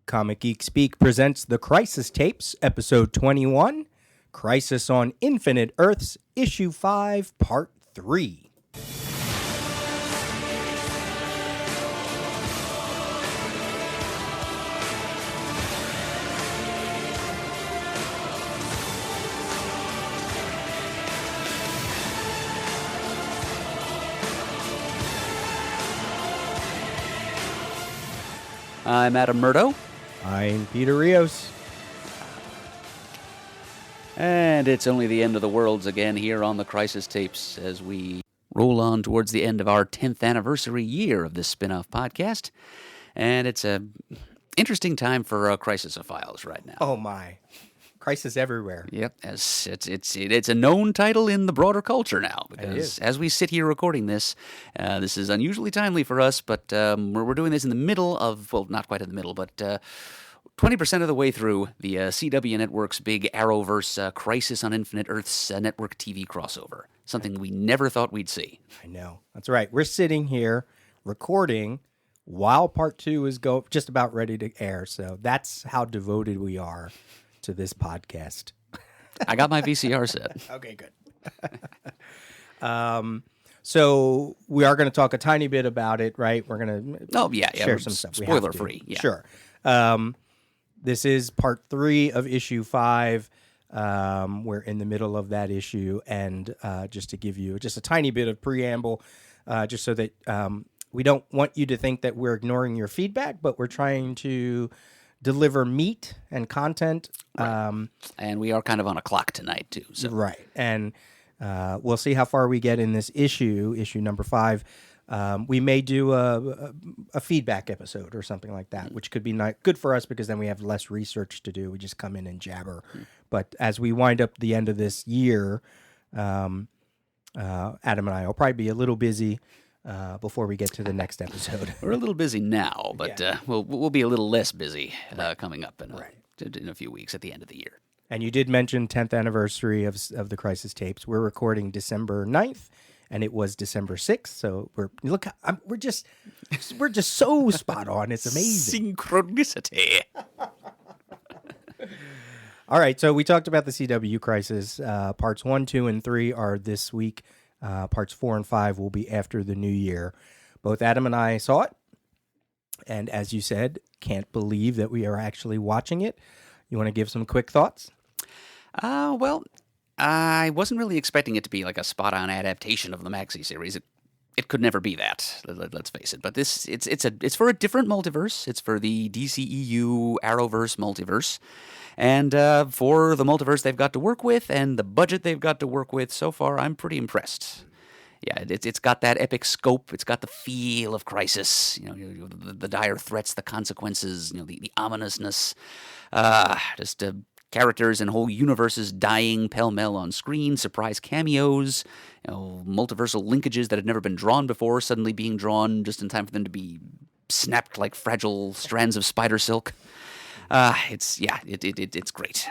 Comic Geek Speak presents The Crisis Tapes, Episode 21, Crisis on Infinite Earths, Issue 5, Part 3. I'm Adam Murdo. I'm Peter Rios. And it's only the end of the worlds again here on the Crisis Tapes as we roll on towards the end of our 10th anniversary year of this spin-off podcast. And it's an interesting time for Crisis-ophiles right now. Oh my. Crisis everywhere. Yep, it's a known title in the broader culture now, because as we sit here recording this, this is unusually timely for us, but we're doing this in the middle of, well, not quite in the middle, but 20% of the way through the CW Network's big Arrowverse Crisis on Infinite Earths network TV crossover, something we never thought we'd see. I know. That's right. We're sitting here recording while Part 2 is just about ready to air, so that's how devoted we are to this podcast. I got my VCR set. Okay, good. So we are going to talk a tiny bit about it, right? We're going to share some stuff. Spoiler free. Yeah. Sure. This is part 3 of issue 5. We're in the middle of that issue, and just to give you just a tiny bit of preamble, just so that we don't want you to think that we're ignoring your feedback, but we're trying to deliver meat and content. Right. And we are kind of on a clock tonight, too. So. Right. And we'll see how far we get in this issue number 5. We may do a feedback episode or something like that, which could be good for us because then we have less research to do. We just come in and jabber. But as we wind up the end of this year, Adam and I will probably be a little busy before we get to the next episode. We're a little busy now, but we'll be a little less busy coming up in a few weeks at the end of the year. And you did mention 10th anniversary of the Crisis Tapes. We're recording December 9th, and it was December 6th. So we're just so spot on. It's amazing. Synchronicity. All right, so we talked about the CW Crisis. Parts 1, 2, and 3 are this week. Parts 4 and 5 will be after the new year. Both Adam and I saw it, and as you said, can't believe that we are actually watching it. You want to give some quick thoughts? Well, I wasn't really expecting it to be like a spot-on adaptation of the Maxi series. It could never be that. Let's face it. But it's for a different multiverse. It's for the DCEU Arrowverse multiverse. And for the multiverse they've got to work with and the budget they've got to work with, so far I'm pretty impressed. Yeah, it's got that epic scope. It's got the feel of Crisis. The dire threats, the consequences. The ominousness. Characters and whole universes dying pell-mell on screen. Surprise cameos. Multiversal linkages that had never been drawn before suddenly being drawn just in time for them to be snapped like fragile strands of spider silk. It's great.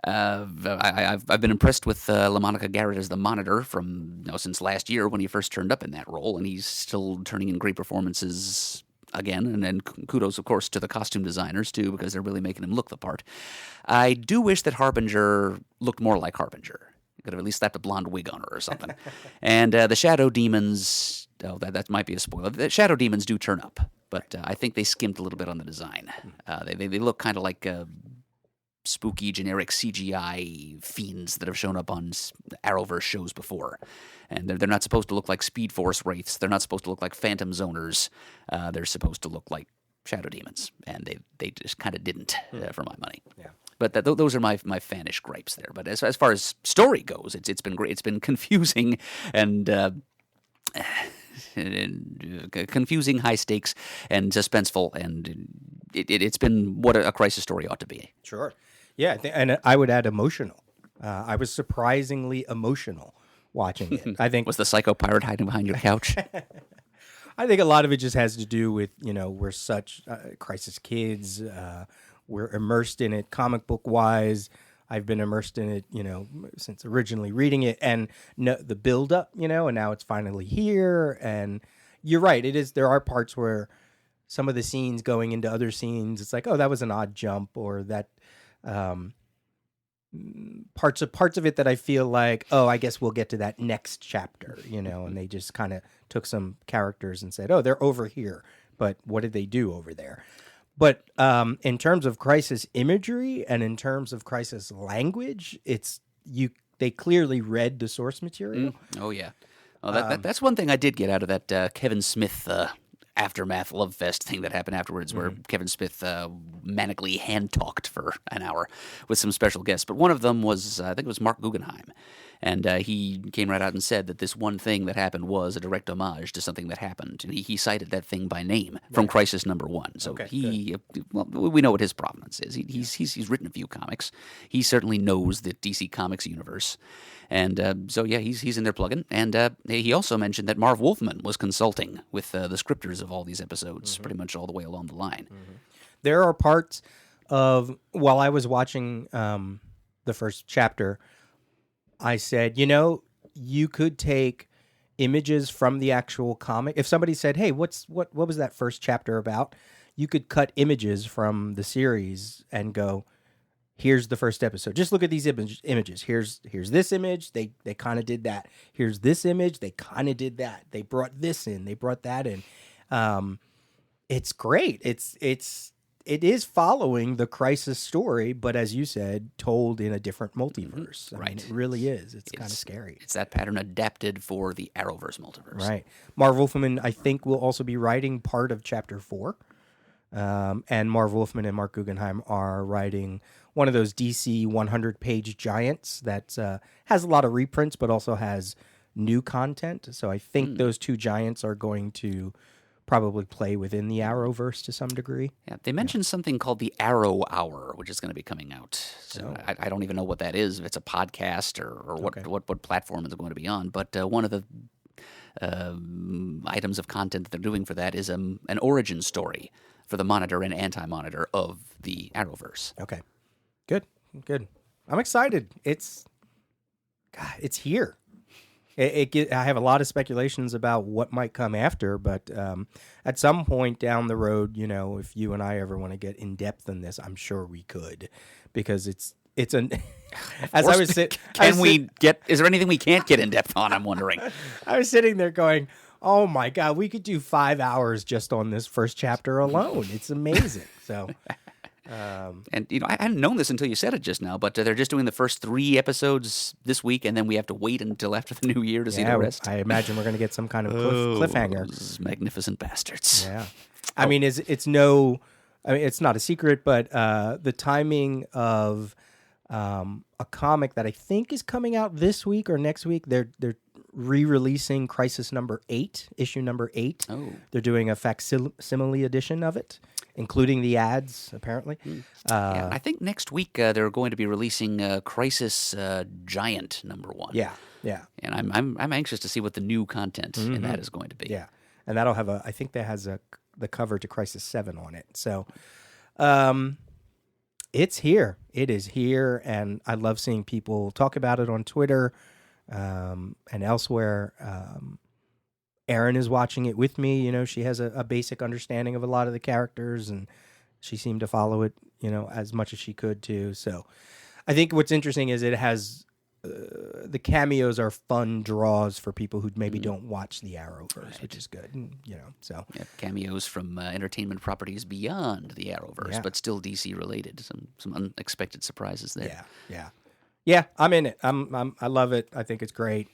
I've been impressed with LaMonica Garrett as the Monitor from since last year when he first turned up in that role, and he's still turning in great performances again. And then kudos, of course, to the costume designers too, because they're really making him look the part. I do wish that Harbinger looked more like Harbinger. Could have at least slapped a blonde wig on her or something. And the Shadow Demons. Oh, that might be a spoiler. The Shadow Demons do turn up, but I think they skimped a little bit on the design. They look kind of like spooky, generic CGI fiends that have shown up on Arrowverse shows before. And they're not supposed to look like Speed Force Wraiths. They're not supposed to look like Phantom Zoners. They're supposed to look like Shadow Demons. And they just kind of didn't, for my money. Yeah. But those are my fanish gripes there. But as far as story goes, it's been great. It's been confusing and confusing, high stakes, and suspenseful, and it's been what a Crisis story ought to be. Sure. Yeah, and I would add emotional. I was surprisingly emotional watching it. I think was the psycho pirate hiding behind your couch. I think a lot of it just has to do with we're such Crisis kids. We're immersed in it comic book wise. I've been immersed in it, since originally reading it, and the build up, and now it's finally here. And you're right. There are parts where some of the scenes going into other scenes, it's like, oh, that was an odd jump, or that parts of it that I feel like, oh, I guess we'll get to that next chapter, and they just kind of took some characters and said, oh, they're over here, but what did they do over there? But in terms of Crisis imagery and in terms of Crisis language, they clearly read the source material. Oh yeah, that's one thing I did get out of that Kevin Smith Aftermath Love Fest thing that happened afterwards, where Kevin Smith manically hand-talked for an hour with some special guests. But one of them was, I think it was Mark Guggenheim. And he came right out and said that this one thing that happened was a direct homage to something that happened. And he cited that thing by name from Crisis #1. So we know what his provenance is. He's written a few comics. He certainly knows the DC Comics universe. And so he's in there plugging. And he also mentioned that Marv Wolfman was consulting with the scripters of all these episodes pretty much all the way along the line. There are parts of, while I was watching the first chapter, I said, you could take images from the actual comic. If somebody said, hey, what was that first chapter about? You could cut images from the series and go, here's the first episode. Just look at these images. Here's this image. They kind of did that. Here's this image. They kind of did that. They brought this in. They brought that in. It's great. It is following the Crisis story, but as you said, told in a different multiverse. I mean, it really is. It's kind of scary. It's that pattern adapted for the Arrowverse multiverse. Right. Marv Wolfman, I think, will also be writing part of Chapter 4. And Marv Wolfman and Mark Guggenheim are writing one of those DC 100-page giants that has a lot of reprints, but also has new content. So I think those two giants are going to probably play within the Arrowverse to some degree. Yeah, they mentioned something called the Arrow Hour, which is going to be coming out. So I don't even know what that is, if it's a podcast or what platform it's going to be on. But one of the items of content that they're doing for that is an origin story for the Monitor and Anti-Monitor of the Arrowverse. Okay. Good. I'm excited. It's here. I have a lot of speculations about what might come after, but at some point down the road, if you and I ever want to get in depth in this, I'm sure we could, because it's an. As I was sitting, is there anything we can't get in depth on? I'm wondering. I was sitting there going, "Oh my God, we could do 5 hours just on this first chapter alone. It's amazing." So. And I hadn't known this until you said it just now, but they're just doing the first 3 episodes this week, and then we have to wait until after the new year to see the rest. I imagine we're going to get some kind of cliffhanger. Those magnificent bastards. Yeah, I mean, it's not a secret, but the timing of a comic that I think is coming out this week or next week, they're re-releasing Crisis #8, issue #8. Oh. They're doing a facsimile edition of it, including the ads, apparently. I think next week they're going to be releasing Crisis Giant #1. Yeah. And I'm anxious to see what the new content in that is going to be. Yeah, and that'll have I think that has the cover to Crisis 7 on it. So, it's here. It is here, and I love seeing people talk about it on Twitter. And elsewhere. Erin is watching it with me. She has a basic understanding of a lot of the characters, and she seemed to follow it, as much as she could too. So I think what's interesting is it has the cameos are fun draws for people who maybe don't watch the Arrowverse, which is good. So cameos from entertainment properties beyond the Arrowverse, but still DC related. Some unexpected surprises there. Yeah, I'm in it. I love it. I think it's great.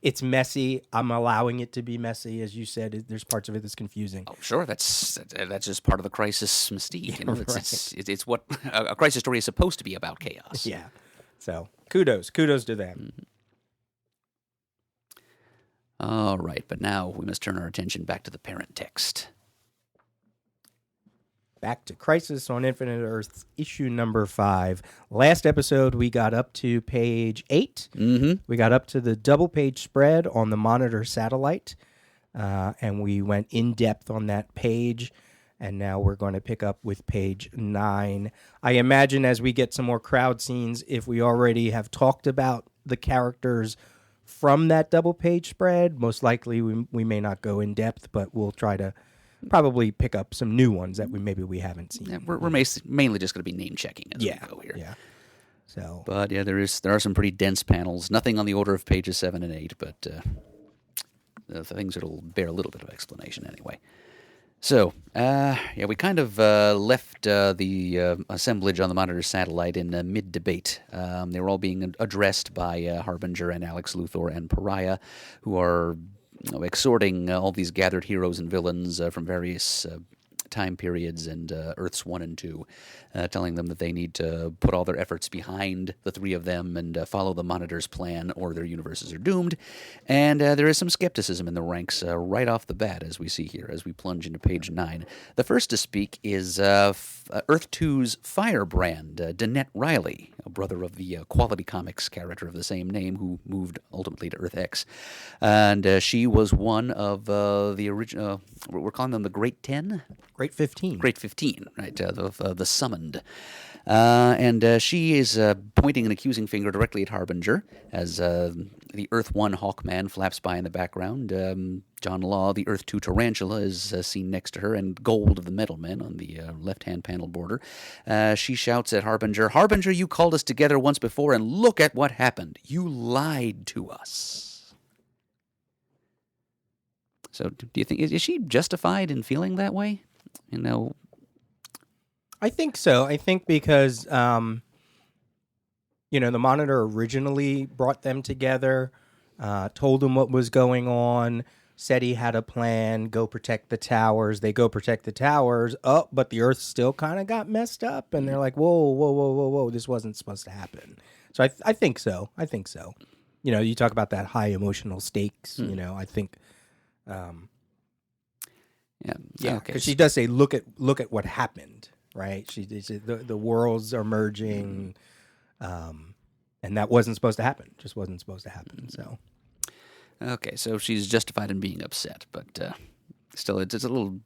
It's messy. I'm allowing it to be messy, as you said. There's parts of it that's confusing. Oh, sure. That's just part of the Crisis mystique. It's what a Crisis story is supposed to be about: chaos. Yeah. So kudos to them. All right, but now we must turn our attention back to the parent text. Back to Crisis on Infinite Earths, issue #5. Last episode, we got up to page 8. We got up to the double-page spread on the Monitor satellite, and we went in depth on that page. And now we're going to pick up with page 9. I imagine as we get some more crowd scenes, if we already have talked about the characters from that double-page spread, most likely we may not go in depth, but we'll try to probably pick up some new ones that we haven't seen. Yeah, we're mainly just going to be name checking as we go here. Yeah. So, but yeah, there are some pretty dense panels. Nothing on the order of pages 7 and 8, but the things that'll bear a little bit of explanation anyway. So, we kind of left the assemblage on the Monitor satellite in mid-debate. They were all being addressed by Harbinger and Alex Luthor and Pariah, who are exhorting all these gathered heroes and villains from various time periods and Earths 1 and 2, telling them that they need to put all their efforts behind the three of them and follow the Monitor's plan, or their universes are doomed. And there is some skepticism in the ranks right off the bat, as we see here, as we plunge into page 9. The first to speak is Earth 2's Firebrand, Danette Riley, a brother of the Quality Comics character of the same name, who moved ultimately to Earth X. And she was one of the original, we're calling them the Great 10? Great 15. Great 15, right, the Summoned. And she is pointing an accusing finger directly at Harbinger as the Earth 1 Hawkman flaps by in the background. John Law, the Earth 2 Tarantula, is seen next to her, and Gold of the Metal Men on the left-hand panel border. She shouts at Harbinger, "Harbinger, you called us together once before, and look at what happened. You lied to us." So do you think, is she justified in feeling that way? You know, I think so. I think because, the Monitor originally brought them together, told them what was going on, said he had a plan, go protect the towers. They go protect the towers. Oh, but the Earth still kind of got messed up, and they're like, whoa, this wasn't supposed to happen. So I think so. I think so. You talk about that high emotional stakes, I think... Yeah. Because she does say, "Look at what happened." Right? The worlds are merging, and that wasn't supposed to happen. Just wasn't supposed to happen. So, okay, so she's justified in being upset, but still, it's a little.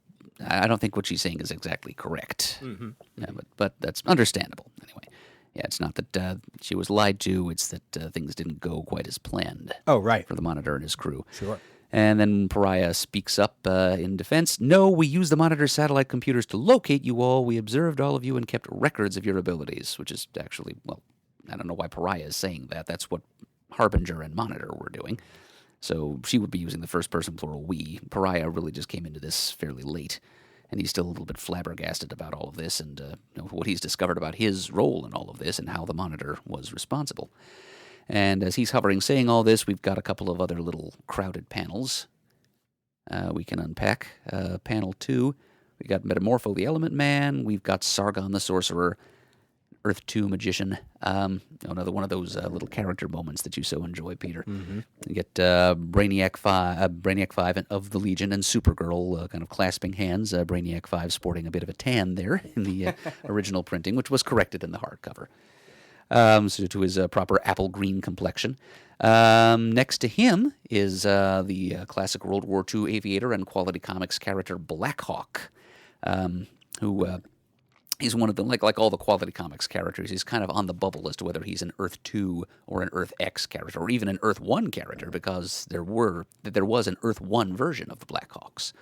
I don't think what she's saying is exactly correct. Mm-hmm. Yeah, but that's understandable anyway. Yeah, it's not that she was lied to; it's that things didn't go quite as planned. Oh, right. For the Monitor and his crew. Sure. And then Pariah speaks up in defense. "No, we used the Monitor satellite computers to locate you all. We observed all of you and kept records of your abilities," which is actually, well, I don't know why Pariah is saying that. That's what Harbinger and Monitor were doing. So she would be using the first person plural we. Pariah really just came into this fairly late, and he's still a little bit flabbergasted about all of this and what he's discovered about his role in all of this and how the Monitor was responsible. And as he's hovering saying all this, we've got a couple of other little crowded panels we can unpack. Panel 2, we got Metamorpho the Element Man, we've got Sargon the Sorcerer, Earth 2 Magician. Another one of those little character moments that you so enjoy, Peter. Mm-hmm. You get Brainiac 5 of the Legion and Supergirl kind of clasping hands. Brainiac 5 sporting a bit of a tan there in the original printing, which was corrected in the hardcover. So to his proper apple green complexion. Next to him is the classic World War II aviator and Quality Comics character Blackhawk, who he's one of the like all the Quality Comics characters. He's kind of on the bubble as to whether he's an Earth 2 or an Earth X character, or even an Earth 1 character, because there was an Earth 1 version of the Blackhawks.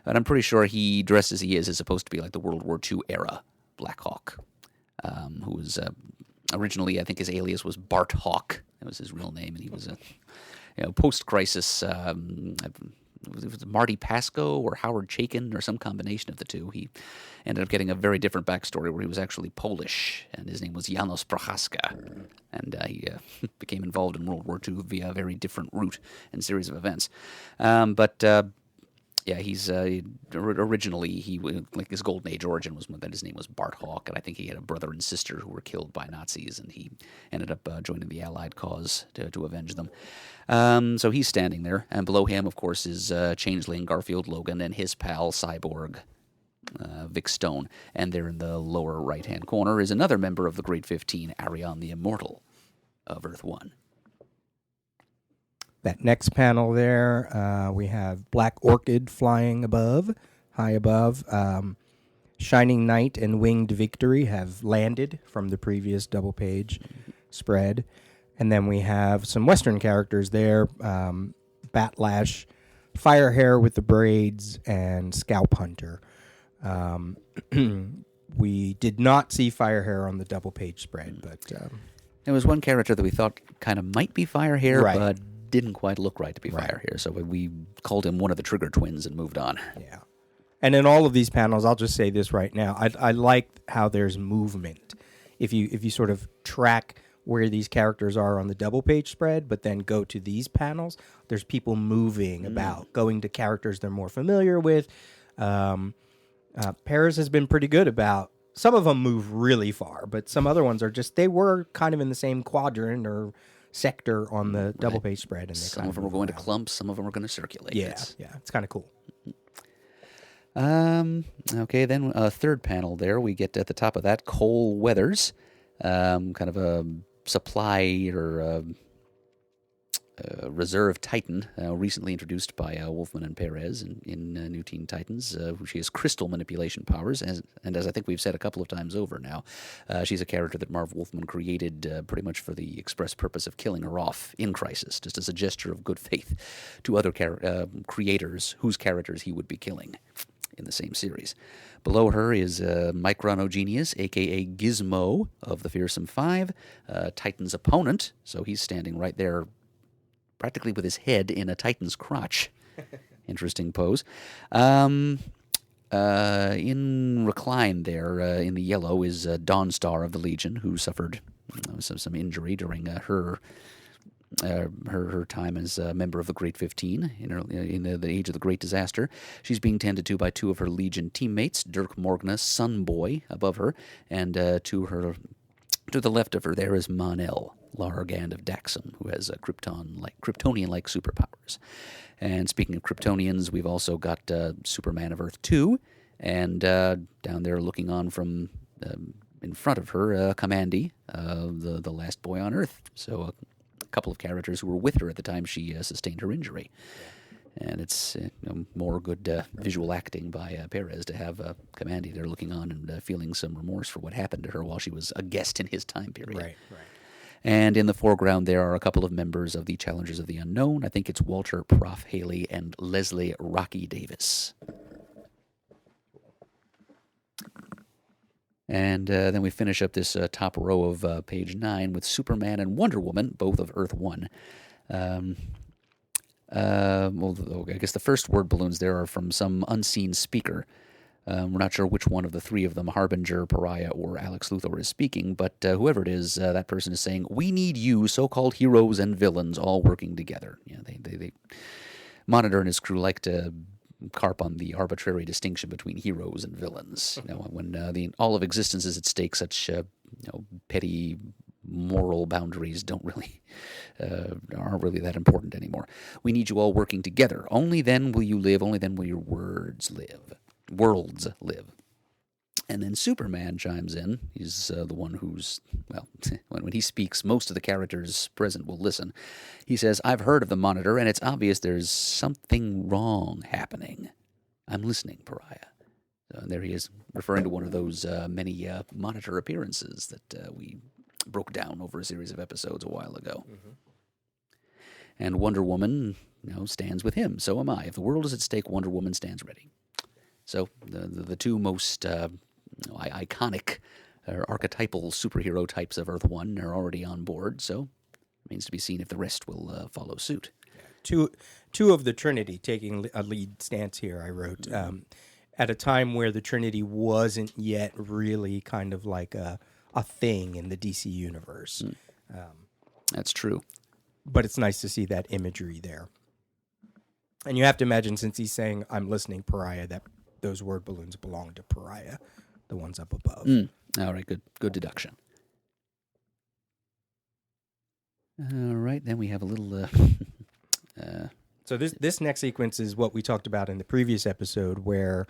And I'm pretty sure he, dressed as he is supposed to be like the World War II era Blackhawk, who was. Originally, I think his alias was Bart Hawk. That was his real name, and he was a post-crisis. It was Marty Pasco or Howard Chaykin or some combination of the two. He ended up getting a very different backstory where he was actually Polish, and his name was Janos Prochaska, and he became involved in World War II via a very different route and series of events. Yeah, he's originally like his Golden Age origin was that his name was Bart Hawk, and I think he had a brother and sister who were killed by Nazis, and he ended up joining the Allied cause to avenge them. So he's standing there, and below him, of course, is Changeling Garfield Logan and his pal Cyborg Vic Stone, and there in the lower right-hand corner is another member of the Great 15, Arion the Immortal of Earth 1. That next panel there, we have Black Orchid flying high above. Shining Knight and Winged Victory have landed from the previous double-page spread. And then we have some Western characters there. Batlash, Fire Hair with the braids, and Scalp Hunter. We did not see Fire Hair on the double page spread, but There was one character that we thought kind of might be Fire Hair, Right. but didn't quite look right to be Right. Fire Hair, so we called him one of the Trigger twins and moved on. yeah. And in all of these panels, I'll just say this right now: I like how there's movement. If you sort of track where these characters are on the double page spread, but then go to these panels, there's people moving about, going to characters they're more familiar with. Paris has been pretty good about. Some of them move really far, but some other ones are just, they were kind of in the same quadrant or sector on the double page spread. And they Some kind of them were move going to around. clumps, some of them were going to circulate. Yeah, it's kind of cool. Okay, then a third panel there. We get at the top of that Cole Weathers, kind of a supply or reserve Titan, recently introduced by Wolfman and Perez in New Teen Titans. She has crystal manipulation powers, and as I think we've said a couple of times over now, she's a character that Marv Wolfman created pretty much for the express purpose of killing her off in Crisis, just as a gesture of good faith to other creators whose characters he would be killing in the same series. Below her is Micronogenius, a.k.a. Gizmo of the Fearsome Five, Titan's opponent, so he's standing right there practically with his head in a Titan's crotch. Interesting pose. In recline there, in the yellow, is Dawnstar of the Legion, who suffered some injury during her time as a member of the Great 15 in the age of the Great Disaster. She's being tended to by two of her Legion teammates, Dirk Morgna, Sunboy, above her, and to the left of her there is Mon-El, Largand of Daxam, who has Kryptonian-like superpowers. And speaking of Kryptonians, we've also got Superman of Earth 2, and down there looking on from in front of her, Kamandi, the last boy on Earth. So a couple of characters who were with her at the time she sustained her injury. And it's more good visual acting by Perez to have Kamandi there looking on and feeling some remorse for what happened to her while she was a guest in his time period. Right. And in the foreground, there are a couple of members of the Challengers of the Unknown. I think it's Walter Prof. Haley and Leslie Rocky Davis. And then we finish up this top row of page 9 with Superman and Wonder Woman, both of Earth 1. Well, I guess the first word balloons there are from some unseen speaker. We're not sure which one of the three of them, Harbinger, Pariah, or Alex Luthor, is speaking, but whoever it is, that person is saying, "We need you, so-called heroes and villains, all working together." They Monitor and his crew like to carp on the arbitrary distinction between heroes and villains. When all of existence is at stake, such petty moral boundaries aren't really that important anymore. We need you all working together. Only then will you live. Only then will your worlds live. And then Superman chimes in. He's the one who's, when he speaks, most of the characters present will listen. He says, "I've heard of the Monitor, and it's obvious there's something wrong happening. I'm listening, Pariah." And there he is, referring to one of those many Monitor appearances that we broke down over a series of episodes a while ago. Mm-hmm. And Wonder Woman, stands with him. So am I. If the world is at stake, Wonder Woman stands ready. So the two most iconic or archetypal superhero types of Earth 1 are already on board. So it remains to be seen if the rest will follow suit. Two of the Trinity taking a lead stance here, I wrote, at a time where the Trinity wasn't yet really kind of like a thing in the DC universe. That's true. But it's nice to see that imagery there. And you have to imagine, since he's saying, "I'm listening, Pariah," that those word balloons belong to Pariah, the ones up above. All right, good deduction. All right, then we have a little... So this next sequence is what we talked about in the previous episode, where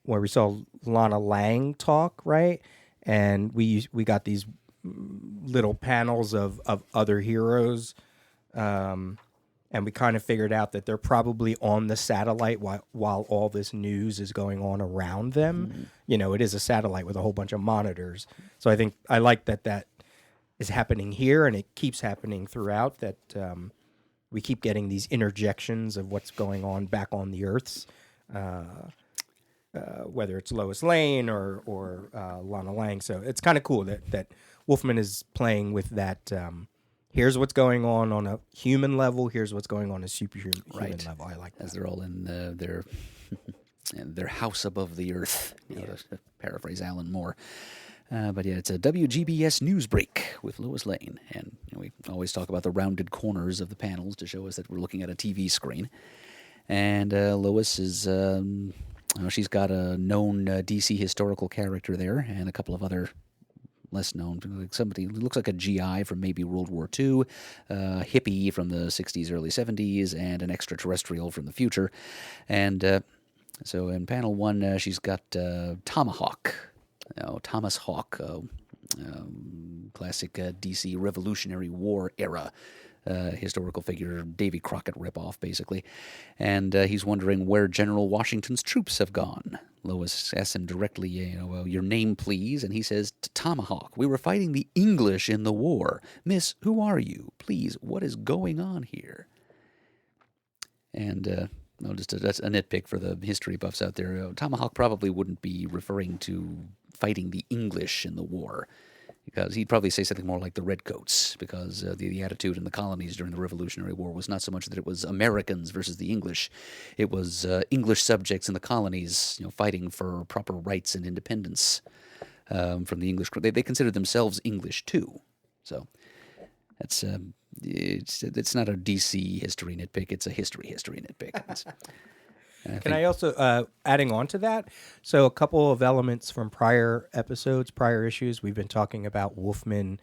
we saw Lana Lang talk, right? And we got these little panels of other heroes, and we kind of figured out that they're probably on the satellite while all this news is going on around them. Mm-hmm. It is a satellite with a whole bunch of monitors. So I like that is happening here, and it keeps happening throughout, that we keep getting these interjections of what's going on back on the Earths, whether it's Lois Lane or Lana Lang. So it's kind of cool that Wolfman is playing with that. Here's what's going on a human level. Here's what's going on a superhuman level. I like that. As they're all in their house above the earth, to paraphrase Alan Moore. But yeah, it's a WGBS news break with Lois Lane. And we always talk about the rounded corners of the panels to show us that we're looking at a TV screen. And Lois is, she's got a known DC historical character there and a couple of other less known. Like somebody who looks like a GI from maybe World War II, hippie from the 60s, early 70s, and an extraterrestrial from the future. And so in panel 1, she's got Tomahawk, Thomas Hawk, classic DC Revolutionary War era historical figure, Davy Crockett ripoff, basically. And he's wondering where General Washington's troops have gone. Lois asks him directly, your name, please. And he says, Tomahawk. We were fighting the English in the war. Miss, who are you? Please, what is going on here? And that's a nitpick for the history buffs out there. Tomahawk probably wouldn't be referring to fighting the English in the war, because he'd probably say something more like the Redcoats, because the attitude in the colonies during the Revolutionary War was not so much that it was Americans versus the English. It was English subjects in the colonies, fighting for proper rights and independence from the English. They considered themselves English too. So that's it's not a DC history nitpick. It's a history nitpick. Can I also, adding on to that, so a couple of elements from prior episodes, prior issues, we've been talking about Wolfman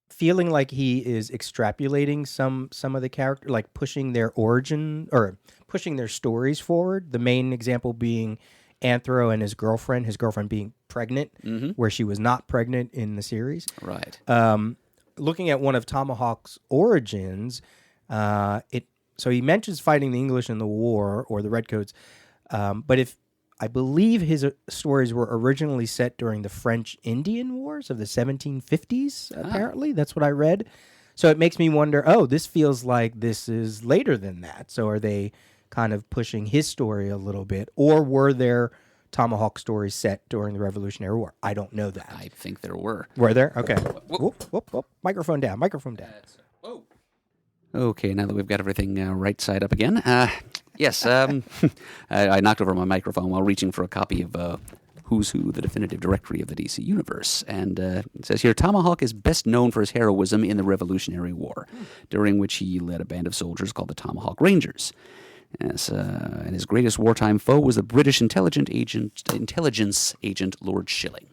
feeling like he is extrapolating some of the character, like pushing their origin or pushing their stories forward. The main example being Anthro and his girlfriend being pregnant, where she was not pregnant in the series. Right. Looking at one of Tomahawk's origins, so he mentions fighting the English in the war or the Redcoats, but I believe his stories were originally set during the French Indian Wars of the 1750s, apparently. That's what I read. So it makes me wonder, this feels like this is later than that. So are they kind of pushing his story a little bit, or were there Tomahawk stories set during the Revolutionary War? I don't know that. I think there were. Were there? Okay. Whoop. Microphone down. Whoa. Okay, now that we've got everything right side up again. Yes, I knocked over my microphone while reaching for a copy of Who's Who, the definitive directory of the DC Universe. And it says here, Tomahawk is best known for his heroism in the Revolutionary War, during which he led a band of soldiers called the Tomahawk Rangers. Yes, and his greatest wartime foe was the British intelligence agent Lord Schilling.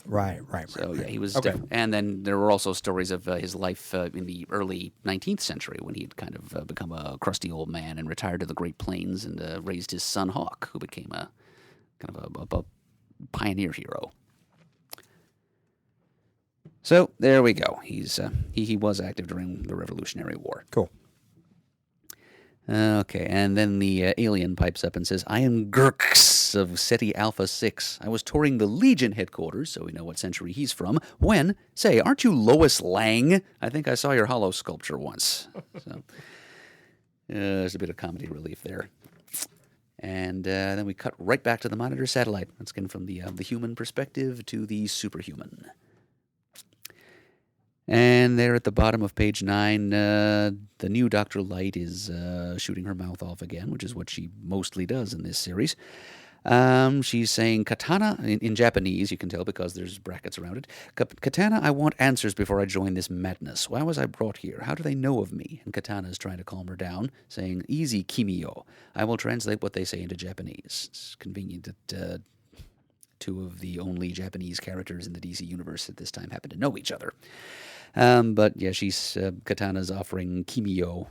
Right. So yeah, he was. Okay. And then there were also stories of his life in the early 19th century, when he'd kind of become a crusty old man and retired to the Great Plains and raised his son Hawk, who became a kind of a pioneer hero. So there we go. He was active during the Revolutionary War. Cool. Okay, and then the alien pipes up and says, I am Gurks of SETI Alpha 6. I was touring the Legion headquarters, so we know what century he's from, when, say, aren't you Lois Lang? I think I saw your hollow sculpture once. So there's a bit of comedy relief there. And then we cut right back to the Monitor satellite. Let's get from the human perspective to the superhuman. And there at the bottom of page 9, the new Dr. Light is shooting her mouth off again, which is what she mostly does in this series. She's saying, Katana, in Japanese, you can tell because there's brackets around it. Katana, I want answers before I join this madness. Why was I brought here? How do they know of me? And Katana is trying to calm her down, saying, easy, Kimiyo. I will translate what they say into Japanese. It's convenient that two of the only Japanese characters in the DC universe at this time happen to know each other. But yeah, Katana's offering Kimiyo,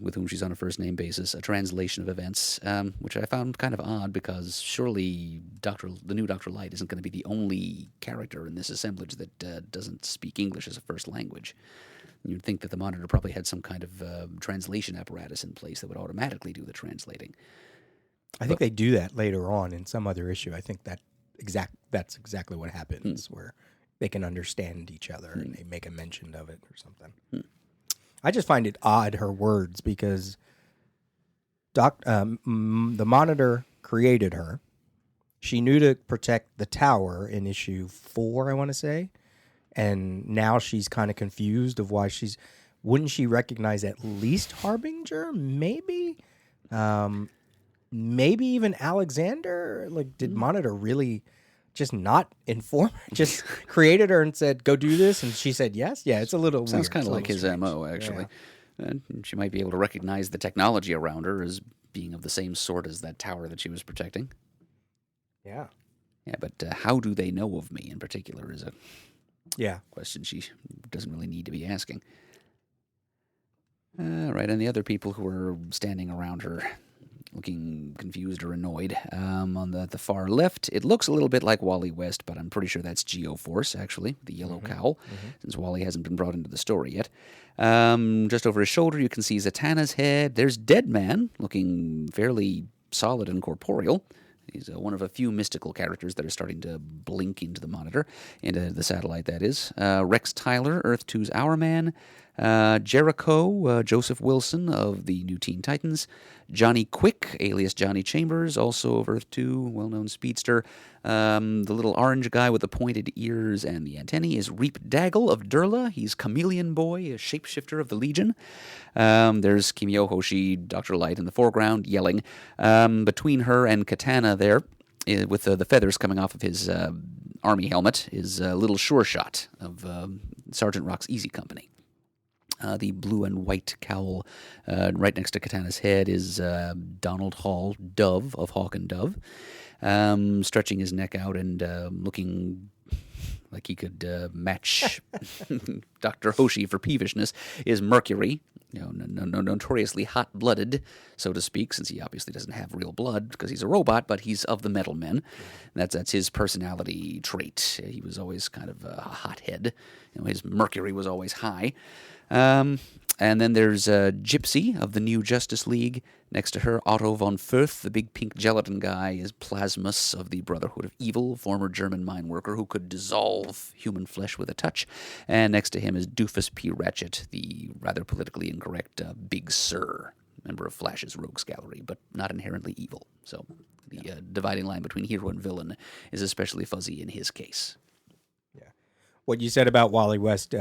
with whom she's on a first name basis, a translation of events, which I found kind of odd because surely the new Dr. Light isn't going to be the only character in this assemblage that doesn't speak English as a first language. You'd think that the Monitor probably had some kind of translation apparatus in place that would automatically do the translating. I think they do that later on in some other issue. I think that's exactly what happens, where they can understand each other and they make a mention of it or something. I just find it odd, her words, because the Monitor created her. She knew to protect the tower in issue 4, I want to say. And now she's kind of confused of why she's... Wouldn't she recognize at least Harbinger? Maybe? Maybe even Alexander? Like, did Monitor really just not inform her? Just created her and said, go do this? And she said yes? Yeah, it's a little Sounds weird. kind It's of a like his little strange. MO, actually. And she might be able to recognize the technology around her as being of the same sort as that tower that she was protecting. Yeah. Yeah, but how do they know of me in particular is a question she doesn't really need to be asking. Right, and the other people who are standing around her looking confused or annoyed. On the far left, it looks a little bit like Wally West, but I'm pretty sure that's Geoforce, actually, the yellow cowl, since Wally hasn't been brought into the story yet. Just over his shoulder, you can see Zatanna's head. There's Deadman, looking fairly solid and corporeal. He's one of a few mystical characters that are starting to blink into the Monitor, into the satellite, that is. Rex Tyler, Earth 2's Our Man. Jericho, Joseph Wilson of the New Teen Titans. Johnny Quick, alias Johnny Chambers, also of Earth 2, well-known speedster. The little orange guy with the pointed ears and the antennae is Reap Daggle of Durla. He's Chameleon Boy, a shapeshifter of the Legion. There's Kimio Hoshi, Dr. Light in the foreground, yelling. Between her and Katana there, with the feathers coming off of his army helmet, is Little Sure Shot of Sergeant Rock's Easy Company. The blue and white cowl right next to Katana's head is Donald Hall, Dove of Hawk and Dove, stretching his neck out and looking like he could match Dr. Hoshi for peevishness, is Mercury, notoriously hot-blooded, so to speak, since he obviously doesn't have real blood because he's a robot, but he's of the Metal Men. That's his personality trait. He was always kind of a hothead. His Mercury was always high. And then there's Gypsy of the New Justice League. Next to her, Otto von Furth, the big pink gelatin guy, is Plasmus of the Brotherhood of Evil, former German mine worker who could dissolve human flesh with a touch. And next to him is Doofus P. Ratchet, the rather politically incorrect Big Sir, member of Flash's Rogues Gallery, but not inherently evil. So the dividing line between hero and villain is especially fuzzy in his case. What you said about Wally West,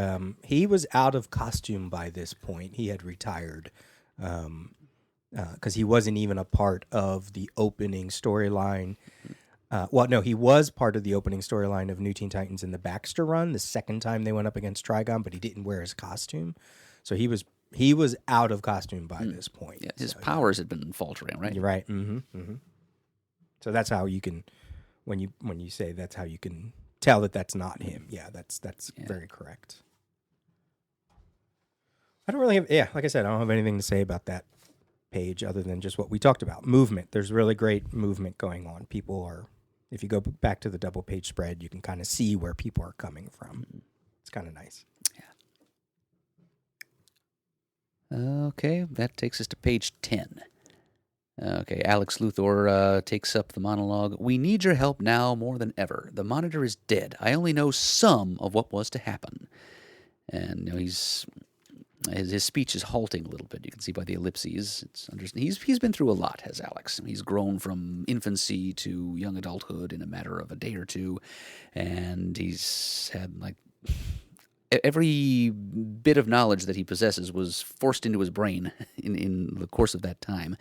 he was out of costume by this point. He had retired because he wasn't even a part of the opening storyline. He was part of the opening storyline of New Teen Titans in the Baxter run, the second time they went up against Trigon, but he didn't wear his costume. So he was out of costume by this point. Yeah, his powers had been faltering, right? You're right. So that's how you can, when you say that's how you can tell that that's not him. Yeah, that's very correct. I don't really have, like I said, I don't have anything to say about that page other than just what we talked about. Movement. There's really great movement going on. People are, if you go back to the double page spread, you can kind of see where people are coming from. It's kind of nice. Yeah. Okay, that takes us to page 10. Okay, Alex Luthor takes up the monologue. We need your help now more than ever. The Monitor is dead. I only know some of what was to happen. And his speech is halting a little bit. You can see by the ellipses. He's been through a lot, has Alex. He's grown from infancy to young adulthood in a matter of a day or two. And he's had, every bit of knowledge that he possesses was forced into his brain in the course of that time.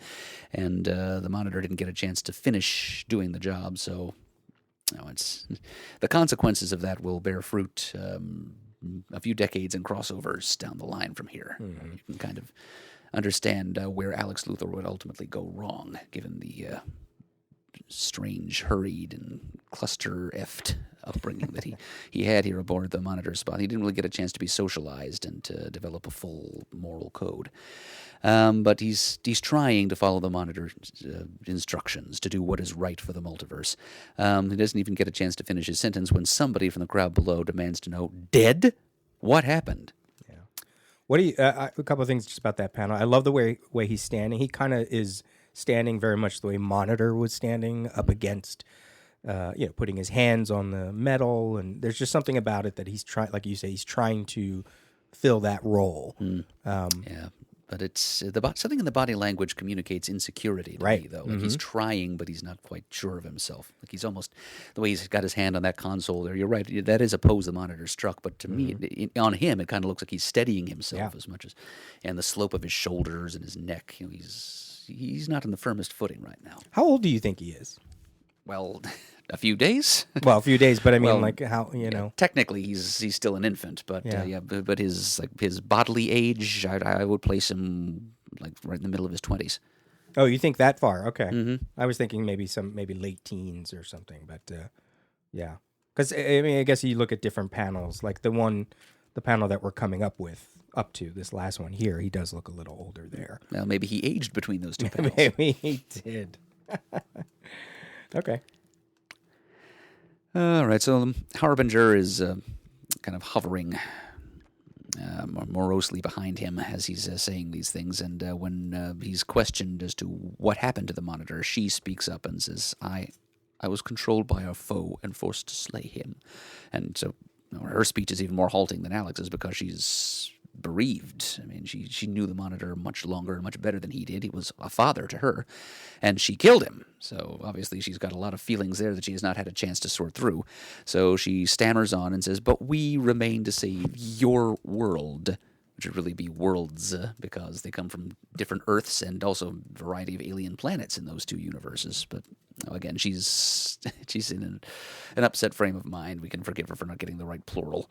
And the Monitor didn't get a chance to finish doing the job, so it's the consequences of that will bear fruit a few decades and crossovers down the line from here. You can kind of understand where Alex Luthor would ultimately go wrong, given the strange, hurried, and cluster-effed upbringing that he had here aboard the Monitor spot. He didn't really get a chance to be socialized and to develop a full moral code. But he's trying to follow the Monitor's instructions to do what is right for the multiverse. He doesn't even get a chance to finish his sentence when somebody from the crowd below demands to know, dead? What happened? Yeah. What do you? A couple of things just about that panel. I love the way he's standing. He kind of is standing very much the way Monitor was standing up against, putting his hands on the metal, and there's just something about it that he's trying, like you say, he's trying to fill that role. Yeah, but it's something in the body language communicates insecurity to me, though. Like he's trying, but he's not quite sure of himself. Like he's almost the way he's got his hand on that console there. You're right. That is a pose the monitor struck, but to me, on him, it kind of looks like he's steadying himself as much as, and the slope of his shoulders and his neck. You know, he's not in the firmest footing right now. How old do you think he is? Well, a few days. Well, a few days, but I mean, Well, like how Technically, he's still an infant, but but his bodily age, I would place him like right in the middle of his 20s. Oh, you think that far? Okay. I was thinking maybe late teens or something, but yeah, because I mean, I guess you look at different panels, like the panel that we're coming up to this last one here, he does look a little older there. Well, maybe he aged between those two panels. Maybe he did. Okay. All right, so Harbinger is kind of hovering morosely behind him as he's saying these things, and when he's questioned as to what happened to the monitor, she speaks up and says, I was controlled by our foe and forced to slay him. And so her speech is even more halting than Alex's because she's bereaved. I mean, she knew the monitor much longer and much better than he did. He was a father to her, and she killed him. So obviously she's got a lot of feelings there that she has not had a chance to sort through. So she stammers on and says, but we remain to save your world, which would really be worlds because they come from different Earths and also a variety of alien planets in those two universes. But again, she's in an upset frame of mind. We can forgive her for not getting the right plural.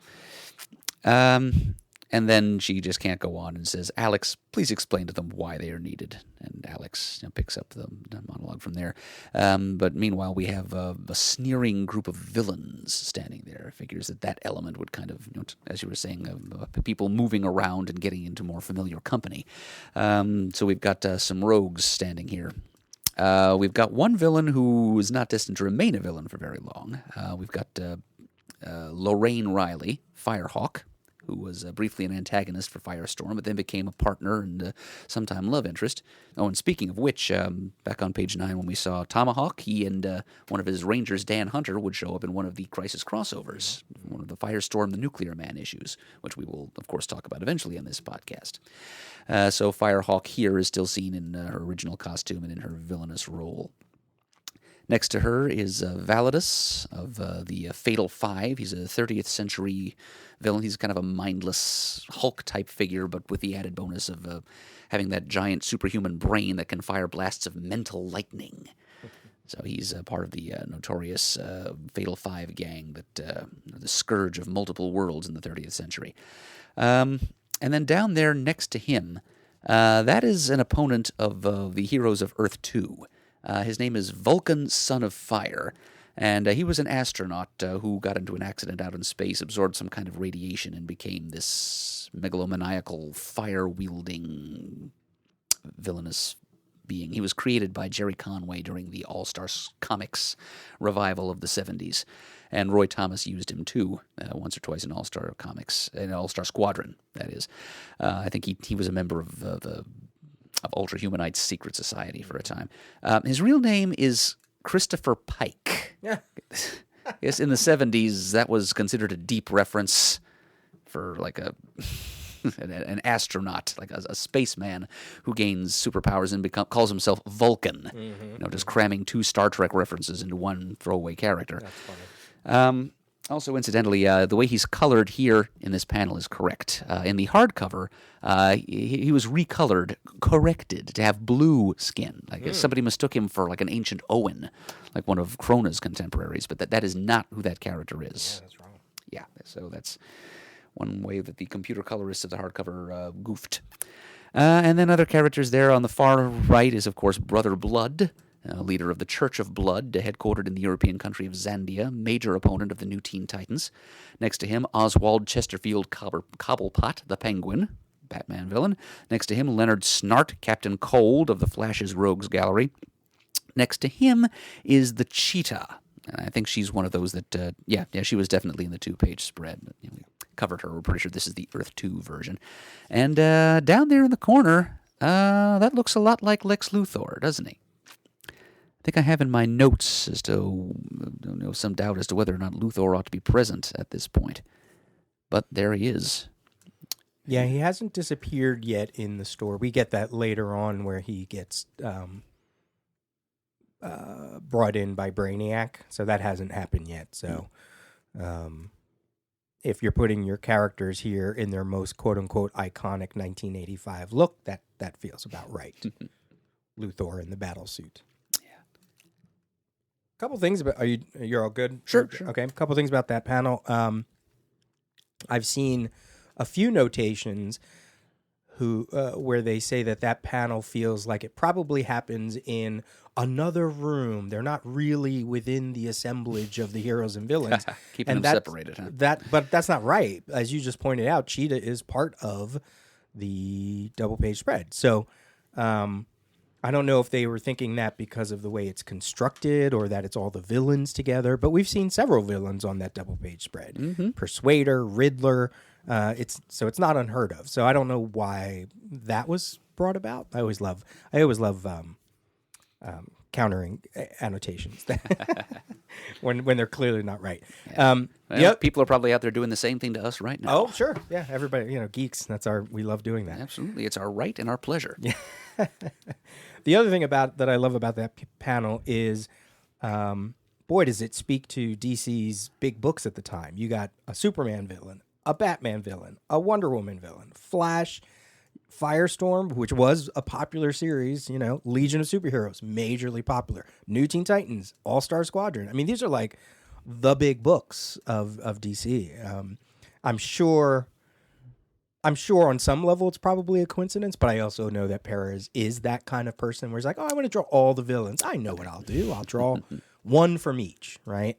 And then she just can't go on and says, Alex, please explain to them why they are needed. And Alex picks up the monologue from there. But meanwhile, we have a sneering group of villains standing there. Figures that element would kind of, as you were saying, people moving around and getting into more familiar company. So we've got some rogues standing here. We've got one villain who is not destined to remain a villain for very long. We've got Lorraine Riley, Firehawk, who was briefly an antagonist for Firestorm, but then became a partner and sometime love interest. Oh, and speaking of which, back on page 9 when we saw Tomahawk, he and one of his rangers, Dan Hunter, would show up in one of the Crisis crossovers, one of the Firestorm, the Nuclear Man issues, which we will, of course, talk about eventually in this podcast. So Firehawk here is still seen in her original costume and in her villainous role. Next to her is Validus of the Fatal Five. He's a 30th century villain. He's kind of a mindless Hulk-type figure, but with the added bonus of having that giant superhuman brain that can fire blasts of mental lightning. So he's part of the notorious Fatal Five gang, that the scourge of multiple worlds in the 30th century. And then down there next to him, that is an opponent of the heroes of Earth 2. His name is Vulcan, Son of Fire, and he was an astronaut who got into an accident out in space, absorbed some kind of radiation, and became this megalomaniacal, fire-wielding, villainous being. He was created by Jerry Conway during the All-Star Comics revival of the 70s, and Roy Thomas used him too, once or twice in All-Star Comics, in All-Star Squadron, that is. I think he was a member of Ultra Humanite's secret society for a time. His real name is Christopher Pike. Yeah. Yes, in the 70s, that was considered a deep reference for like an astronaut, like a spaceman who gains superpowers and calls himself Vulcan. Mm-hmm. Just cramming two Star Trek references into one throwaway character. That's funny. Also, incidentally, the way he's colored here in this panel is correct. In the hardcover, he was corrected to have blue skin. Like somebody mistook him for like an ancient Owen, like one of Krona's contemporaries, but that is not who that character is. Yeah, that's wrong. Yeah, so that's one way that the computer colorists of the hardcover goofed. And then other characters there on the far right is, of course, Brother Blood, leader of the Church of Blood, headquartered in the European country of Zandia, major opponent of the new Teen Titans. Next to him, Oswald Chesterfield Cobblepot, the Penguin, Batman villain. Next to him, Leonard Snart, Captain Cold of the Flash's Rogues Gallery. Next to him is the Cheetah. And I think she's one of those that, she was definitely in the two-page spread. But, we covered her. We're pretty sure this is the Earth 2 version. And down there in the corner, that looks a lot like Lex Luthor, doesn't he? I think I have in my notes as to some doubt as to whether or not Luthor ought to be present at this point. But there he is. Yeah, he hasn't disappeared yet in the store. We get that later on where he gets brought in by Brainiac, so that hasn't happened yet. So if you're putting your characters here in their most quote-unquote iconic 1985 look, that feels about right. Luthor in the battle suit. Yeah. Couple things about you're all good? Sure. Okay, a couple things about that panel. I've seen a few notations where they say that panel feels like it probably happens in another room. They're not really within the assemblage of the heroes and villains. Keeping them separated, huh? But that's not right. As you just pointed out, Cheetah is part of the double-page spread. So I don't know if they were thinking that because of the way it's constructed or that it's all the villains together, but we've seen several villains on that double-page spread. Mm-hmm. Persuader, Riddler. It's not unheard of. So I don't know why that was brought about. I always love countering annotations when they're clearly not right. Yeah. People are probably out there doing the same thing to us right now. Oh, sure. Yeah, everybody, geeks. We love doing that. Absolutely. It's our right and our pleasure. Yeah. The other thing that I love about that panel is, boy, does it speak to DC's big books at the time. You got a Superman villain, a Batman villain, a Wonder Woman villain, Flash, Firestorm, which was a popular series, Legion of Superheroes, majorly popular, New Teen Titans, All-Star Squadron. I mean, these are like the big books of DC. I'm sure on some level it's probably a coincidence, but I also know that Perez is that kind of person where he's like, oh, I want to draw all the villains. I know what I'll do. I'll draw one from each, right?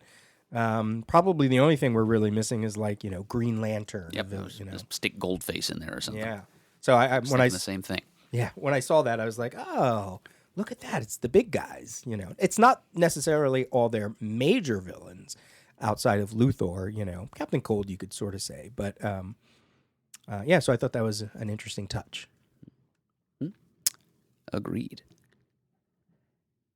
Probably the only thing we're really missing is like, Green Lantern. Yep, just stick Goldface in there or something. Yeah. So when I the same thing. Yeah, when I saw that, I was like, oh, look at that. It's the big guys, It's not necessarily all their major villains outside of Luthor, Captain Cold, you could sort of say. But, so I thought that was an interesting touch. Agreed.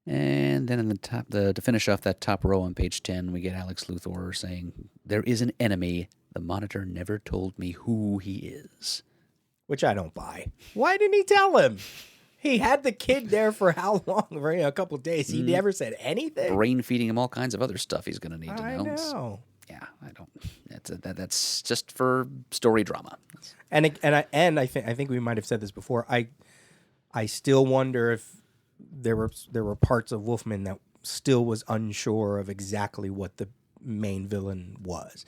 And then in the top, to finish off that top row on page 10, we get Alex Luthor saying, "There is an enemy. The Monitor never told me who he is." Which I don't buy. Why didn't he tell him? He had the kid there for how long? For a couple of days. He never said anything. Brain feeding him all kinds of other stuff he's going to need to know. I know. Yeah, I don't. That's just for story drama. And I think we might have said this before. I still wonder if there were parts of Wolfman that still was unsure of exactly what the main villain was,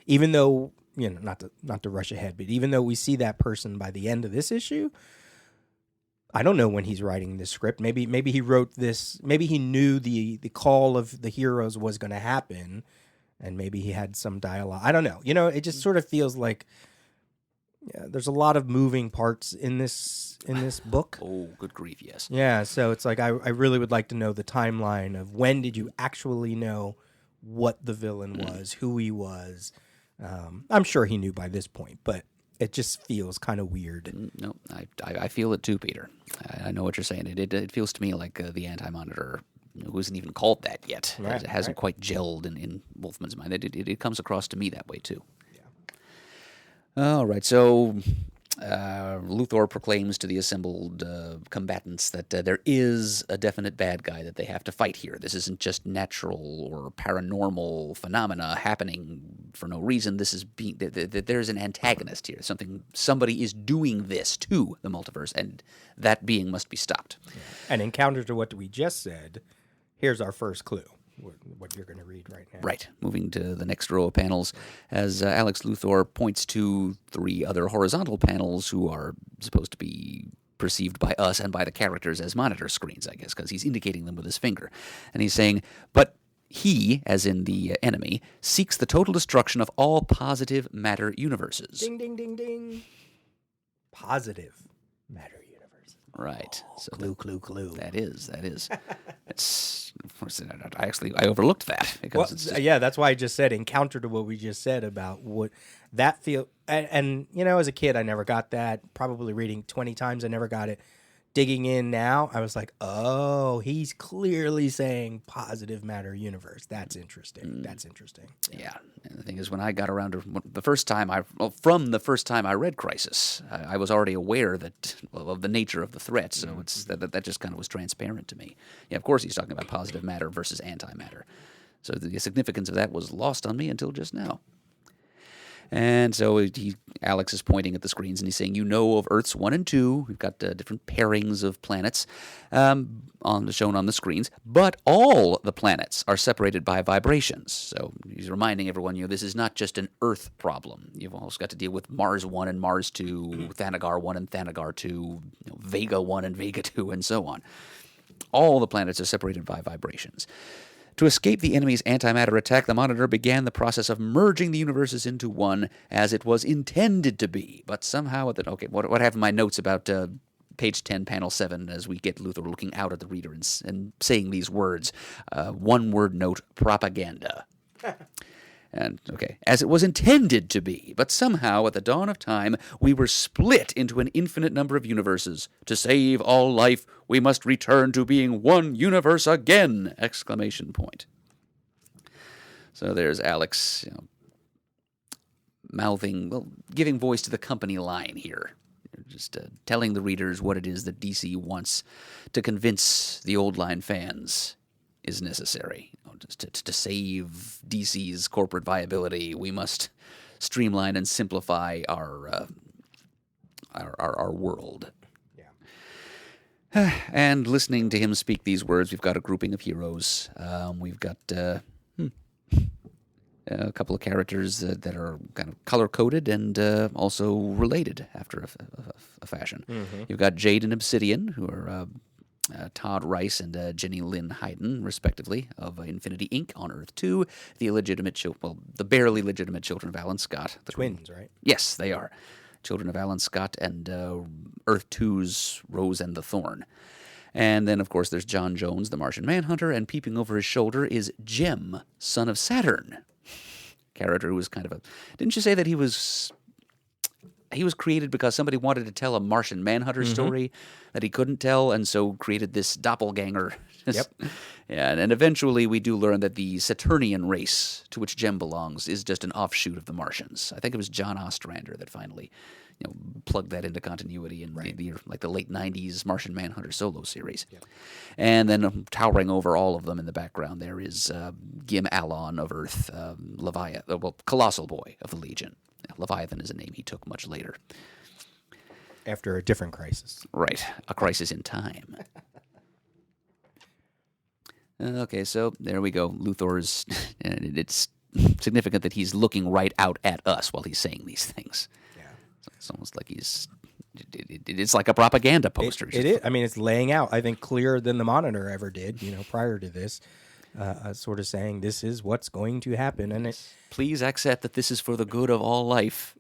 even though not to rush ahead, but even though we see that person by the end of this issue. I don't know when he's writing this script. Maybe he wrote this. Maybe he knew the call of the heroes was going to happen, and maybe he had some dialogue. I don't know. It just sort of feels like there's a lot of moving parts in this book. Oh, good grief, yes. Yeah, so it's like I really would like to know the timeline of when did you actually know what the villain was, who he was. I'm sure he knew by this point, but it just feels kind of weird. No, I feel it too, Peter. I know what you're saying. It feels to me like the Anti-Monitor, who isn't even called that yet, it hasn't quite gelled in Wolfman's mind. It comes across to me that way too. Yeah. All right, so Luthor proclaims to the assembled combatants that there is a definite bad guy that they have to fight here. This isn't just natural or paranormal phenomena happening for no reason. This is there's an antagonist here. Somebody is doing this to the multiverse, and that being must be stopped. Yeah. And in counter to what we just said, here's our first clue. What you're going to read right now. Right. Moving to the next row of panels, as Alex Luthor points to 3 other horizontal panels who are supposed to be perceived by us and by the characters as monitor screens, I guess, because he's indicating them with his finger. And he's saying, but he, as in the enemy, seeks the total destruction of all positive matter universes. Ding, ding, ding, ding. Positive matter universes. Right. Oh, so clue. That is. It's. I overlooked that because it's just, that's why I just said in counter to what we just said about what that feel. And as a kid, I never got that. Probably reading 20 times, I never got it. digging in now, I was like, oh, he's clearly saying positive matter universe. That's interesting. That's interesting. Yeah. And the thing is, when I got around to the first time from the first time I read Crisis, I was already aware of the nature of the threat. So it's that just kind of was transparent to me. Yeah, of course he's talking about positive matter versus antimatter. So the significance of that was lost on me until just now. And so Alex is pointing at the screens and he's saying, of Earths 1 and 2. We've got different pairings of planets shown on the screens, but all the planets are separated by vibrations. So he's reminding everyone, this is not just an Earth problem. You've also got to deal with Mars 1 and Mars 2, Thanagar 1 and Thanagar 2, Vega 1 and Vega 2, and so on. All the planets are separated by vibrations. To escape the enemy's antimatter attack, the Monitor began the process of merging the universes into one, as it was intended to be. But somehow, what have in my notes about page 10, panel 7, as we get Luthor looking out at the reader and saying these words, one-word note, propaganda. And, as it was intended to be, but somehow at the dawn of time, we were split into an infinite number of universes. To save all life, we must return to being one universe again! Exclamation point. So there's Alex, mouthing, giving voice to the company line here. Just telling the readers what it is that DC wants to convince the old line fans is necessary. To save DC's corporate viability, we must streamline and simplify our world. Yeah. And listening to him speak these words, we've got a grouping of heroes. We've got a couple of characters that are kind of color-coded and also related after a fashion. Mm-hmm. You've got Jade and Obsidian, who are Todd Rice and Jenny Lynn Hayden, respectively, of Infinity Inc. on Earth 2, the barely legitimate children of Alan Scott. The twins, right? Yes, they are. Children of Alan Scott and Earth 2's Rose and the Thorn. And then, of course, there's John Jones, the Martian Manhunter, and peeping over his shoulder is Jem, son of Saturn. Character who was kind of a... Didn't you say that he was created because somebody wanted to tell a Martian Manhunter story that he couldn't tell, and so created this doppelganger? Yep. Yeah, and eventually we do learn that the Saturnian race to which Jem belongs is just an offshoot of the Martians. I think it was John Ostrander that finally plugged that into continuity in the late 90s Martian Manhunter solo series. Yep. And then towering over all of them in the background there is Gim Alon of Earth, Colossal Boy of the Legion. Leviathan is a name he took much later. After a different crisis. Right. A crisis in time. Okay, so there we go. Luthor's... it's significant that he's looking right out at us while he's saying these things. Yeah. It's almost like it's like a propaganda poster. It is. I mean, it's laying out, I think, clearer than the Monitor ever did, prior to this. Sort of saying this is what's going to happen, and please accept that this is for the good of all life.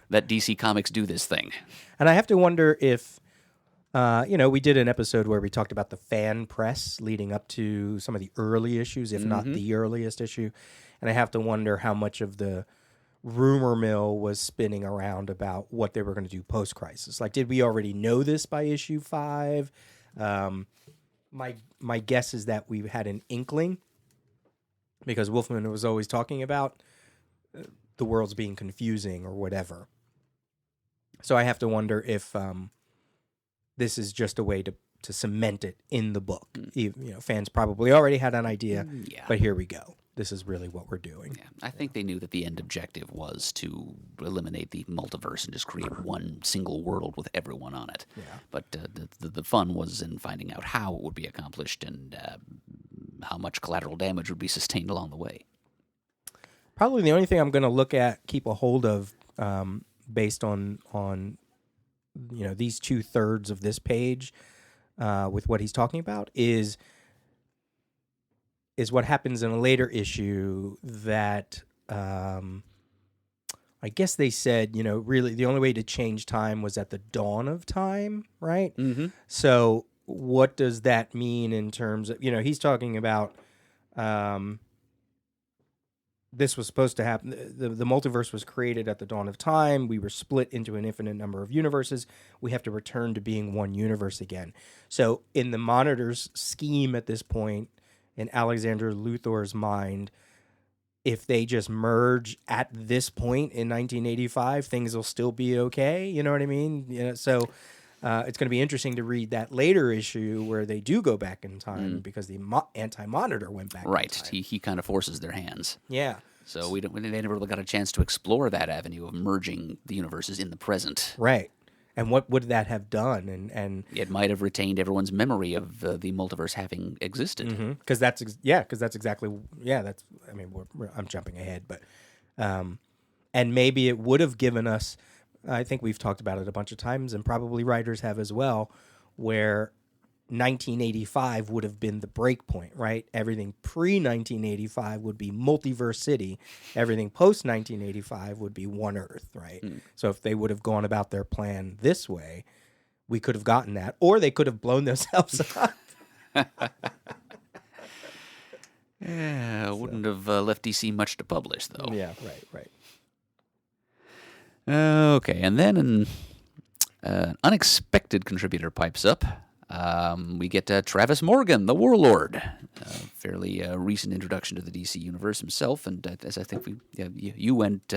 That DC Comics do this thing. And I have to wonder if, we did an episode where we talked about the fan press leading up to some of the early issues, if not the earliest issue, and I have to wonder how much of the rumor mill was spinning around about what they were going to do post-crisis. Like, did we already know this by issue 5? My guess is that we had an inkling, because Wolfman was always talking about the world's being confusing or whatever. So I have to wonder if this is just a way to cement it in the book. Fans probably already had an idea, but here we go. This is really what we're doing. Yeah, I think they knew that the end objective was to eliminate the multiverse and just create one single world with everyone on it. Yeah. But the fun was in finding out how it would be accomplished and how much collateral damage would be sustained along the way. Probably the only thing I'm going to keep a hold of, based on these 2/3 of this page, with what he's talking about, is what happens in a later issue that I guess they said, really the only way to change time was at the dawn of time, right? Mm-hmm. So what does that mean in terms of, he's talking about this was supposed to happen. The multiverse was created at the dawn of time. We were split into an infinite number of universes. We have to return to being one universe again. So in the Monitor's scheme at this point, in Alexander Luthor's mind, if they just merge at this point in 1985, things will still be okay. You know what I mean? So it's going to be interesting to read that later issue where they do go back in time because the anti-Monitor went back Right. in time. He kind of forces their hands. Yeah. So they never really got a chance to explore that avenue of merging the universes in the present. Right. And what would that have done? And It might have retained everyone's memory of the multiverse having existed. because that's exactly that's. I mean, I'm jumping ahead, but and maybe it would have given us. I think we've talked about it a bunch of times, and probably writers have as well, where 1985 would have been the break point, right? Everything pre-1985 would be Multiverse City. Everything post-1985 would be One Earth, right? So if they would have gone about their plan this way, we could have gotten that. Or they could have blown themselves up. Yeah, wouldn't have left DC much to publish, though. Yeah, right. Okay, and then an unexpected contributor pipes up. We get Travis Morgan, the Warlord. Fairly recent introduction to the DC universe himself, and as I think you went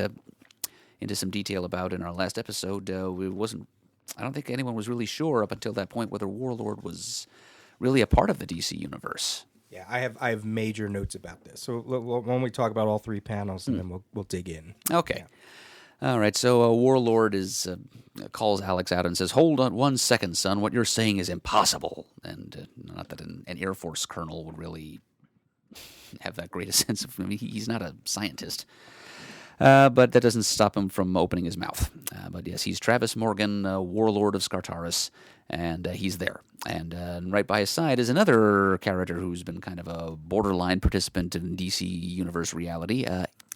into some detail about in our last episode, I don't think anyone was really sure up until that point whether Warlord was really a part of the DC universe. Yeah, I have major notes about this. So when we talk about all three panels, and then we'll dig in. Okay. Yeah. All right, so Warlord calls Alex out and says, "Hold on 1 second, son. What you're saying is impossible." And not that an Air Force colonel would really have that great a sense of. I mean, he's not a scientist, but that doesn't stop him from opening his mouth. But yes, he's Travis Morgan, Warlord of Skartaris, and he's there. And right by his side is another character who's been kind of a borderline participant in DC Universe reality,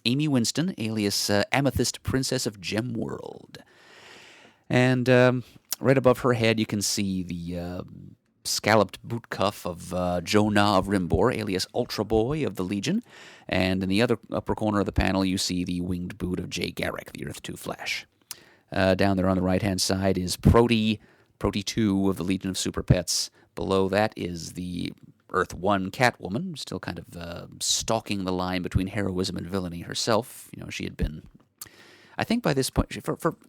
Amy Winston, alias Amethyst Princess of Gem World. And right above her head, you can see the scalloped boot cuff of Jonah of Rimbor, alias Ultra Boy of the Legion. And in the other upper corner of the panel, you see the winged boot of Jay Garrick, the Earth 2 Flash. Down there on the right-hand side is Proti 2 of the Legion of Super Pets. Below that is the Earth 1 Catwoman, still kind of stalking the line between heroism and villainy herself. You know, she had been, I think by this point,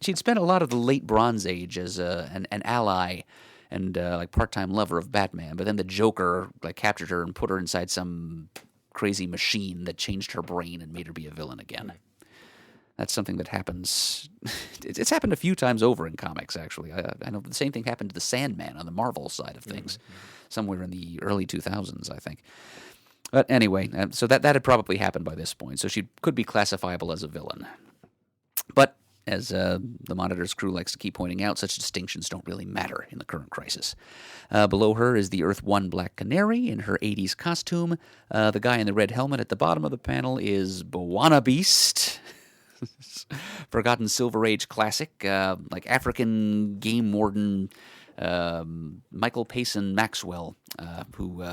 she'd spent a lot of the late Bronze Age as an ally and like part-time lover of Batman, but then the Joker captured her and put her inside some crazy machine that changed her brain and made her be a villain again. That's something that happens. It's happened a few times over in comics, actually. I know the same thing happened to the Sandman on the Marvel side of things, somewhere in the early 2000s, I think. But anyway, so that had probably happened by this point, so she could be classifiable as a villain. But as the Monitor's crew likes to keep pointing out, such distinctions don't really matter in the current crisis. Below her is the Earth 1 Black Canary in her 80s costume. The guy in the red helmet at the bottom of the panel is Bwana Beast. Forgotten Silver Age classic, like African game warden Michael Payson Maxwell, who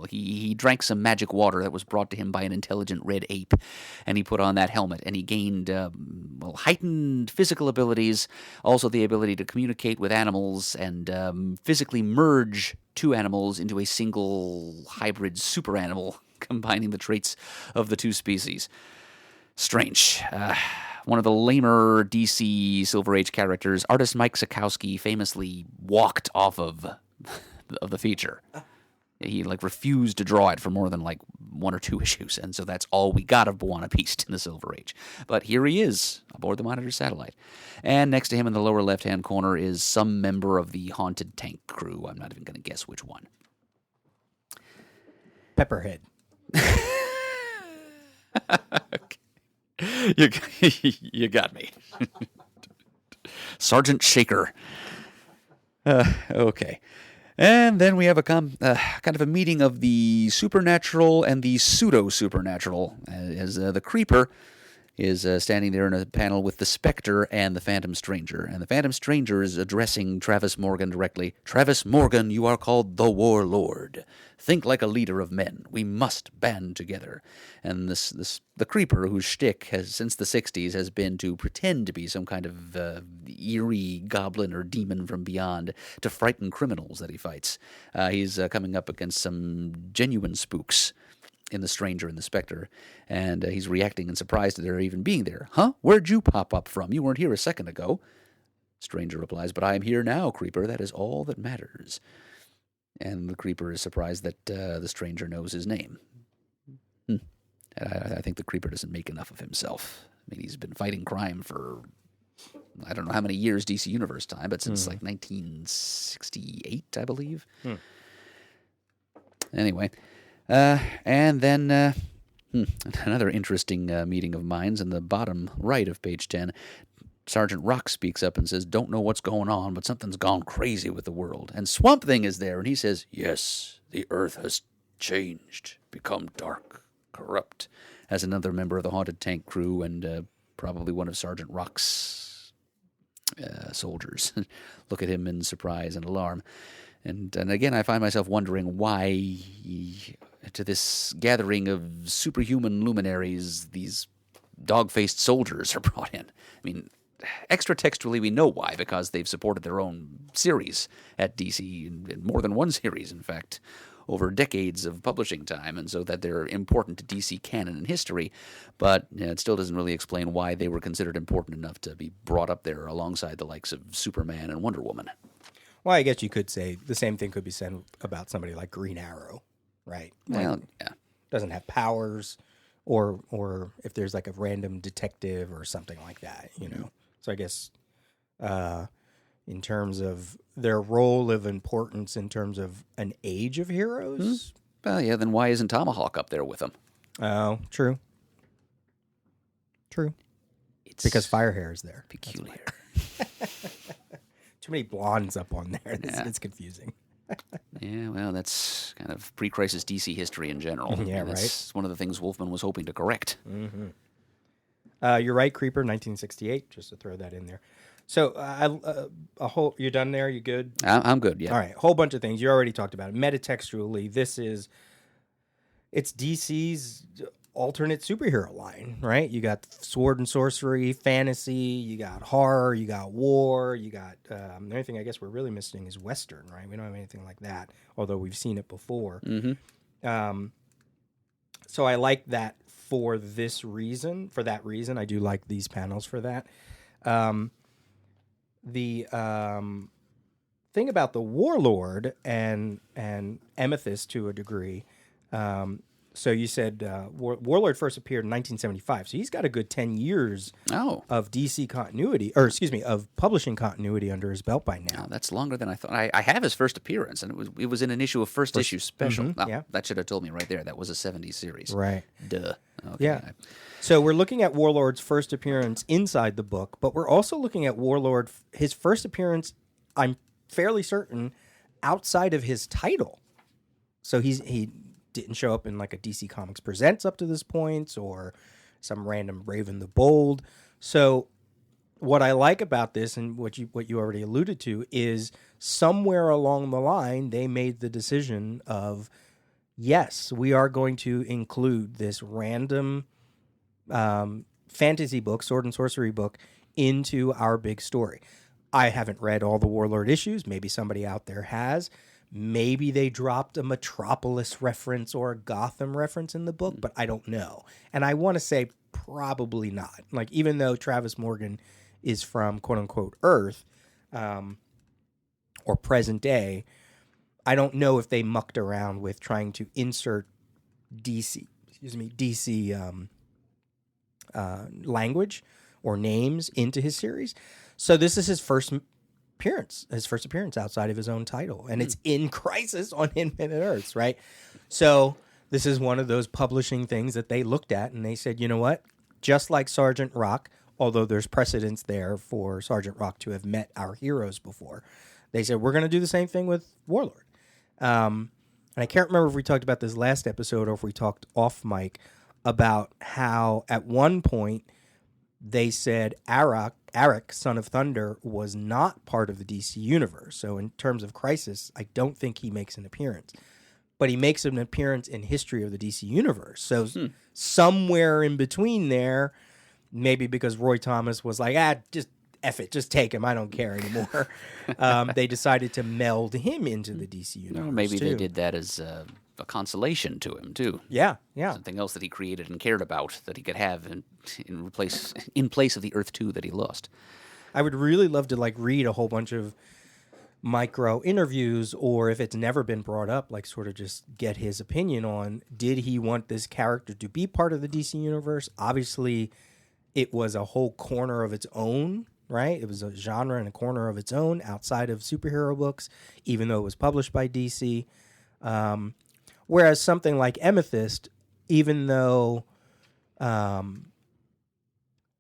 he drank some magic water that was brought to him by an intelligent red ape, and he put on that helmet, and he gained heightened physical abilities, also the ability to communicate with animals and physically merge two animals into a single hybrid super animal, combining the traits of the two species. Strange. One of the lamer DC Silver Age characters, artist Mike Sikowski, famously walked off of the feature. He refused to draw it for more than 1 or 2 issues, and so that's all we got of Bwana Beast in the Silver Age. But here he is aboard the Monitor satellite, and next to him in the lower left-hand corner is some member of the Haunted Tank crew. I'm not even going to guess which one. Pepperhead. Okay. You got me. Sergeant Shaker. Okay. And then we have a kind of a meeting of the supernatural and the pseudo-supernatural, as the Creeper, is standing there in a panel with the Spectre and the Phantom Stranger. And the Phantom Stranger is addressing Travis Morgan directly. Travis Morgan, you are called the Warlord. Think like a leader of men. We must band together. And the Creeper, whose shtick has since the 60s has been to pretend to be some kind of eerie goblin or demon from beyond to frighten criminals that he fights. He's coming up against some genuine spooks in the Stranger and the Spectre, and he's reacting in surprise to their even being there. Huh? Where'd you pop up from? You weren't here a second ago. Stranger replies, but I am here now, Creeper. That is all that matters. And the Creeper is surprised that the Stranger knows his name. I think the Creeper doesn't make enough of himself. I mean, he's been fighting crime for I don't know how many years DC Universe time, but since like 1968, I believe. Anyway, and then another interesting meeting of minds in the bottom right of page 10. Sergeant Rock speaks up and says, don't know what's going on, but something's gone crazy with the world. And Swamp Thing is there, and he says, yes, the earth has changed, become dark, corrupt, as another member of the Haunted Tank crew and probably one of Sergeant Rock's soldiers look at him in surprise and alarm. And again, I find myself wondering why, to this gathering of superhuman luminaries, these dog-faced soldiers are brought in. I mean, extra-textually, we know why, because they've supported their own series at DC, in more than one series, in fact, over decades of publishing time, and so that they're important to DC canon and history, but it still doesn't really explain why they were considered important enough to be brought up there alongside the likes of Superman and Wonder Woman. Well, I guess you could say the same thing could be said about somebody like Green Arrow, right? Well, yeah. Doesn't have powers, or if there's like a random detective or something like that, you know. So I guess in terms of their role of importance in terms of an age of heroes. Well, yeah, then why isn't Tomahawk up there with them? Oh, true. It's because Firehair is there. Peculiar. Too many blondes up on there. It's confusing. Yeah, well, that's kind of pre-crisis DC history in general. Yeah, and that's one of the things Wolfman was hoping to correct. You're right, Creeper, 1968, just to throw that in there. So, you done there? You good? I'm good, yeah. All right, whole bunch of things. You already talked about it. Metatextually, it's DC's alternate superhero line, right? You got sword and sorcery, fantasy, you got horror, you got war, you got... the only thing I guess we're really missing is Western, right? We don't have anything like that, although we've seen it before. So I like that for that reason. I do like these panels for that. The thing about the Warlord and Amethyst to a degree. So you said Warlord first appeared in 1975. So he's got a good 10 years of DC continuity, of publishing continuity under his belt by now. Oh, that's longer than I thought. I have his first appearance, and it was in an issue of first issue special. Yeah. That should have told me right there. That was a 70s series. Right. Duh. Okay. Yeah. So we're looking at Warlord's first appearance inside the book, but we're also looking at Warlord, his first appearance, I'm fairly certain, outside of his title. So he didn't show up in like a DC Comics Presents up to this point, or some random Raven the Bold. So what I like about this, and what you already alluded to, is somewhere along the line they made the decision of, yes, we are going to include this random fantasy book, sword and sorcery book, into our big story. I haven't read all the Warlord issues. Maybe somebody out there has. Maybe they dropped a Metropolis reference or a Gotham reference in the book, but I don't know. And I want to say probably not. Like, even though Travis Morgan is from quote-unquote Earth, or present day, I don't know if they mucked around with trying to insert DC language or names into his series. So this is his first appearance outside of his own title, and it's in Crisis on Infinite Earths, right? So this is one of those publishing things that they looked at and they said, you know what? Just like Sergeant Rock, although there's precedence there for Sergeant Rock to have met our heroes before, they said, we're going to do the same thing with Warlord. And I can't remember if we talked about this last episode or if we talked off mic about how at one point they said Arak, Son of Thunder, was not part of the DC universe. So in terms of Crisis, I don't think he makes an appearance. But he makes an appearance in History of the DC Universe. So somewhere in between there, maybe because Roy Thomas was like, just F it, just take him. I don't care anymore. They decided to meld him into the DC Universe. Or maybe too. they did that as a consolation to him, too. Yeah. Something else that he created and cared about that he could have in place of the Earth 2 that he lost. I would really love to read a whole bunch of Micro interviews, or if it's never been brought up, sort of just get his opinion on, did he want this character to be part of the DC universe? Obviously, it was a whole corner of its own, right? It was a genre and a corner of its own outside of superhero books, even though it was published by DC. Whereas something like Amethyst, even though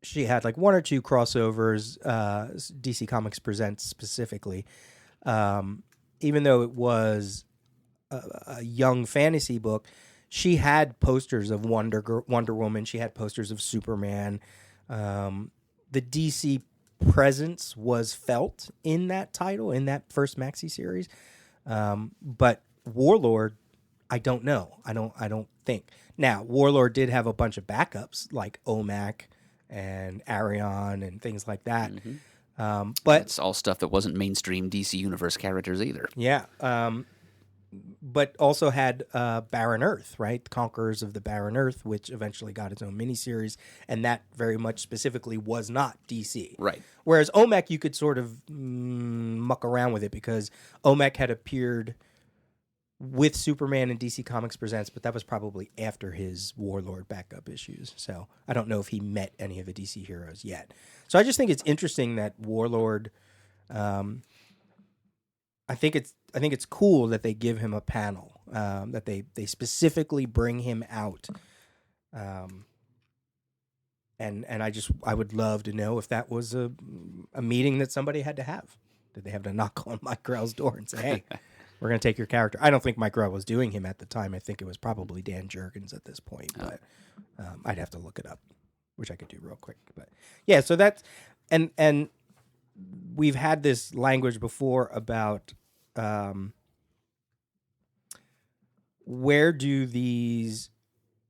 she had one or two crossovers, DC Comics Presents specifically, even though it was a young fantasy book, she had posters of Wonder Woman. She had posters of Superman. The DC presence was felt in that title, in that first maxi series. But Warlord, I don't know. I don't think. Now, Warlord did have a bunch of backups like OMAC and Arion and things like that. Mm-hmm. But it's all stuff that wasn't mainstream DC Universe characters either. Yeah. But also had Baron Earth, right? Conquerors of the Baron Earth, which eventually got its own miniseries. And that very much specifically was not DC. Right. Whereas OMAC, you could sort of muck around with it because OMAC had appeared with Superman in DC Comics Presents, but that was probably after his Warlord backup issues. So I don't know if he met any of the DC heroes yet. So I just think it's interesting that Warlord. I think it's cool that they give him a panel, that they specifically bring him out, and I would love to know if that was a meeting that somebody had to have. Did they have to knock on Mike Grell's door and say, "Hey, we're going to take your character"? I don't think Mike Grell was doing him at the time. I think it was probably Dan Jurgens at this point, but I'd have to look it up, which I could do real quick. But yeah, so that's and we've had this language before about where do these.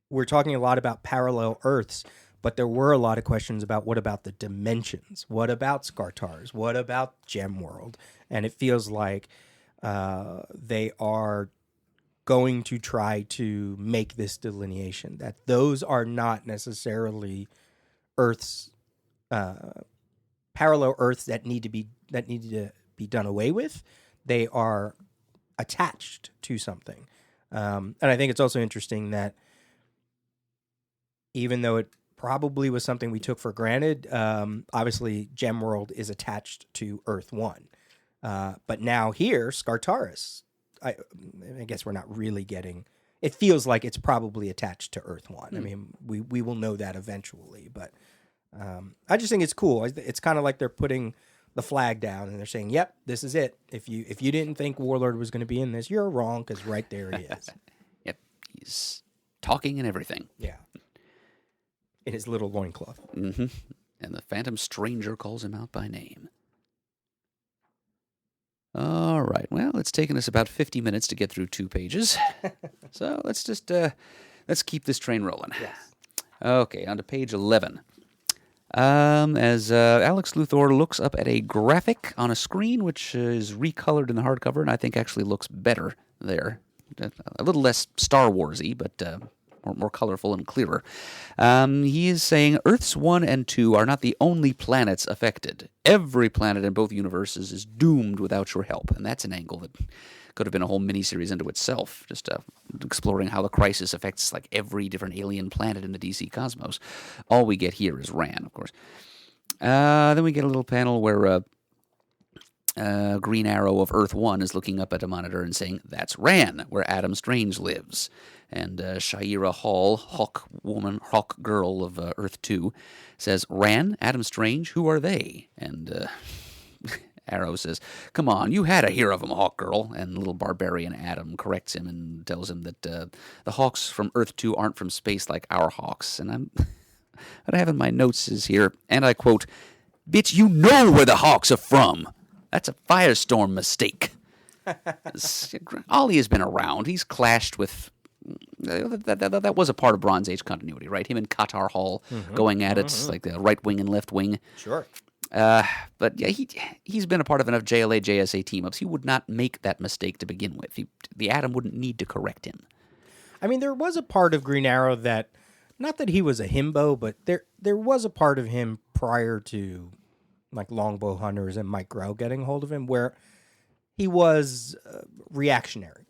We're talking a lot about parallel Earths, but there were a lot of questions about what about the dimensions? What about Skartars? What about Gemworld? And it feels like they are going to try to make this delineation that those are not necessarily Earths, parallel Earths that need to be done away with. They are attached to something, and I think it's also interesting that even though it probably was something we took for granted, obviously Gemworld is attached to Earth 1. But now here, Skartaris, I guess we're not really getting... It feels like it's probably attached to Earth 1. I mean, we will know that eventually. But I just think it's cool. It's kind of like they're putting the flag down and they're saying, yep, this is it. If you didn't think Warlord was going to be in this, you're wrong, because right there it is. Yep, he's talking and everything. Yeah. In his little loincloth. Mm-hmm. And the Phantom Stranger calls him out by name. All right. Well, it's taken us about 50 minutes to get through 2 pages. So let's just let's keep this train rolling. Yes. Okay, on to page 11. As Alex Luthor looks up at a graphic on a screen, which is recolored in the hardcover, and I think actually looks better there. A little less Star Wars-y, but more colorful and clearer. He is saying Earths 1 and 2 are not the only planets affected. Every planet in both universes is doomed without your help. And that's an angle that could have been a whole miniseries into itself, just exploring how the crisis affects every different alien planet in the DC cosmos. All we get here is Ran, of course. Then we get a little panel where Green Arrow of Earth 1 is looking up at a monitor and saying, "That's Ran, where Adam Strange lives." And Shaira Hall, Hawk Girl of Earth 2, says, "Ran, Adam Strange, who are they?" And Arrow says, "Come on, you had to hear of them, Hawk Girl." And little barbarian Adam corrects him and tells him that the Hawks from Earth 2 aren't from space like our Hawks. And what I have in my notes is here, and I quote, "Bitch, you know where the Hawks are from. That's a firestorm mistake." Ollie has been around. He's clashed with... That was a part of Bronze Age continuity, right? Him and Qatar Hall going at it, like the right wing and left wing. Sure. But yeah, he's been a part of enough JLA, JSA team-ups. He would not make that mistake to begin with. The Atom wouldn't need to correct him. I mean, there was a part of Green Arrow that, not that he was a himbo, but there was a part of him prior to, like, Longbow Hunters and Mike Grell getting hold of him where he was reactionary.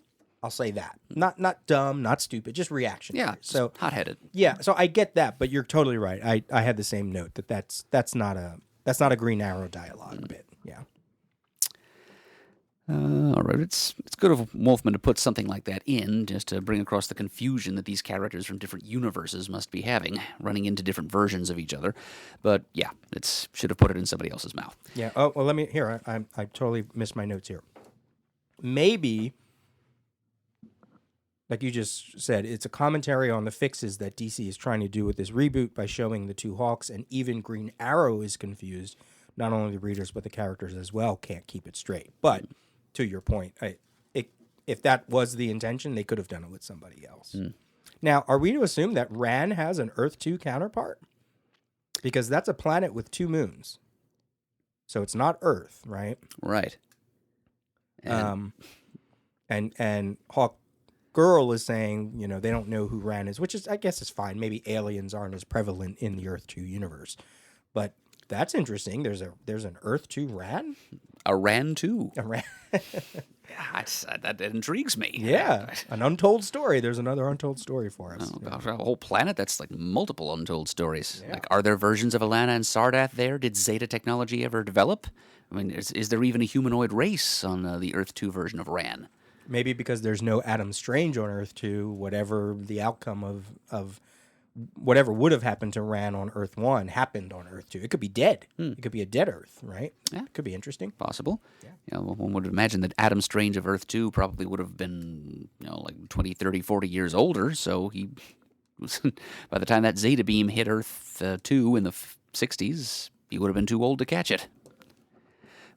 I'll say that. Not dumb, not stupid, just reactionary. Yeah, so hot-headed. Yeah, so I get that, but you're totally right. I had the same note that's not a Green Arrow dialogue bit. Yeah. All right, it's good of Wolfman to put something like that in, just to bring across the confusion that these characters from different universes must be having, running into different versions of each other. But yeah, it should have put it in somebody else's mouth. Yeah. Oh well, let me here. I totally missed my notes here. Maybe, like you just said, it's a commentary on the fixes that DC is trying to do with this reboot by showing the two Hawks, and even Green Arrow is confused. Not only the readers, but the characters as well can't keep it straight. But to your point, if that was the intention, they could have done it with somebody else. Now, are we to assume that Ran has an Earth 2 counterpart? Because that's a planet with 2 moons. So it's not Earth, right? Right. And Hawk Girl is saying, they don't know who Ran is, which is, I guess, is fine. Maybe aliens aren't as prevalent in the Earth 2 universe. But that's interesting. There's an Earth 2 Ran? A Ran 2. A Ran. Yeah, that intrigues me. Yeah, an untold story. There's another untold story for us. Oh, gosh, a whole planet that's like multiple untold stories. Yeah. Like, are there versions of Alana and Sardath there? Did Zeta technology ever develop? I mean, is there even a humanoid race on the Earth 2 version of Ran? Maybe because there's no Adam Strange on Earth 2, whatever the outcome of whatever would have happened to Ran on Earth 1 happened on Earth 2. It could be dead. It could be a dead Earth, right? Yeah. It could be interesting. Possible. Yeah. One would imagine that Adam Strange of Earth 2 probably would have been, like 20, 30, 40 years older, so he was, by the time that Zeta beam hit Earth 2 in the 60s, he would have been too old to catch it.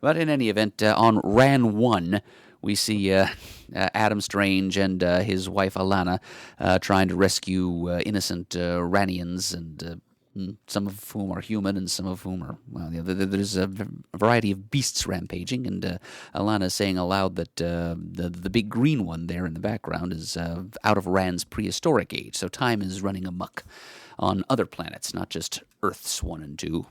But in any event, on Ran 1, we see Adam Strange and his wife Alana trying to rescue innocent Ranians, and some of whom are human and some of whom are... Well, there's a variety of beasts rampaging, and Alana is saying aloud that the big green one there in the background is out of Ran's prehistoric age, so time is running amok on other planets, not just Earth's 1 and 2,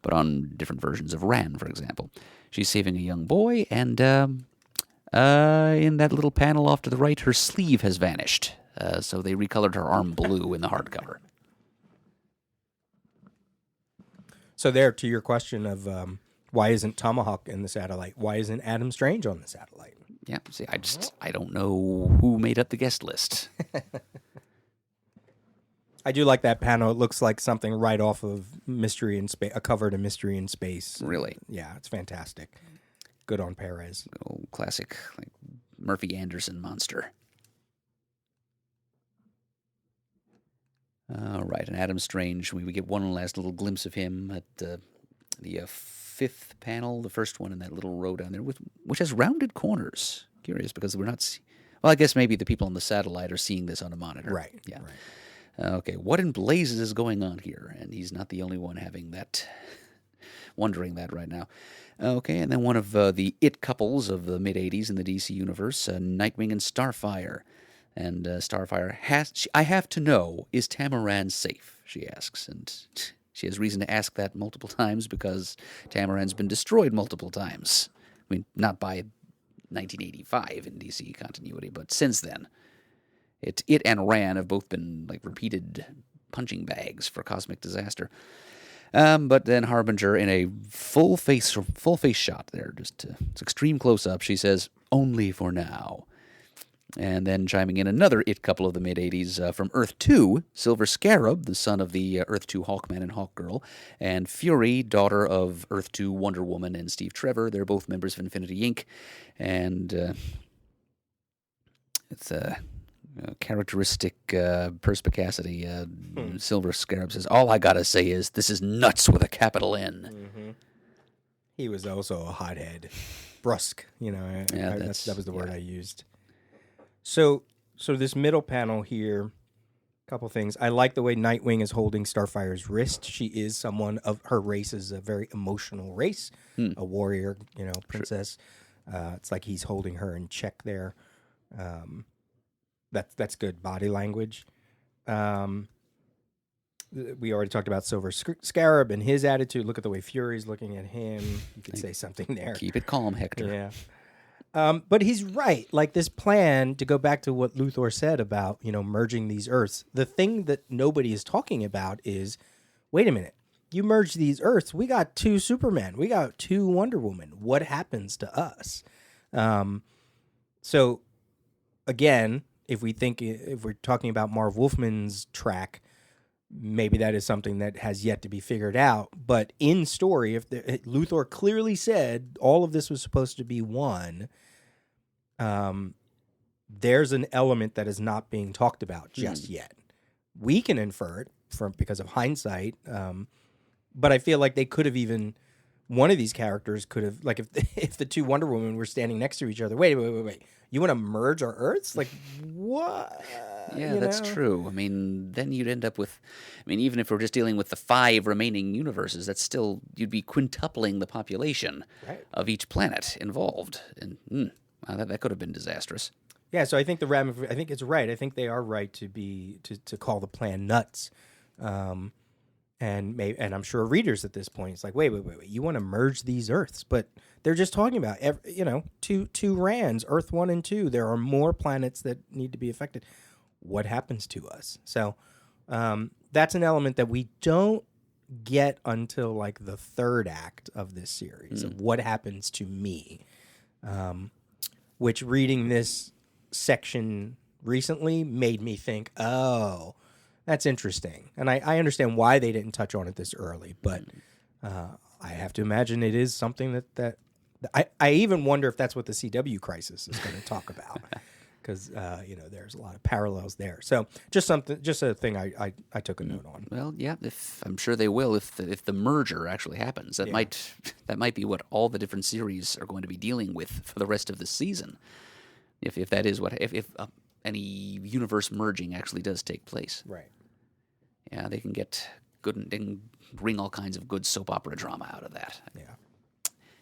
but on different versions of Ran, for example. She's saving a young boy, and... in that little panel off to the right, her sleeve has vanished. So they recolored her arm blue in the hardcover. So there, to your question of why isn't Tomahawk in the satellite? Why isn't Adam Strange on the satellite? Yeah, see, I don't know who made up the guest list. I do like that panel. It looks like something right off of Mystery in Space, a cover to Mystery in Space. Really? Yeah, it's fantastic. Good on Perez. Old classic, like Murphy Anderson monster. All right, and Adam Strange, we get one last little glimpse of him at the 5th panel, the first one in that little row down there, which has rounded corners. Curious, because we're not... Well, I guess maybe the people on the satellite are seeing this on a monitor. Right. Yeah. Right. Okay, what in blazes is going on here? And he's not the only one having that... wondering that right now. Okay, and then one of the it couples of the mid-'80s in the DC universe, Nightwing and Starfire. And Starfire I have to know, is Tamaran safe, she asks. And she has reason to ask that multiple times because Tamaran's been destroyed multiple times. I mean, not by 1985 in DC continuity, but since then. It and Ran have both been like repeated punching bags for cosmic disaster. But then Harbinger, in a full face shot there, just it's extreme close-up, she says, "Only for now." And then chiming in another it couple of the mid-'80s from Earth 2, Silver Scarab, the son of the Earth 2 Hawkman and Hawkgirl, and Fury, daughter of Earth 2 Wonder Woman and Steve Trevor. They're both members of Infinity Inc. And it's Characteristic perspicacity. Silver Scarab says, "All I gotta say is this is nuts with a capital N." Mm-hmm. He was also a hothead, brusque. That was the word I used. So this middle panel here, couple things. I like the way Nightwing is holding Starfire's wrist. She is someone of her race is a very emotional race, a warrior, princess. It's like he's holding her in check there. That's good body language. We already talked about Silver Scarab and his attitude. Look at the way Fury's looking at him. You could say something there. Keep it calm, Hector. Yeah. But he's right. Like this plan, to go back to what Luthor said about, merging these Earths, the thing that nobody is talking about is, wait a minute, you merge these Earths, we got 2 Supermen, we got 2 Wonder Woman. What happens to us? So, again, if we're talking about Marv Wolfman's track, maybe that is something that has yet to be figured out. But in story, if Luthor clearly said all of this was supposed to be one, there's an element that is not being talked about just yet. We can infer it because of hindsight, but I feel like they could have even one of these characters could have, like, if the 2 Wonder Women were standing next to each other. Wait. You want to merge our Earths? Like, what? Yeah, that's true. I mean, then you'd end up with, even if we're just dealing with the 5 remaining universes, that's still, you'd be quintupling the population of each planet involved. And that could have been disastrous. Yeah, so I think I think it's right. I think they are right to call the plan nuts. And I'm sure readers at this point, it's like, wait, you want to merge these Earths, but they're just talking about two Rands, Earth 1 and 2. There are more planets that need to be affected. What happens to us? So that's an element that we don't get until like the 3rd act of this series of what happens to me, which reading this section recently made me think, oh, that's interesting. And I understand why they didn't touch on it this early, but I have to imagine it is something that I even wonder if that's what the CW crisis is going to talk about, because there's a lot of parallels there. So just a thing I took a note on. Well, yeah, I'm sure they will if the merger actually happens. That might be what all the different series are going to be dealing with for the rest of the season. If that is if any universe merging actually does take place. Right. Yeah, they can get good and wring all kinds of good soap opera drama out of that. Yeah.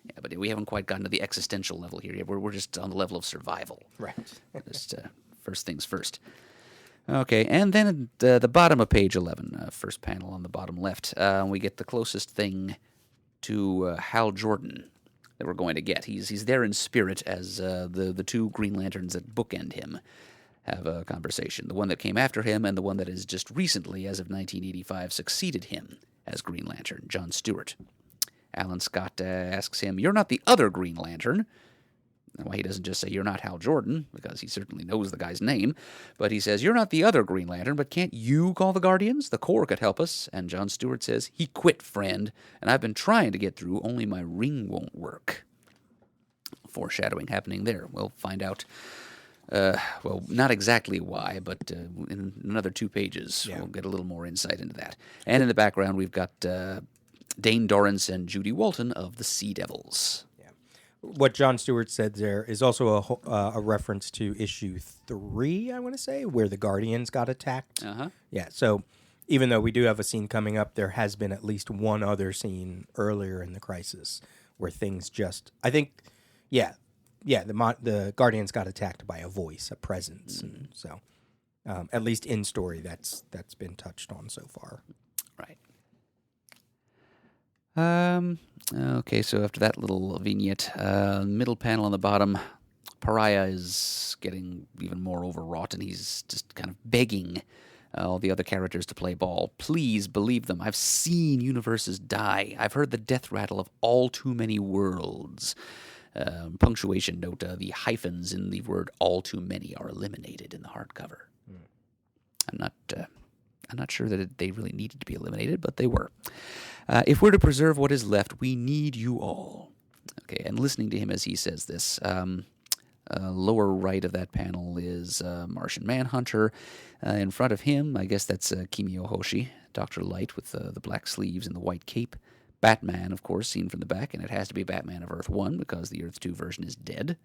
Yeah, but we haven't quite gotten to the existential level here yet. We're just on the level of survival. Right. Just first things first. Okay, and then at the bottom of page 11, first panel on the bottom left, we get the closest thing to Hal Jordan that we're going to get. He's there in spirit as the 2 Green Lanterns that bookend him have a conversation. The one that came after him and the one that has just recently, as of 1985, succeeded him as Green Lantern, John Stewart. Alan Scott asks him, "You're not the other Green Lantern." Well, he doesn't just say, "You're not Hal Jordan," because he certainly knows the guy's name, but he says, "You're not the other Green Lantern, but can't you call the Guardians? The Corps could help us." And John Stewart says, "He quit, friend, and I've been trying to get through, only my ring won't work." Foreshadowing happening there. We'll find out. Well, not exactly why, but in another 2 pages, we'll get a little more insight into that. And in the background, we've got Dane Dorrance and Judy Walton of the Sea Devils. Yeah. What John Stewart said there is also a reference to issue 3, I want to say, where the Guardians got attacked. Uh-huh. Yeah, so even though we do have a scene coming up, there has been at least one other scene earlier in the crisis where things just, I think, the Guardians got attacked by a voice, a presence. And so, at least in story, that's been touched on so far. Right. Okay, so after that little vignette, middle panel on the bottom, Pariah is getting even more overwrought, and he's just kind of begging all the other characters to play ball. Please believe them. I've seen universes die. I've heard the death rattle of all too many worlds. Punctuation note, the hyphens in the word all too many are eliminated in the hardcover. I'm not sure that they really needed to be eliminated, but they were. If we're to preserve what is left, we need you all. Okay, and listening to him as he says this, Lower right of that panel is Martian Manhunter. In front of him, I guess that's Kimio Hoshi, Dr. Light with the black sleeves and the white cape. Batman, of course, seen from the back, and it has to be Batman of Earth 1 because the Earth 2 version is dead.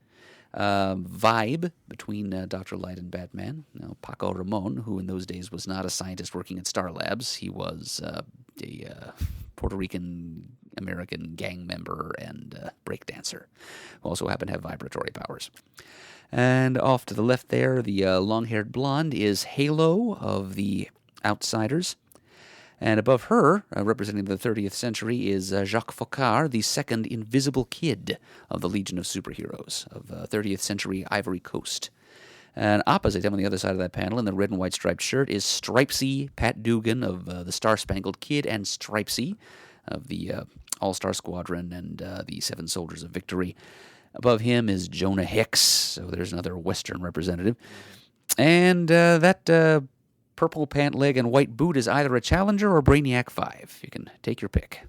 Vibe between Dr. Light and Batman. Paco Ramon, who in those days was not a scientist working at Star Labs. He was a Puerto Rican American gang member and breakdancer, who also happened to have vibratory powers. And off to the left there, the long-haired blonde is Halo of the Outsiders. And above her, representing the 30th century, is Jacques Foccart, the second invisible kid of the Legion of Superheroes of 30th century Ivory Coast. And opposite him on the other side of that panel, in the red and white striped shirt, is Stripesy Pat Dugan of the Star-Spangled Kid, and Stripesy of the All-Star Squadron and the Seven Soldiers of Victory. Above him is Jonah Hicks, so there's another Western representative. And that purple pant leg and white boot is either a Challenger or Brainiac 5. You can take your pick.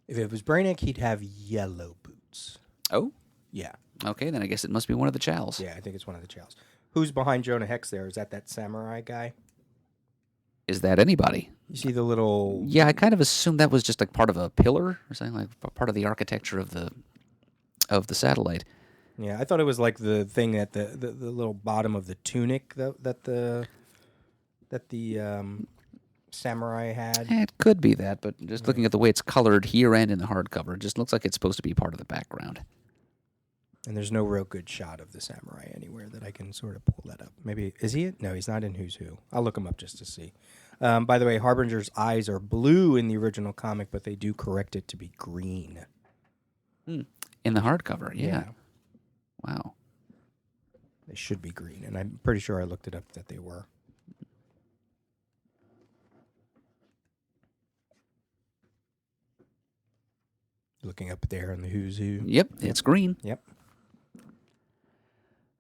If it was Brainiac, he'd have yellow boots. Oh? Yeah. Okay, then I guess it must be one of the Chals. Yeah, I think it's one of the Chals. Who's behind Jonah Hex there? Is that samurai guy? Is that anybody? You see the little... Yeah, I kind of assumed that was just like part of a pillar or something, like part of the architecture of the satellite. Yeah, I thought it was like the thing at the little bottom of the tunic that the samurai had. It could be that, but just looking at the way it's colored here and in the hardcover, it just looks like it's supposed to be part of the background. And there's no real good shot of the samurai anywhere that I can sort of pull that up. Maybe, is he it? No, he's not in Who's Who. I'll look him up just to see. By the way, Harbinger's eyes are blue in the original comic, but they do correct it to be green. In the hardcover, yeah. Wow. They should be green, and I'm pretty sure I looked it up that they were. Looking up there on the Who's Who. Yep, it's green. Yep.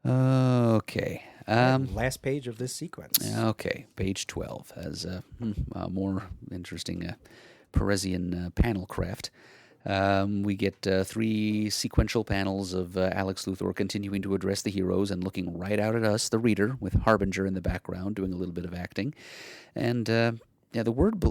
Okay. Last page of this sequence. Okay, page 12 has more interesting Parisian panel craft. We get 3 sequential panels of Alex Luthor continuing to address the heroes and looking right out at us, the reader, with Harbinger in the background doing a little bit of acting. And the word...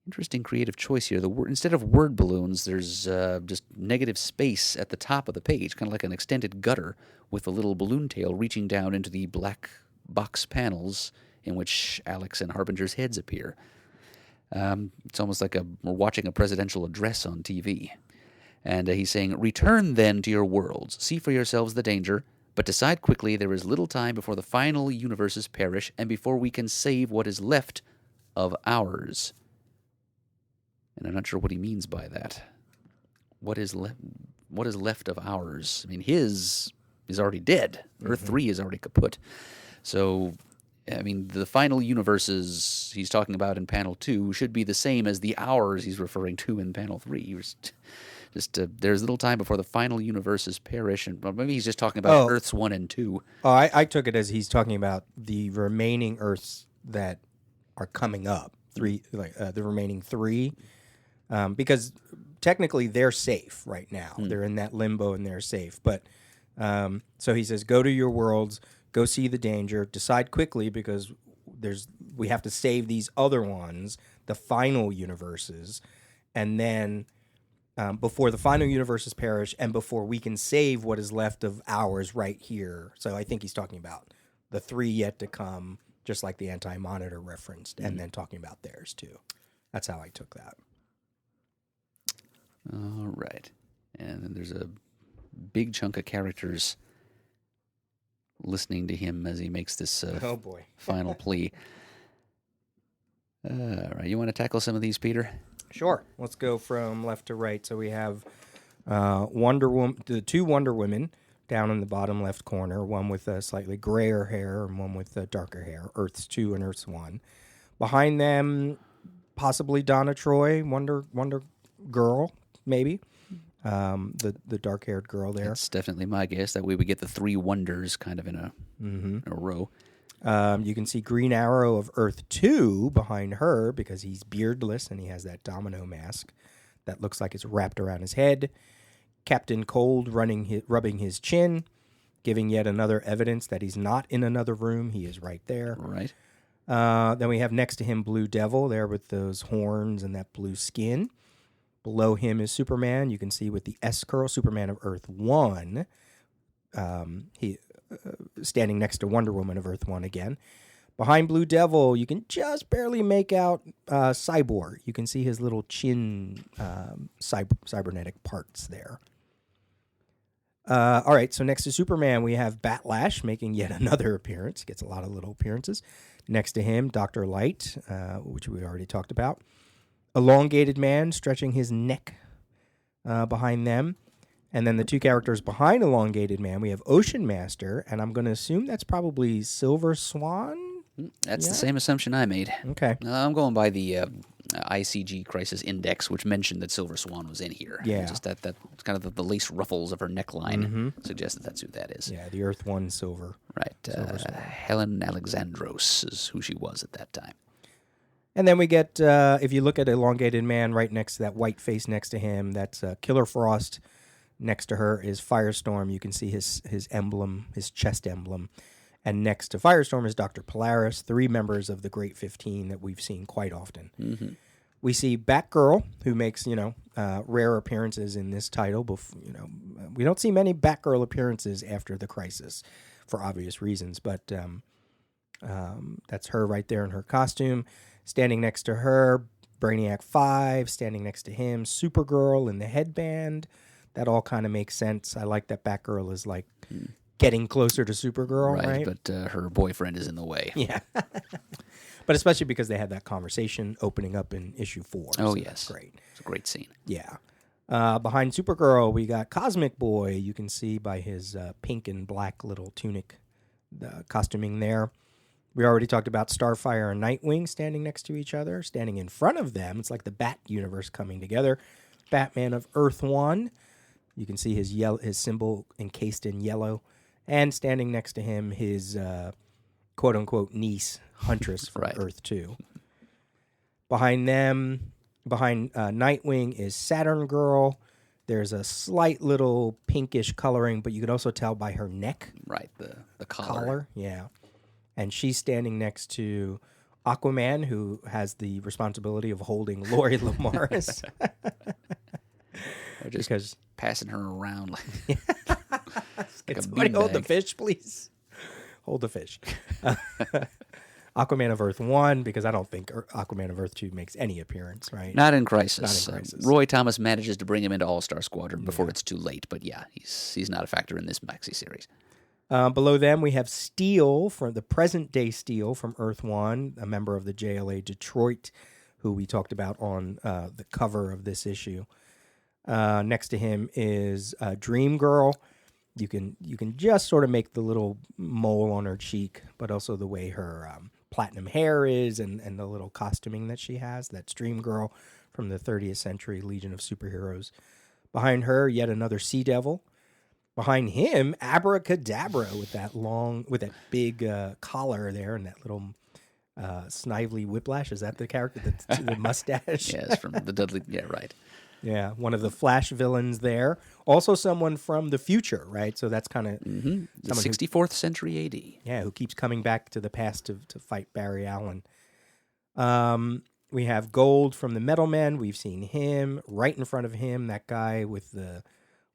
Interesting creative choice here. The word, instead of word balloons, there's just negative space at the top of the page, kind of like an extended gutter with a little balloon tail reaching down into the black box panels in which Alex and Harbinger's heads appear. It's almost like we're watching a presidential address on TV. And he's saying, "Return then to your worlds, see for yourselves the danger, but decide quickly there is little time before the final universes perish and before we can save what is left of ours." And I'm not sure what he means by that. What is left of ours? I mean, his is already dead. Mm-hmm. Earth 3 is already kaput. So, I mean, the final universes he's talking about in panel 2 should be the same as the ours he's referring to in panel 3. There's little time before the final universes perish. And maybe he's just talking about Earths 1 and 2. Oh, I took it as he's talking about the remaining Earths that are coming up. The remaining 3. Because technically they're safe right now. They're in that limbo and they're safe. But so he says, go to your worlds, go see the danger, decide quickly because we have to save these other ones, the final universes, and then before the final universes perish and before we can save what is left of ours right here. So I think he's talking about the 3 yet to come, just like the Anti-Monitor referenced, and then talking about theirs too. That's how I took that. All right. And then there's a big chunk of characters listening to him as he makes this final plea. All right. You want to tackle some of these, Peter? Sure. Let's go from left to right. So we have Wonder Woman, the 2 Wonder Women down in the bottom left corner, one with slightly grayer hair and one with darker hair, Earth's 2 and Earth's 1. Behind them, possibly Donna Troy, Wonder Girl, maybe. The dark-haired girl there. That's definitely my guess. That way we get the 3 wonders kind of in a row. You can see Green Arrow of Earth 2 behind her because he's beardless and he has that domino mask that looks like it's wrapped around his head. Captain Cold rubbing his chin, giving yet another evidence that he's not in another room. He is right there. Right. Then we have next to him Blue Devil there with those horns and that blue skin. Below him is Superman. You can see with the S curl, Superman of Earth 1. He standing next to Wonder Woman of Earth 1 again. Behind Blue Devil, you can just barely make out Cyborg. You can see his little chin cybernetic parts there. All right, so next to Superman, we have Batlash making yet another appearance. Gets a lot of little appearances. Next to him, Dr. Light, which we already talked about. Elongated Man stretching his neck behind them. And then the two characters behind Elongated Man, we have Ocean Master, and I'm going to assume that's probably Silver Swan? That's the same assumption I made. Okay. I'm going by the ICG Crisis Index, which mentioned that Silver Swan was in here. Yeah. Just that kind of the lace ruffles of her neckline suggests that that's who that is. Yeah, the Earth 1 Silver. Right. Helen Alexandros is who she was at that time. And then we get, if you look at Elongated Man right next to that white face next to him, that's Killer Frost. Next to her is Firestorm. You can see his emblem, his chest emblem. And next to Firestorm is Dr. Polaris, 3 members of the Great 15 that we've seen quite often. Mm-hmm. We see Batgirl, who makes, rare appearances in this title. We don't see many Batgirl appearances after the Crisis for obvious reasons, but that's her right there in her costume. Standing next to her, Brainiac 5. Standing next to him, Supergirl in the headband. That all kind of makes sense. I like that Batgirl is like getting closer to Supergirl, right? But her boyfriend is in the way. Yeah. But especially because they had that conversation opening up in issue 4. Oh, so yes. That's great. It's a great scene. Yeah. Behind Supergirl, we got Cosmic Boy. You can see by his pink and black little tunic costuming there. We already talked about Starfire and Nightwing standing next to each other. Standing in front of them, it's like the Bat universe coming together. Batman of Earth 1. You can see his symbol encased in yellow. And standing next to him, his quote-unquote niece, Huntress from Earth 2. Behind them, behind Nightwing, is Saturn Girl. There's a slight little pinkish coloring, but you could also tell by her neck. Right, the collar. Yeah. And she's standing next to Aquaman, who has the responsibility of holding Lori Lamaris. Because passing her around like, like somebody hold the fish, please. Hold the fish. Aquaman of Earth 1, because I don't think Aquaman of Earth 2 makes any appearance, right? Not in Crisis. Not in Crisis. Roy Thomas manages to bring him into All-Star Squadron before it's too late, but yeah, he's not a factor in this maxi series. Below them, we have Steel, from the present-day Steel from Earth 1, a member of the JLA Detroit, who we talked about on the cover of this issue. Next to him is Dream Girl. You can just sort of make the little mole on her cheek, but also the way her platinum hair is and the little costuming that she has. That's Dream Girl from the 30th Century Legion of Superheroes. Behind her, yet another Sea Devil. Behind him, Abracadabra with that big collar there and that little Snively Whiplash. Is that the character? The mustache? Yes, from the Dudley. Yeah, right. Yeah, one of the Flash villains there. Also someone from the future, right? So that's kind of... The 64th century AD. Yeah, who keeps coming back to the past to fight Barry Allen. We have Gold from the Metal Men. We've seen him. Right in front of him, that guy with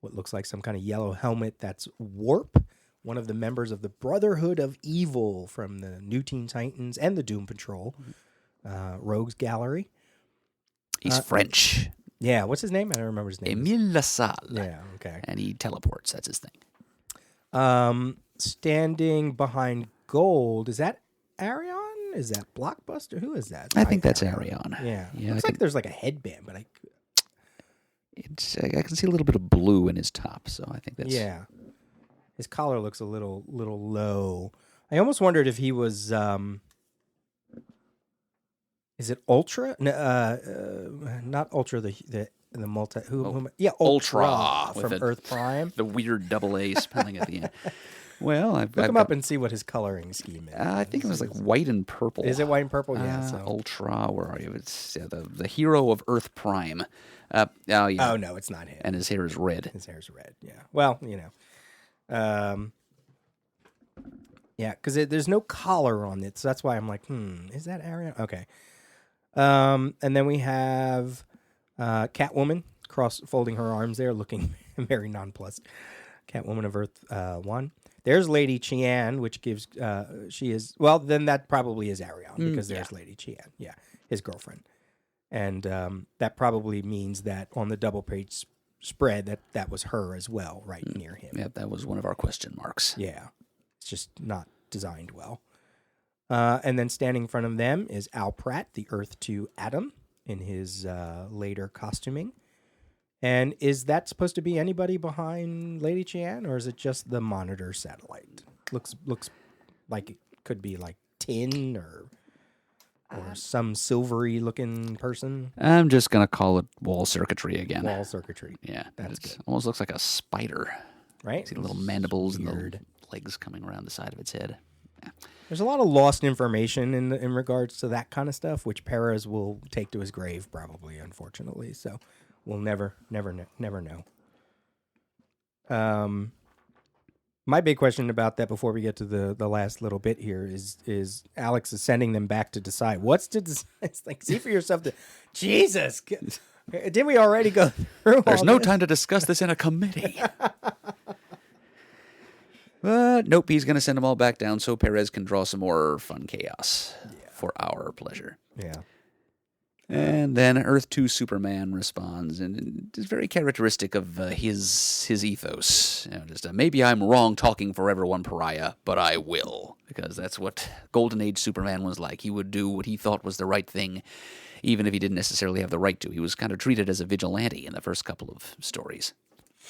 what looks like some kind of yellow helmet. That's Warp, one of the members of the Brotherhood of Evil from the New Teen Titans and the Doom Patrol. Rogues Gallery. He's French. Yeah, what's his name? I don't remember his name. Émile Lassalle. Yeah, okay. And he teleports. That's his thing. Standing behind Gold, is that Arion? Is that Blockbuster? Who is that? I think that's Arion. Yeah. Looks like there's like a headband, but I can see a little bit of blue in his top, so I think that's... Yeah. His collar looks a little low. I almost wondered if he was... Is it Ultra? No, not Ultra. The multi. Yeah, Ultra with from Earth Prime. The weird double A spelling at the end. Well, Look him up and see what his coloring scheme is. I think it was like white and purple. Is it white and purple? Yeah. So. Ultra, where are you? It's the hero of Earth Prime. Oh, yeah. Oh, no, it's not him. And his hair is red. His hair's red, yeah. Well, yeah, because there's no collar on it, so that's why I'm like, is that Ariana? Okay. And then we have Catwoman folding her arms there, looking very nonplussed. Catwoman of Earth 1. There's Lady Chian, which gives she is then that probably is Ariana because there's Lady Chian, yeah, his girlfriend, and that probably means that on the double page spread that was her as well, right near him. Yeah, that was one of our question marks. Yeah, it's just not designed well. And then standing in front of them is Al Pratt, the Earth 2 Atom, in his later costuming. And is that supposed to be anybody behind Lady Chian, or is it just the monitor satellite? Looks like it could be like tin or some silvery looking person. I'm just gonna call it wall circuitry again. Wall circuitry. Yeah, that's good. Almost looks like a spider. Right? See the little mandibles and the legs coming around the side of its head. Yeah. There's a lot of lost information in regards to that kind of stuff, which Perez will take to his grave, probably, unfortunately. So we'll never know. My big question about that before we get to the last little bit here is Alex is sending them back to decide what's to decide. It's like, see for yourself. Jesus, didn't we already go through? There's no time to discuss this in a committee. But nope, he's going to send them all back down so Perez can draw some more fun chaos for our pleasure. Yeah. And then Earth 2 Superman responds, and it's very characteristic of his ethos. Maybe I'm wrong talking for everyone, pariah, but I will. Because that's what Golden Age Superman was like. He would do what he thought was the right thing, even if he didn't necessarily have the right to. He was kind of treated as a vigilante in the first couple of stories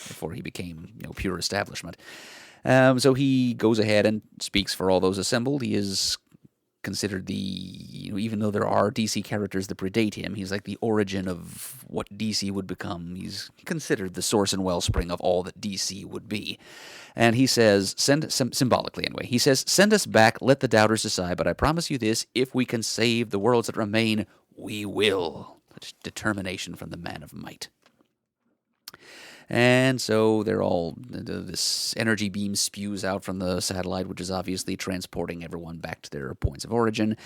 before he became pure establishment. So he goes ahead and speaks for all those assembled. He is considered even though there are DC characters that predate him, he's like the origin of what DC would become. He's considered the source and wellspring of all that DC would be. And he says, symbolically anyway, he says, send us back, let the doubters decide, but I promise you this, if we can save the worlds that remain, we will. Determination from the man of might. And so they're all, this energy beam spews out from the satellite, which is obviously transporting everyone back to their points of origin.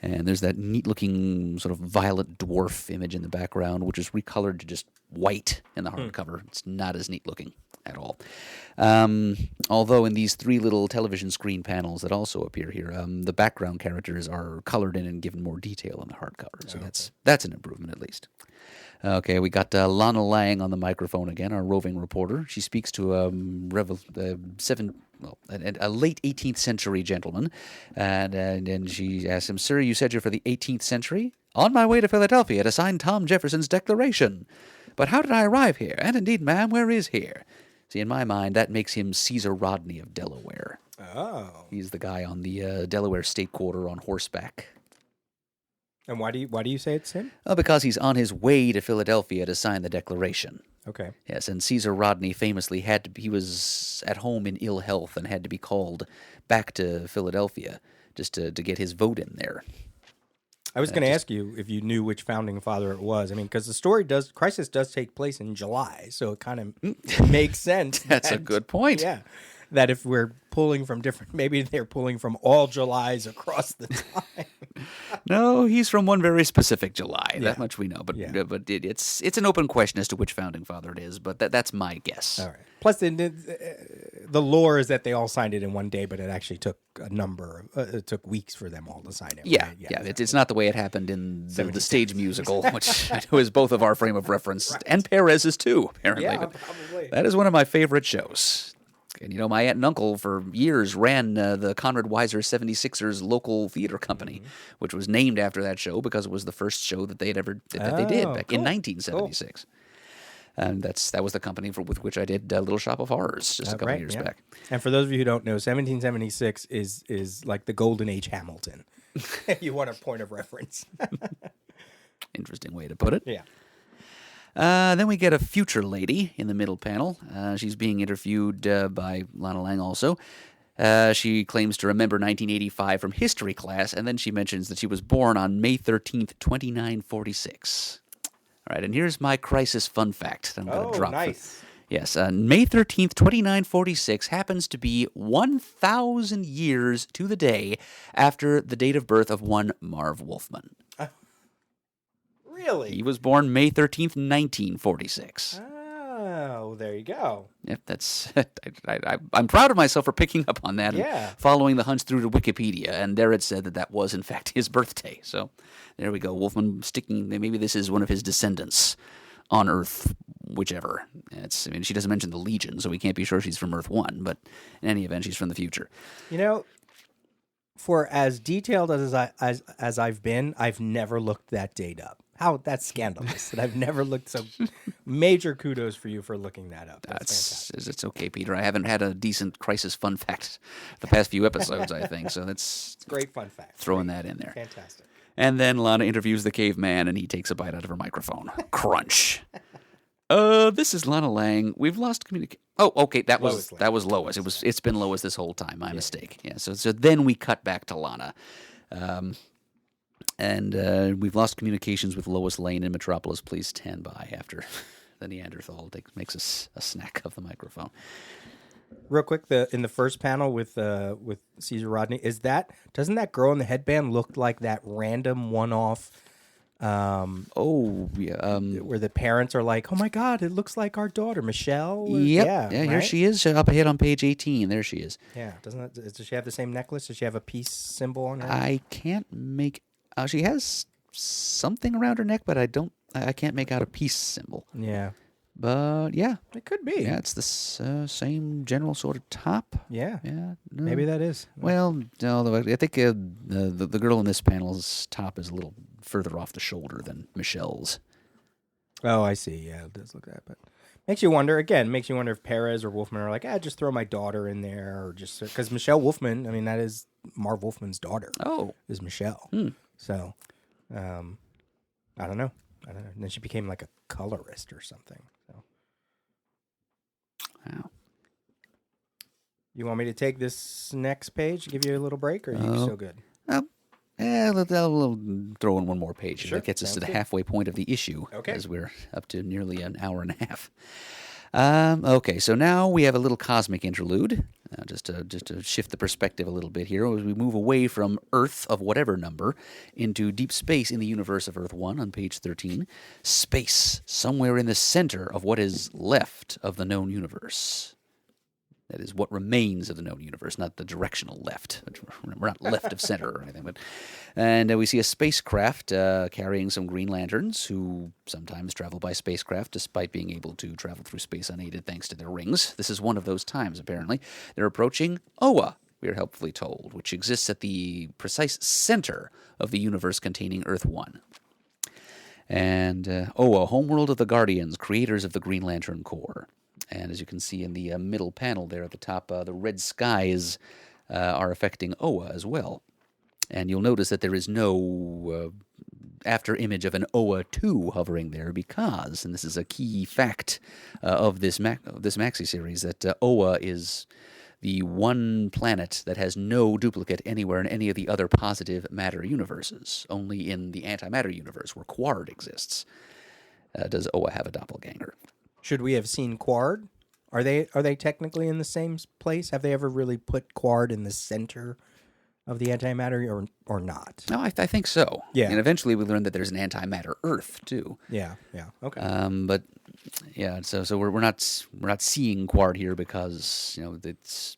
And there's that neat-looking sort of violet dwarf image in the background, which is recolored to just white in the hardcover. It's not as neat-looking at all. Although in these three little television screen panels that also appear here, the background characters are colored in and given more detail in the hardcover. So that's an improvement at least. Okay, we got Lana Lang on the microphone again, our roving reporter. She speaks to a late 18th century gentleman, and she asks him, "Sir, you said you're for the 18th century? On my way to Philadelphia to sign Tom Jefferson's Declaration. But how did I arrive here? And indeed, ma'am, where is here?" See, in my mind, that makes him Caesar Rodney of Delaware. Oh. He's the guy on the Delaware State Quarter on horseback. And why do you say it's him? Because he's on his way to Philadelphia to sign the Declaration. Okay. Yes, and Caesar Rodney famously he was at home in ill health and had to be called back to Philadelphia just to get his vote in there. I was going to ask you if you knew which founding father it was. I mean, because the crisis does take place in July, so it kind of makes sense. That's a good point. Yeah. That if we're pulling from maybe they're pulling from all Julys across the time. No, he's from one very specific July. Yeah. That much we know. But it's an open question as to which founding father it is. But that's my guess. All right. Plus, the lore is that they all signed it in one day, but it actually took it took weeks for them all to sign it. Yeah, right? yeah. It's not the way it happened in the stage musical, which was both of our frame of reference, right. And Perez's too, apparently. Yeah, probably. That is one of my favorite shows. And, my aunt and uncle for years ran the Conrad Weiser 76ers local theater company, which was named after that show because it was the first show that they did back in 1976. Cool. And that was the company with which I did Little Shop of Horrors just a couple years back. And for those of you who don't know, 1776 is like the Golden Age Hamilton. You want a point of reference. Interesting way to put it. Yeah. Then we get a future lady in the middle panel. She's being interviewed by Lana Lang also. She claims to remember 1985 from history class, and then she mentions that she was born on May 13th, 2946. All right, and here's my crisis fun fact that I'm going to drop. Nice. Yes, May 13th, 2946 happens to be 1,000 years to the day after the date of birth of one Marv Wolfman. Really? He was born May 13th, 1946. Oh, there you go. Yep, that's. I'm proud of myself for picking up on that and following the hunch through to Wikipedia, and there it said that was, in fact, his birthday. So there we go. Wolfman sticking. Maybe this is one of his descendants on Earth, whichever. I mean, she doesn't mention the Legion, so we can't be sure she's from Earth 1, but in any event, she's from the future. You know, for as detailed as I've been, I've never looked that date up. That's scandalous that I've never looked so. Major kudos for you for looking that up. That's fantastic. It's okay, Peter. I haven't had a decent crisis fun fact the past few episodes, I think, so it's great fun fact. Throwing that in there. Fantastic. And then Lana interviews the caveman, and he takes a bite out of her microphone. Crunch. This is Lana Lang. We've lost communication. Oh, okay. That was Lois. It's been Lois this whole time. My mistake. Yeah. So then we cut back to Lana, and we've lost communications with Lois Lane in Metropolis. Please stand by after the Neanderthal makes a snack of the microphone. Real quick, in the first panel with Caesar Rodney, doesn't that girl in the headband look like that random one-off? Where the parents are like, "Oh my God, it looks like our daughter, Michelle." Yep. Yeah, Here right? she is, up ahead on page 18. There she is. Yeah, does she have the same necklace? Does she have a peace symbol on her? I can't make. She has something around her neck, but I can't make out a peace symbol. Yeah. But yeah, it could be. Yeah, it's the same general sort of top. Yeah, No. Maybe that is. Well, no, I think the girl in this panel's top is a little further off the shoulder than Michelle's. Oh, I see. Yeah, it does look like that. But makes you wonder if Perez or Wolfman are like, just throw my daughter in there, or just because Michelle Wolfman. I mean, that is Marv Wolfman's daughter. Oh, is Michelle. So, I don't know. And then she became like a colorist or something. So. Wow. You want me to take this next page, give you a little break, or are you so good? I'll throw in one more page. Sure. That gets us to the halfway point of the issue, as we're up to nearly an hour and a half. Okay, so now we have a little cosmic interlude, just to shift the perspective a little bit here, as we move away from Earth of whatever number into deep space in the universe of Earth 1 on page 13. Space, somewhere in the center of what is left of the known universe. That is what remains of the known universe, not the directional left. We're not left of center or anything. And we see a spacecraft carrying some Green Lanterns who sometimes travel by spacecraft despite being able to travel through space unaided thanks to their rings. This is one of those times, apparently. They're approaching Oa, we are helpfully told, which exists at the precise center of the universe containing Earth 1. And Oa, homeworld of the Guardians, creators of the Green Lantern Corps. And as you can see in the middle panel there at the top, the red skies are affecting Oa as well. And you'll notice that there is no after image of an Oa 2 hovering there because, and this is a key fact of this maxi series, that Oa is the one planet that has no duplicate anywhere in any of the other positive matter universes. Only in the antimatter universe, where Quard exists, does Oa have a doppelganger. Should we have seen Quard? Are they technically in the same place? Have they ever really put Quard in the center of the antimatter, or not? No, I think so. Yeah. And eventually we learned that there's an antimatter Earth too. Yeah. Okay. But yeah, so we're not seeing Quard here because it's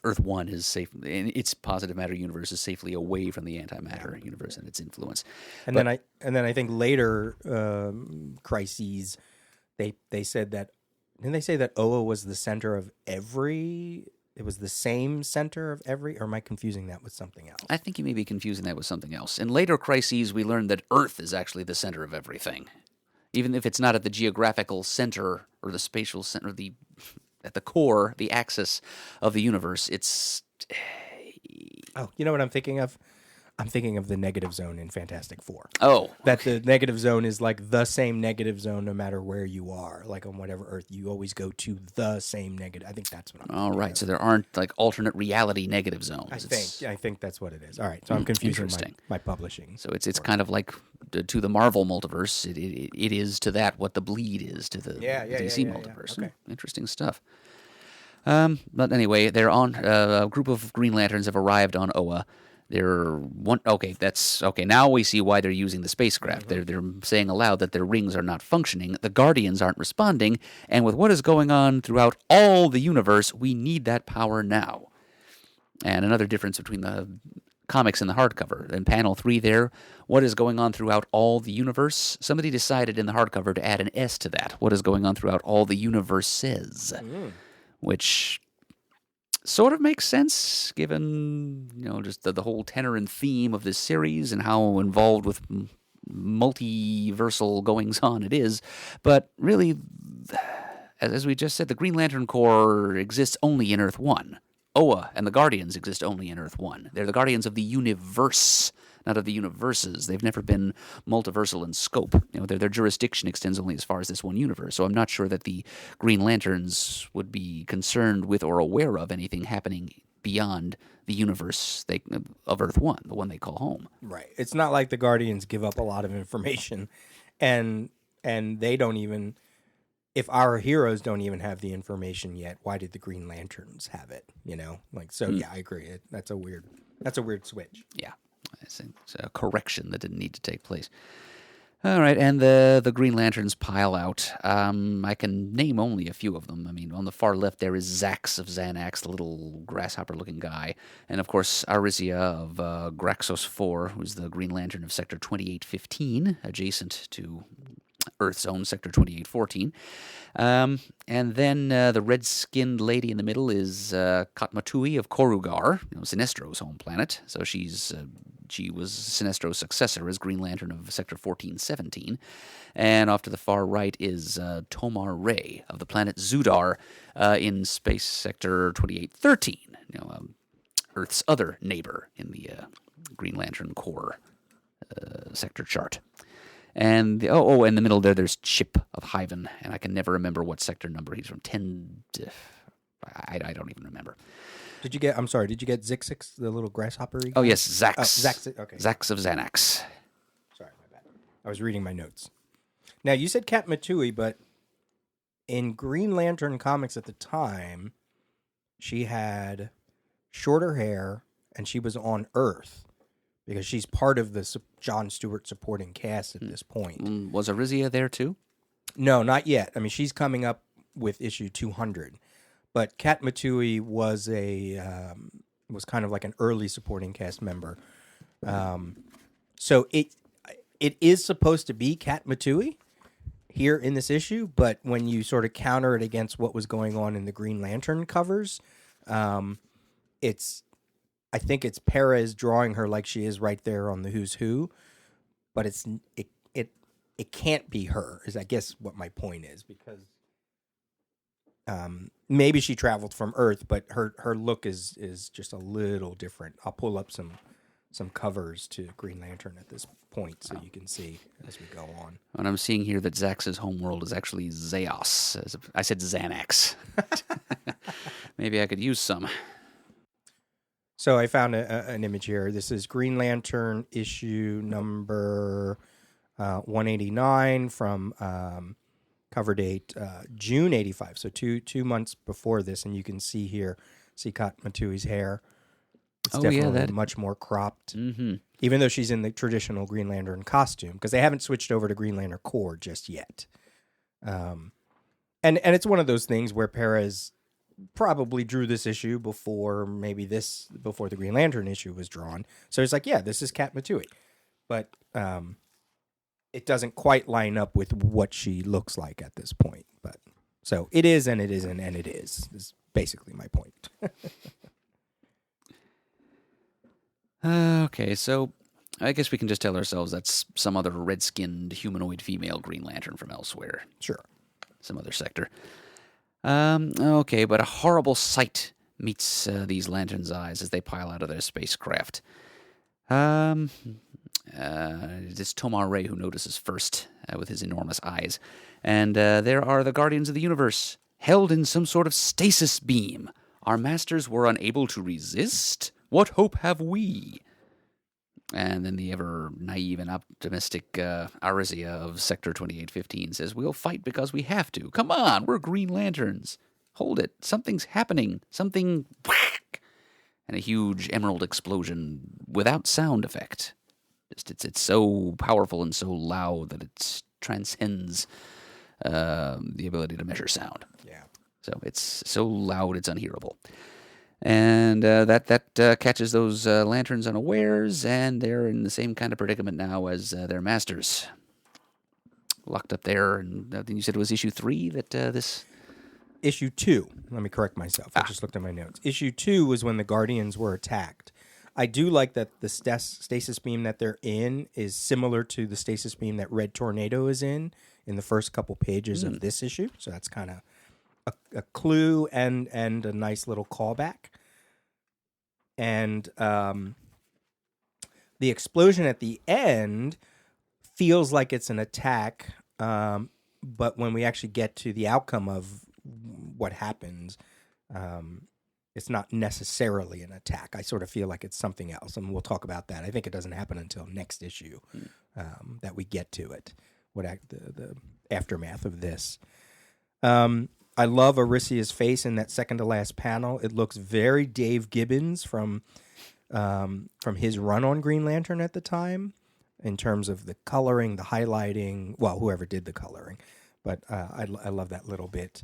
Earth 1 is safe. Its positive matter universe is safely away from the antimatter universe and its influence. And then I think later crises. They said that, didn't they say that Oa was the center of every, it was the same center of every, or am I confusing that with something else? I think you may be confusing that with something else. In later crises, we learned that Earth is actually the center of everything. Even if it's not at the geographical center or the spatial center, at the core, the axis of the universe, it's... Oh, you know what I'm thinking of? I'm thinking of the negative zone in Fantastic Four. Oh, That the negative zone is like the same negative zone no matter where you are. Like on whatever Earth, you always go to the same negative. I think that's what I'm all thinking right. of. So there aren't like alternate reality negative zones. I think that's what it is. All right, so I'm confusing interesting. my publishing. So it's kind of like to the Marvel multiverse. It is to that what the bleed is to the DC multiverse. Okay. Interesting stuff. But anyway, they're on a group of Green Lanterns have arrived on Oa. They're one. Okay, that's okay. Now we see why they're using the spacecraft. They're saying aloud that their rings are not functioning. The Guardians aren't responding, and with what is going on throughout all the universe, we need that power now. And another difference between the comics and the hardcover. In panel 3 there, what is going on throughout all the universe? Somebody decided in the hardcover to add an S to that. What is going on throughout all the universes? Which sort of makes sense given, just the whole tenor and theme of this series and how involved with multiversal goings-on it is. But really, as we just said, the Green Lantern Corps exists only in Earth 1. Oa and the Guardians exist only in Earth 1. They're the Guardians of the universe, not of the universes. They've never been multiversal in scope. Their jurisdiction extends only as far as this one universe. So I'm not sure that the Green Lanterns would be concerned with or aware of anything happening beyond the universe of Earth 1, the one they call home. Right. It's not like the Guardians give up a lot of information, and they don't even. If our heroes don't even have the information yet, why did the Green Lanterns have it? Yeah, I agree. That's a weird switch. Yeah. It's a correction that didn't need to take place. All right, and the Green Lanterns pile out. I can name only a few of them. I mean, on the far left there is Zax of Xanax, the little grasshopper-looking guy. And, of course, Arisia of Graxos 4, who's the Green Lantern of Sector 2815, adjacent to Earth's own Sector 2814. And then the red-skinned lady in the middle is Katmatui of Korugar, Sinestro's home planet. So she was Sinestro's successor as Green Lantern of Sector 1417. And off to the far right is Tomar Ray of the planet Zudar in Space Sector 2813, Earth's other neighbor in the Green Lantern Corps sector chart. And in the middle there's Chip of Hyven, and I can never remember what sector number he's from. 10 to, I don't even remember. Did you get Zixix, the little grasshopper? Oh, yes, Zax. Oh, Zax, okay. Zax of Xanax. Sorry, my bad. I was reading my notes. Now, you said Kat Matui, but in Green Lantern comics at the time, she had shorter hair, and she was on Earth. Because she's part of the John Stewart supporting cast at this point. Was Arisia there too? No, not yet. I mean, she's coming up with issue 200. But Kat Matui was was kind of like an early supporting cast member. So it is supposed to be Kat Matui here in this issue, but when you sort of counter it against what was going on in the Green Lantern covers, I think it's Perez drawing her like she is right there on the Who's Who, but it can't be her, is I guess what my point is, because maybe she traveled from Earth, but her look is just a little different. I'll pull up some covers to Green Lantern at this point so you can see as we go on. And I'm seeing here that Zax's homeworld is actually Zeos. I said Xanax. Maybe I could use some. So I found an image here. This is Green Lantern issue number 189 from cover date June 85. So two months before this, and you can see Kat Matui's hair. It's definitely much more cropped, even though she's in the traditional Green Lantern costume, because they haven't switched over to Green Lantern Corps just yet. And it's one of those things where Perez probably drew this issue before the Green Lantern issue was drawn. So it's like, yeah, this is Kat Matui. But it doesn't quite line up with what she looks like at this point. But so it is and it isn't and it is basically my point. Okay, so I guess we can just tell ourselves that's some other red-skinned humanoid female Green Lantern from elsewhere. Sure. Some other sector. Okay, but a horrible sight meets these lanterns' eyes as they pile out of their spacecraft. It's Tomar Ray who notices first with his enormous eyes. And there are the Guardians of the Universe, held in some sort of stasis beam. Our masters were unable to resist? What hope have we? And then the ever naive and optimistic Arisia of Sector 2815 says, we'll fight because we have to. Come on, we're Green Lanterns. Hold it. Something's happening. Something... Whack! And a huge emerald explosion without sound effect. It's so powerful and so loud that it transcends the ability to measure sound. Yeah. So it's so loud it's unhearable. And that catches those lanterns unawares, and they're in the same kind of predicament now as their masters. Locked up there, and I think you said it was issue 3 that this... Issue 2. Let me correct myself. I just looked at my notes. Issue 2 was when the Guardians were attacked. I do like that the stasis beam that they're in is similar to the stasis beam that Red Tornado is in the first couple pages of this issue. So that's kind of a clue and a nice little callback. And the explosion at the end feels like it's an attack, but when we actually get to the outcome of what happens, it's not necessarily an attack. I sort of feel like it's something else, and we'll talk about that. I think it doesn't happen until next issue that we get to it, the aftermath of this. I love Arisia's face in that second to last panel. It looks very Dave Gibbons from his run on Green Lantern at the time, in terms of the coloring, the highlighting. Well, whoever did the coloring, but I love that little bit.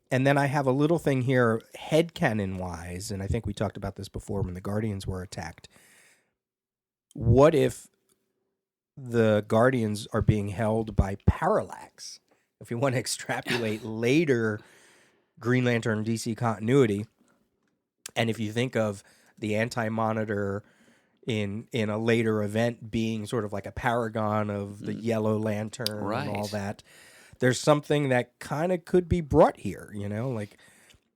And then I have a little thing here, headcanon-wise, and I think we talked about this before when the Guardians were attacked. What if the Guardians are being held by Parallax? If you want to extrapolate later Green Lantern DC continuity, and if you think of the Anti-Monitor in a later event being sort of like a paragon of the Yellow Lantern and all that, there's something that kind of could be brought here, like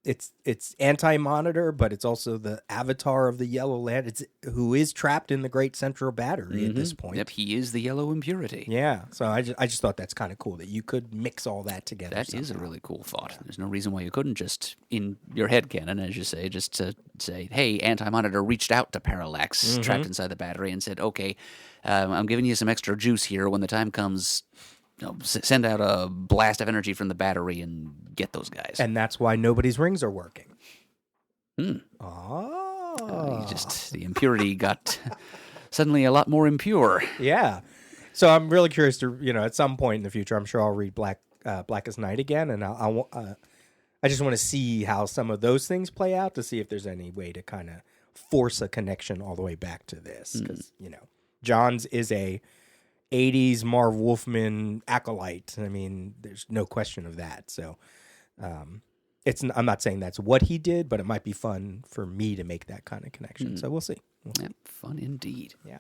it's Anti-Monitor, but it's also the avatar of the Yellow Lantern, who is trapped in the Great Central Battery at this point. Yep, he is the yellow impurity. Yeah, so I just thought that's kind of cool that you could mix all that together. That is a really cool thought. There's no reason why you couldn't just, in your headcanon, as you say, just to say, hey, Anti-Monitor reached out to Parallax, trapped inside the battery, and said, okay, I'm giving you some extra juice here. When the time comes, send out a blast of energy from the battery and get those guys. And that's why nobody's rings are working. The impurity got suddenly a lot more impure. Yeah. So I'm really curious to, at some point in the future, I'm sure I'll read Blackest Night again, and I just want to see how some of those things play out, to see if there's any way to kind of force a connection all the way back to this. Because, Johns is a 80s Marv Wolfman acolyte. I mean, there's no question of that. So I'm not saying that's what he did, but it might be fun for me to make that kind of connection. So we'll see. Yeah, fun indeed. Yeah.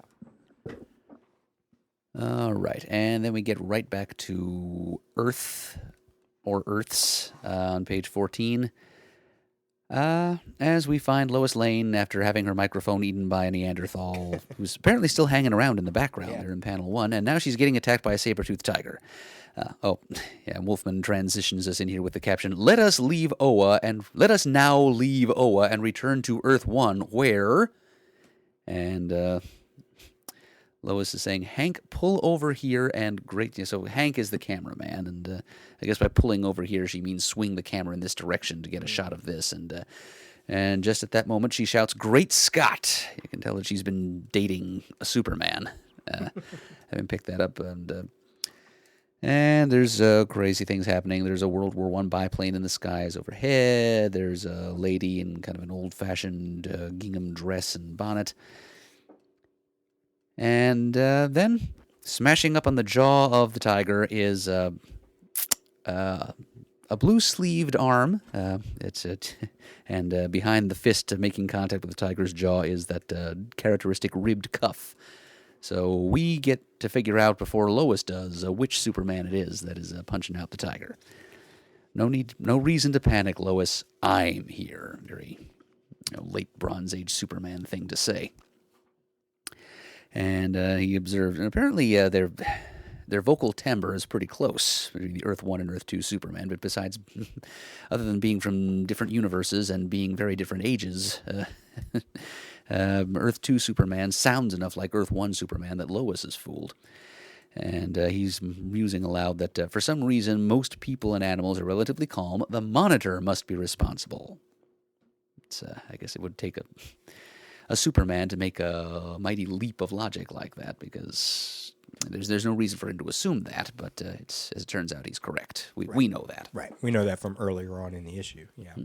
All right. And then we get right back to Earth, or Earths, on page 14. As we find Lois Lane after having her microphone eaten by a Neanderthal, who's apparently still hanging around in the background there in panel 1, and now she's getting attacked by a saber-toothed tiger. Wolfman transitions us in here with the caption, let us now leave Oa and return to Earth 1, where... And Lois is saying, Hank, pull over here and great. So Hank is the cameraman, and I guess by pulling over here, she means swing the camera in this direction to get a shot of this. And just at that moment, she shouts, Great Scott! You can tell that she's been dating a Superman. Having picked that up. And there's crazy things happening. There's a World War I biplane in the skies overhead. There's a lady in kind of an old-fashioned gingham dress and bonnet. And then, smashing up on the jaw of the tiger is a blue-sleeved arm. And behind the fist making contact with the tiger's jaw is that characteristic ribbed cuff. So we get to figure out before Lois does which Superman it is that is punching out the tiger. No reason to panic, Lois. I'm here. Very late Bronze Age Superman thing to say. And he observed, and apparently their vocal timbre is pretty close between the Earth 1 and Earth 2 Superman, but besides, other than being from different universes and being very different ages, Earth 2 Superman sounds enough like Earth 1 Superman that Lois is fooled. And he's musing aloud that for some reason, most people and animals are relatively calm. The Monitor must be responsible. I guess it would take a Superman to make a mighty leap of logic like that, because there's no reason for him to assume that, but as it turns out, he's correct. We know that. Right. We know that from earlier on in the issue. Yeah.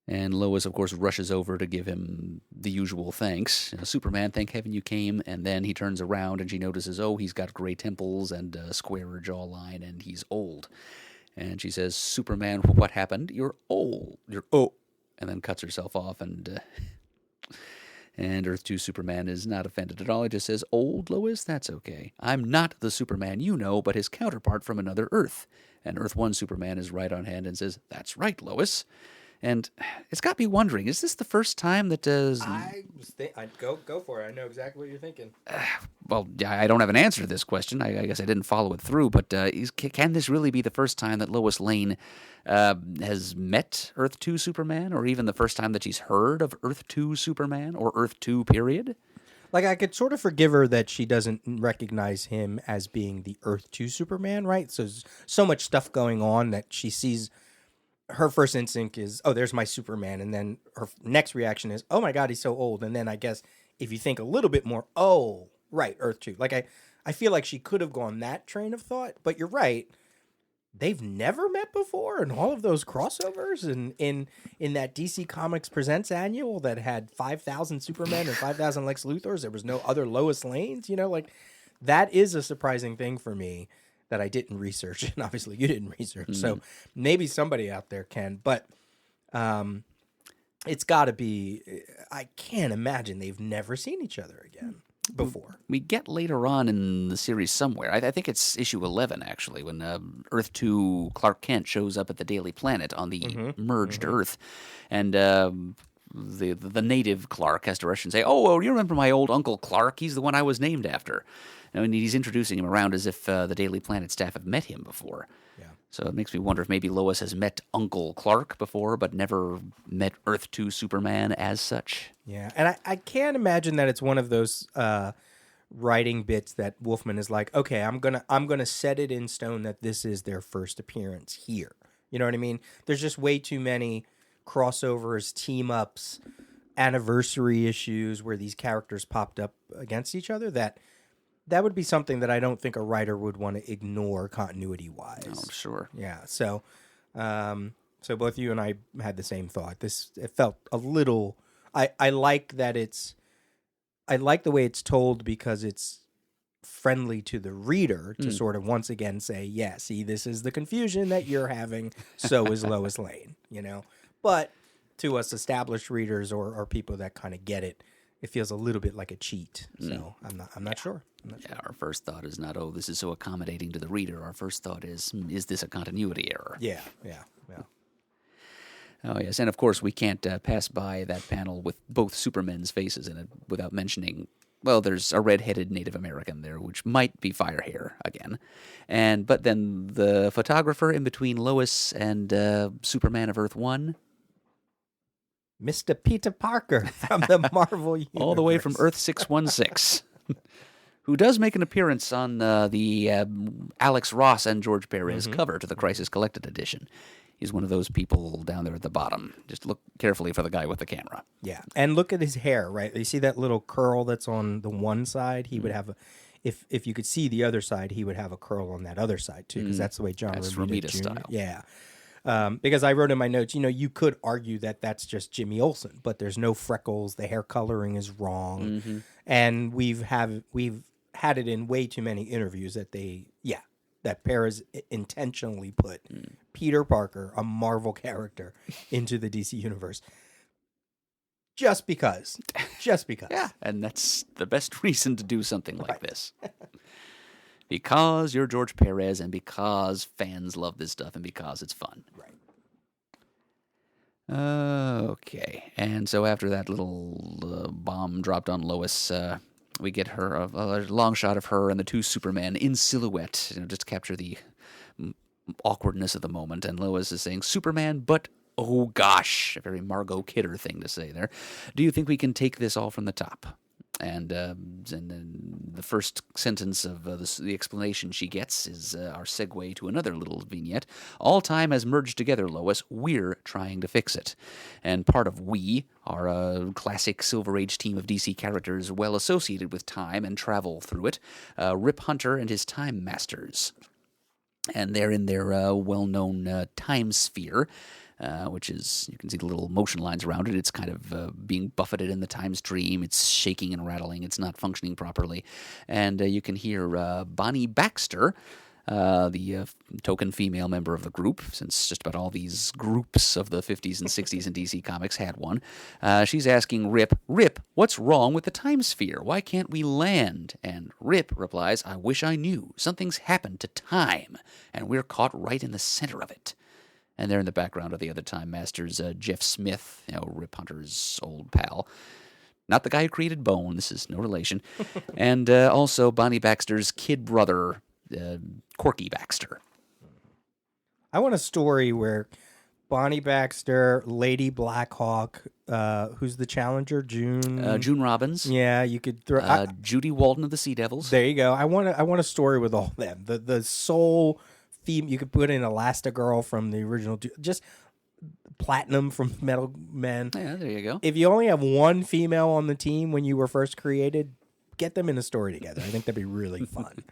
And Lois, of course, rushes over to give him the usual thanks. Superman, thank heaven you came. And then he turns around and she notices, he's got gray temples and a squarer jawline, and he's old. And she says, Superman, what happened? You're old. You're old. And then cuts herself off, and Earth 2 Superman is not offended at all. He just says, old, Lois? That's okay. I'm not the Superman you know, but his counterpart from another Earth. And Earth 1 Superman is right on hand and says, that's right, Lois. And it's got me wondering, is this the first time that I'd go for it. I know exactly what you're thinking. Well, I don't have an answer to this question. I guess I didn't follow it through, but can this really be the first time that Lois Lane has met Earth 2 Superman, or even the first time that she's heard of Earth 2 Superman, or Earth 2 period? Like, I could sort of forgive her that she doesn't recognize him as being the Earth 2 Superman, right? So there's so much stuff going on that she sees. Her first instinct is, there's my Superman. And then her next reaction is, oh my God, he's so old. And then I guess if you think a little bit more, right, Earth 2. Like, I feel like she could have gone that train of thought, but you're right. They've never met before in all of those crossovers and in that DC Comics Presents annual that had 5,000 Supermen and 5,000 Lex Luthors. There was no other Lois Lanes, that is a surprising thing for me that I didn't research, and obviously you didn't research. So maybe somebody out there can, but it's got to be. I can't imagine they've never seen each other again before. We get later on in the series somewhere. I think it's issue 11 actually, when Earth 2 Clark Kent shows up at the Daily Planet on the merged Earth, and the native Clark has to rush and say, you remember my old Uncle Clark? He's the one I was named after. And he's introducing him around as if the Daily Planet staff have met him before. Yeah. So it makes me wonder if maybe Lois has met Uncle Clark before, but never met Earth 2 Superman as such. Yeah, and I can't imagine that it's one of those writing bits that Wolfman is like, okay, I'm gonna set it in stone that this is their first appearance here. You know what I mean? There's just way too many crossovers, team ups, anniversary issues where these characters popped up against each other that would be something that I don't think a writer would want to ignore continuity-wise. Oh, sure. Yeah. So both you and I had the same thought. It felt a little. I like that I like the way it's told because it's friendly to the reader to sort of once again say, yeah, see, this is the confusion that you're having. So is Lois Lane. But to us established readers or people that kind of get it, it feels a little bit like a cheat. So I'm not sure. Our first thought is not, this is so accommodating to the reader. Our first thought is this a continuity error? Yeah. Oh, yes. And, of course, we can't pass by that panel with both Supermen's faces in it without mentioning, there's a red-headed Native American there, which might be Firehair again. But then the photographer in between Lois and Superman of Earth 1, Mr. Peter Parker from the Marvel Universe. All the way from Earth 616, who does make an appearance on the Alex Ross and George Perez cover to the Crisis Collected Edition. He's one of those people down there at the bottom. Just look carefully for the guy with the camera. Yeah, and look at his hair, right? You see that little curl that's on the one side? He would have if you could see the other side, he would have a curl on that other side, too, because that's the way John Romita Jr. style. Yeah. Because I wrote in my notes, you could argue that that's just Jimmy Olsen, but there's no freckles. The hair coloring is wrong. And we've had it in way too many interviews that Perez intentionally put Peter Parker, a Marvel character, into the DC universe. Just because. Yeah, and that's the best reason to do something like this. Because you're George Perez, and because fans love this stuff, and because it's fun. Right. Okay. And so after that little bomb dropped on Lois, we get her a long shot of her and the two Supermen in silhouette, just to capture the awkwardness of the moment. And Lois is saying, Superman, but oh gosh, a very Margot Kidder thing to say there. Do you think we can take this all from the top? And then the first sentence of the explanation she gets is our segue to another little vignette. All time has merged together, Lois. We're trying to fix it. And part of we are a classic Silver Age team of DC characters well associated with time and travel through it. Rip Hunter and his Time Masters. And they're in their well-known time sphere. Which is, you can see the little motion lines around it. It's kind of being buffeted in the time stream. It's shaking and rattling. It's not functioning properly. And you can hear Bonnie Baxter, the token female member of the group, since just about all these groups of the 50s and 60s in DC Comics had one. She's asking Rip, what's wrong with the time sphere? Why can't we land? And Rip replies, I wish I knew. Something's happened to time, and we're caught right in the center of it. And there in the background are the other Time Masters, Jeff Smith, Rip Hunter's old pal. Not the guy who created Bone. This is no relation. And also Bonnie Baxter's kid brother, Corky Baxter. I want a story where Bonnie Baxter, Lady Blackhawk, who's the challenger? June Robbins. Yeah, you could throw... Judy Walton of the Sea Devils. There you go. I want a story with all of them. The sole... You could put in Elastigirl from the original, just Platinum from Metal Men. Yeah, there you go. If you only have one female on the team when you were first created, get them in a story together. I think that'd be really fun.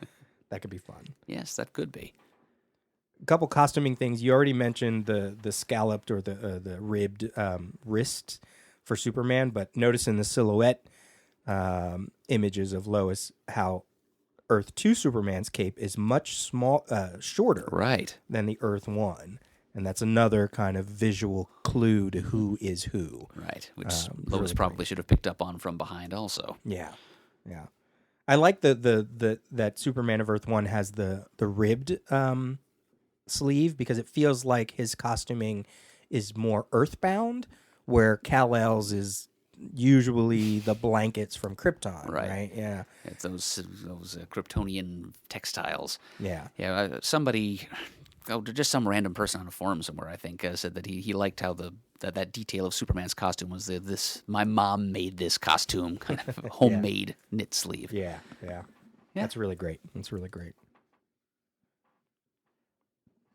That could be fun. Yes, that could be. A couple costuming things. You already mentioned the scalloped or the ribbed wrists for Superman, but notice in the silhouette images of Lois how Earth 2 Superman's cape is much shorter than the Earth 1. And that's another kind of visual clue to who is who. Right, which Lois probably should have picked up on from behind also. Yeah, yeah. I like that Superman of Earth 1 has the ribbed sleeve because it feels like his costuming is more earthbound, where Kal-El's is usually the blankets from Krypton, right? Yeah, it's those Kryptonian textiles. Yeah, somebody, just some random person on a forum somewhere, I think, said that he liked how that detail of Superman's costume was this. My mom made this costume, kind of homemade knit sleeve. Yeah. That's really great. That's really great.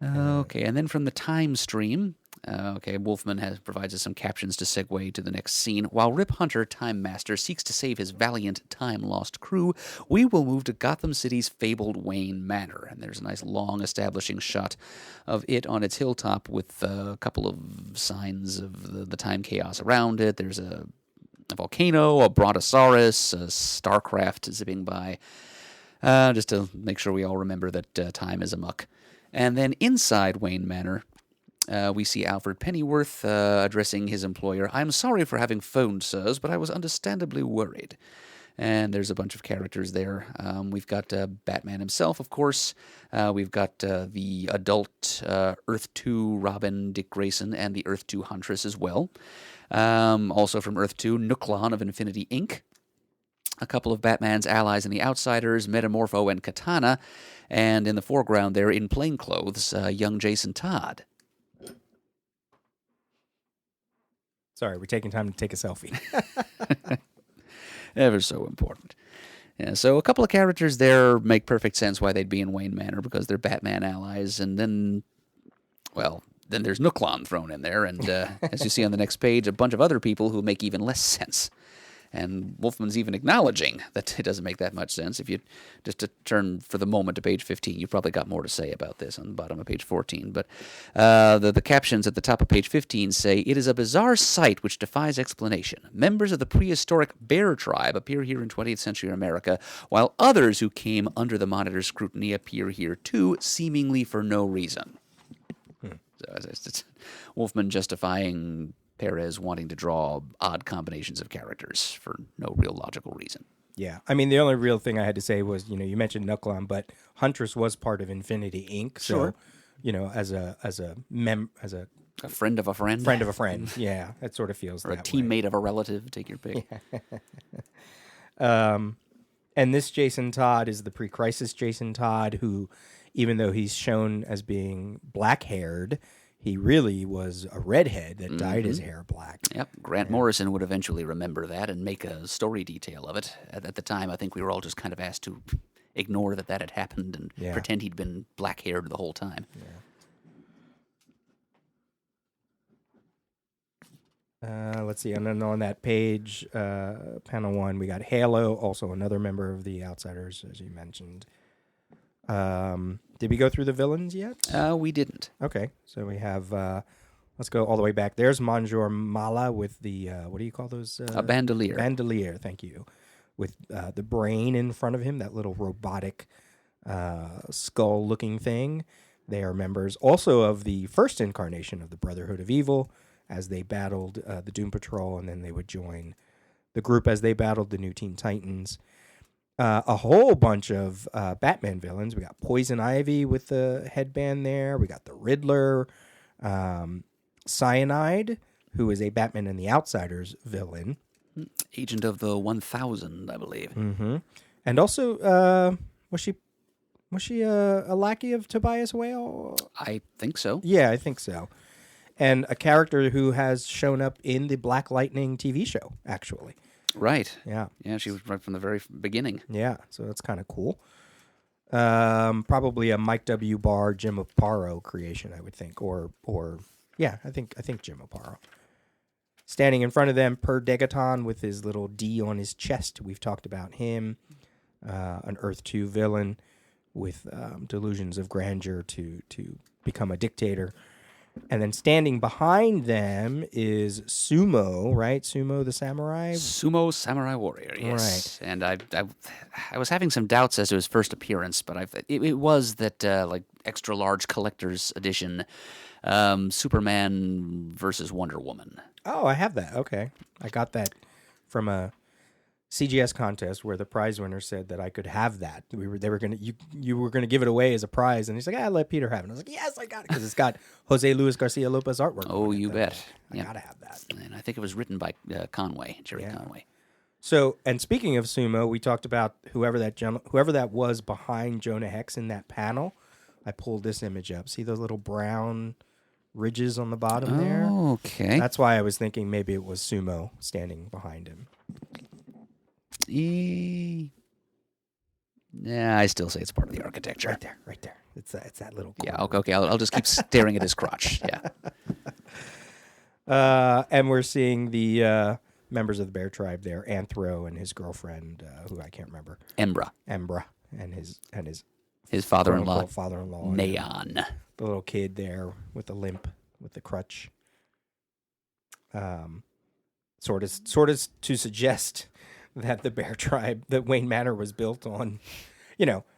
Okay, and then from the time stream, Wolfman provides us some captions to segue to the next scene. While Rip Hunter, Time Master, seeks to save his valiant time-lost crew, we will move to Gotham City's fabled Wayne Manor. And there's a nice long establishing shot of it on its hilltop with a couple of signs of the time chaos around it. There's a volcano, a brontosaurus, a starcraft zipping by, just to make sure we all remember that time is amuck. And then inside Wayne Manor, we see Alfred Pennyworth addressing his employer. I'm sorry for having phoned, sirs, but I was understandably worried. And there's a bunch of characters there. We've got Batman himself, of course. We've got the adult Earth 2 Robin, Dick Grayson, and the Earth 2 Huntress as well. Also from Earth 2, Nuklon of Infinity Inc., a couple of Batman's allies and the Outsiders, Metamorpho and Katana, and in the foreground there, in plain clothes, young Jason Todd. Sorry, we're taking time to take a selfie. Ever so important. Yeah, so a couple of characters there make perfect sense why they'd be in Wayne Manor, because they're Batman allies, and then there's Nuklon thrown in there, and as you see on the next page, a bunch of other people who make even less sense. And Wolfman's even acknowledging that it doesn't make that much sense. If you just to turn for the moment to page 15, you've probably got more to say about this on the bottom of page 14. But the captions at the top of page 15 say, "It is a bizarre sight which defies explanation. Members of the prehistoric bear tribe appear here in 20th century America, while others who came under the Monitor's scrutiny appear here too, seemingly for no reason." So it's Wolfman justifying Perez wanting to draw odd combinations of characters for no real logical reason. Yeah, I mean, the only real thing I had to say was, you mentioned Nuklon, but Huntress was part of Infinity Inc. So, Sure. as a A friend of a friend. Friend of a friend. Yeah, that sort of feels Or a that teammate of a relative. Take your pick. And this Jason Todd is the pre-crisis Jason Todd who, even though he's shown as being black-haired, he really was a redhead that dyed his hair black. Yep. Grant Morrison would eventually remember that and make a story detail of it. At the time, I think we were all just kind of asked to ignore that had happened and pretend he'd been black-haired the whole time. Let's see. And then on that page, panel 1, we got Halo, also another member of the Outsiders, as you mentioned. Did we go through the villains yet? We didn't. Okay, so we have. Let's go all the way back. There's Monsieur Mala with the what do you call those? A bandolier. Bandolier. Thank you. With the brain in front of him, that little robotic skull-looking thing. They are members also of the first incarnation of the Brotherhood of Evil, as they battled the Doom Patrol, and then they would join the group as they battled the New Teen Titans. A whole bunch of Batman villains. We got Poison Ivy with the headband there. We got the Riddler. Cyanide, who is a Batman and the Outsiders villain. Agent of the 1000, I believe. Mm-hmm. And also, was she a lackey of Tobias Whale? I think so. Yeah, I think so. And a character who has shown up in the Black Lightning TV show, actually. Right. Yeah. Yeah, she was right from the very beginning. Yeah, so that's kind of cool. Probably a Mike W. Barr, Jim Aparo creation, I would think. Or yeah, I think Jim Aparo. Standing in front of them, Per Degaton with his little D on his chest. We've talked about him. An Earth 2 villain with delusions of grandeur to become a dictator. And then standing behind them is Sumo, right? Sumo the samurai? Sumo Samurai Warrior, yes. Right. And I was having some doubts as to his first appearance, but it was that like extra large collector's edition Superman versus Wonder Woman. Oh, I have that. Okay. I got that from a CGS contest where the prize winner said that I could have that. You were gonna give it away as a prize, and he's like, let Peter have it. And I was like, yes, I got it because it's got Jose Luis Garcia Lopez artwork. Oh, you bet. I gotta have that. And I think it was written by Jerry Conway. So, and speaking of sumo, we talked about whoever that was behind Jonah Hex in that panel. I pulled this image up. See those little brown ridges on the bottom there? Okay. That's why I was thinking maybe it was Sumo standing behind him. Yeah, I still say it's part of the architecture. Right there. It's that little. Yeah. Okay. I'll just keep staring at his crotch. Yeah. And we're seeing the members of the Bear Tribe there: Anthro and his girlfriend, who I can't remember. Embra, and his father-in-law, Neon, the little kid there with the limp, with the crutch. Sort of to suggest that the Bear Tribe, that Wayne Manor was built on,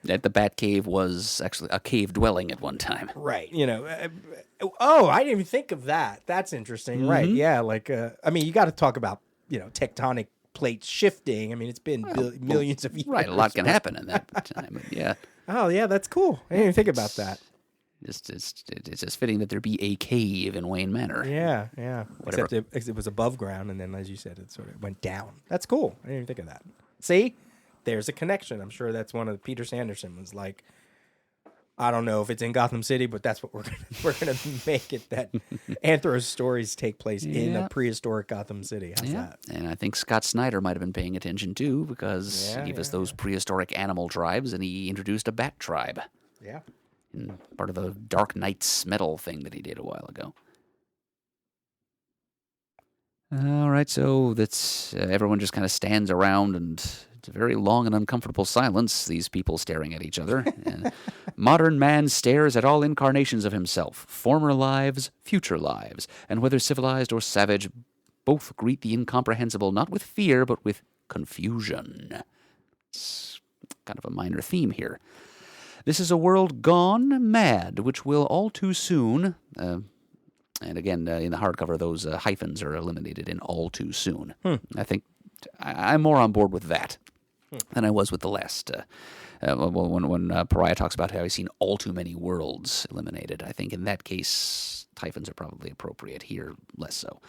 that the Bat Cave was actually a cave dwelling at one time. Right. I didn't even think of that. That's interesting. Mm-hmm. Right. Yeah. Like, you got to talk about, tectonic plates shifting. I mean, it's been millions of years. Right. A lot can happen in that time. Yeah. Oh, yeah. That's cool. I didn't even think about that. It's just fitting that there be a cave in Wayne Manor. Yeah, yeah. Except it was above ground, and then, as you said, it sort of went down. That's cool. I didn't even think of that. See? There's a connection. I'm sure that's one of Peter Sanderson was like, I don't know if it's in Gotham City, but that's what we're gonna make it. That Anthro's stories take place in a prehistoric Gotham City. How's that? And I think Scott Snyder might have been paying attention too, because he gave us those prehistoric animal tribes, and he introduced a bat tribe. Yeah. Part of the Dark Knights metal thing that he did a while ago. All right, so that's everyone just kind of stands around, and it's a very long and uncomfortable silence, these people staring at each other. And modern man stares at all incarnations of himself, former lives, future lives, and whether civilized or savage, both greet the incomprehensible not with fear, but with confusion. It's kind of a minor theme here. This is a world gone mad, which will all too soon, and again, in the hardcover, those hyphens are eliminated in all too soon. I think I'm more on board with that than I was with the last. When Pariah talks about how he's seen all too many worlds eliminated, I think in that case, Typhons are probably appropriate here, less so.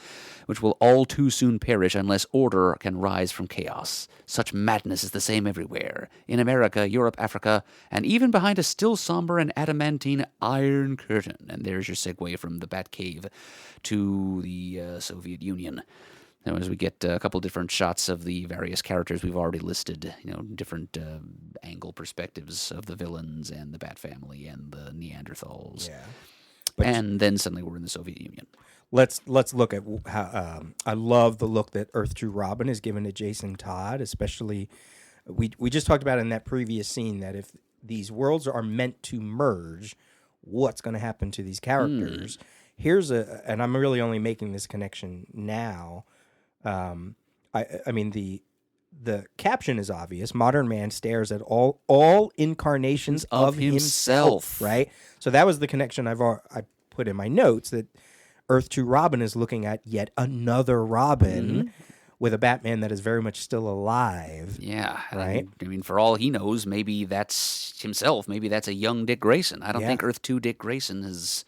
Which will all too soon perish unless order can rise from chaos. Such madness is the same everywhere. In America, Europe, Africa, and even behind a still somber and adamantine iron curtain. And there's your segue from the Batcave to the Soviet Union. Now, as we get a couple different shots of the various characters we've already listed, different angle perspectives of the villains and the Bat family and the Neanderthals. Yeah. And then suddenly we're in the Soviet Union. Let's look at how I love the look that Earth 2 Robin is given to Jason Todd, especially we just talked about in that previous scene that if these worlds are meant to merge, what's going to happen to these characters? Here's and I'm really only making this connection now. I mean the caption is obvious. Modern man stares at all incarnations of himself. Right. So that was the connection I put in my notes, that Earth 2 Robin is looking at yet another Robin with a Batman that is very much still alive. Yeah. Right. I mean, for all he knows, maybe that's himself. Maybe that's a young Dick Grayson. I don't think Earth 2 Dick Grayson has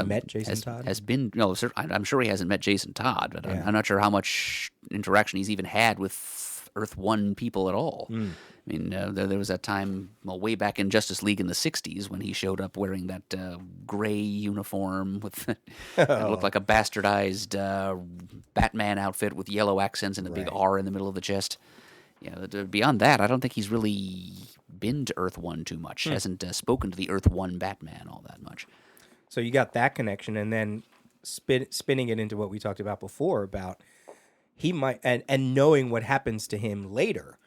met Jason Todd? Has been, no, sir, I'm sure he hasn't met Jason Todd, but I'm not sure how much interaction he's even had with Earth 1 people at all. I mean, there was that time, way back in Justice League in the 60s when he showed up wearing that gray uniform with that looked like a bastardized Batman outfit with yellow accents and a big R in the middle of the chest. Beyond that, I don't think he's really been to Earth 1 too much. Hasn't spoken to the Earth 1 Batman all that much. So you got that connection, and then spinning it into what we talked about before about he might and knowing what happens to him later.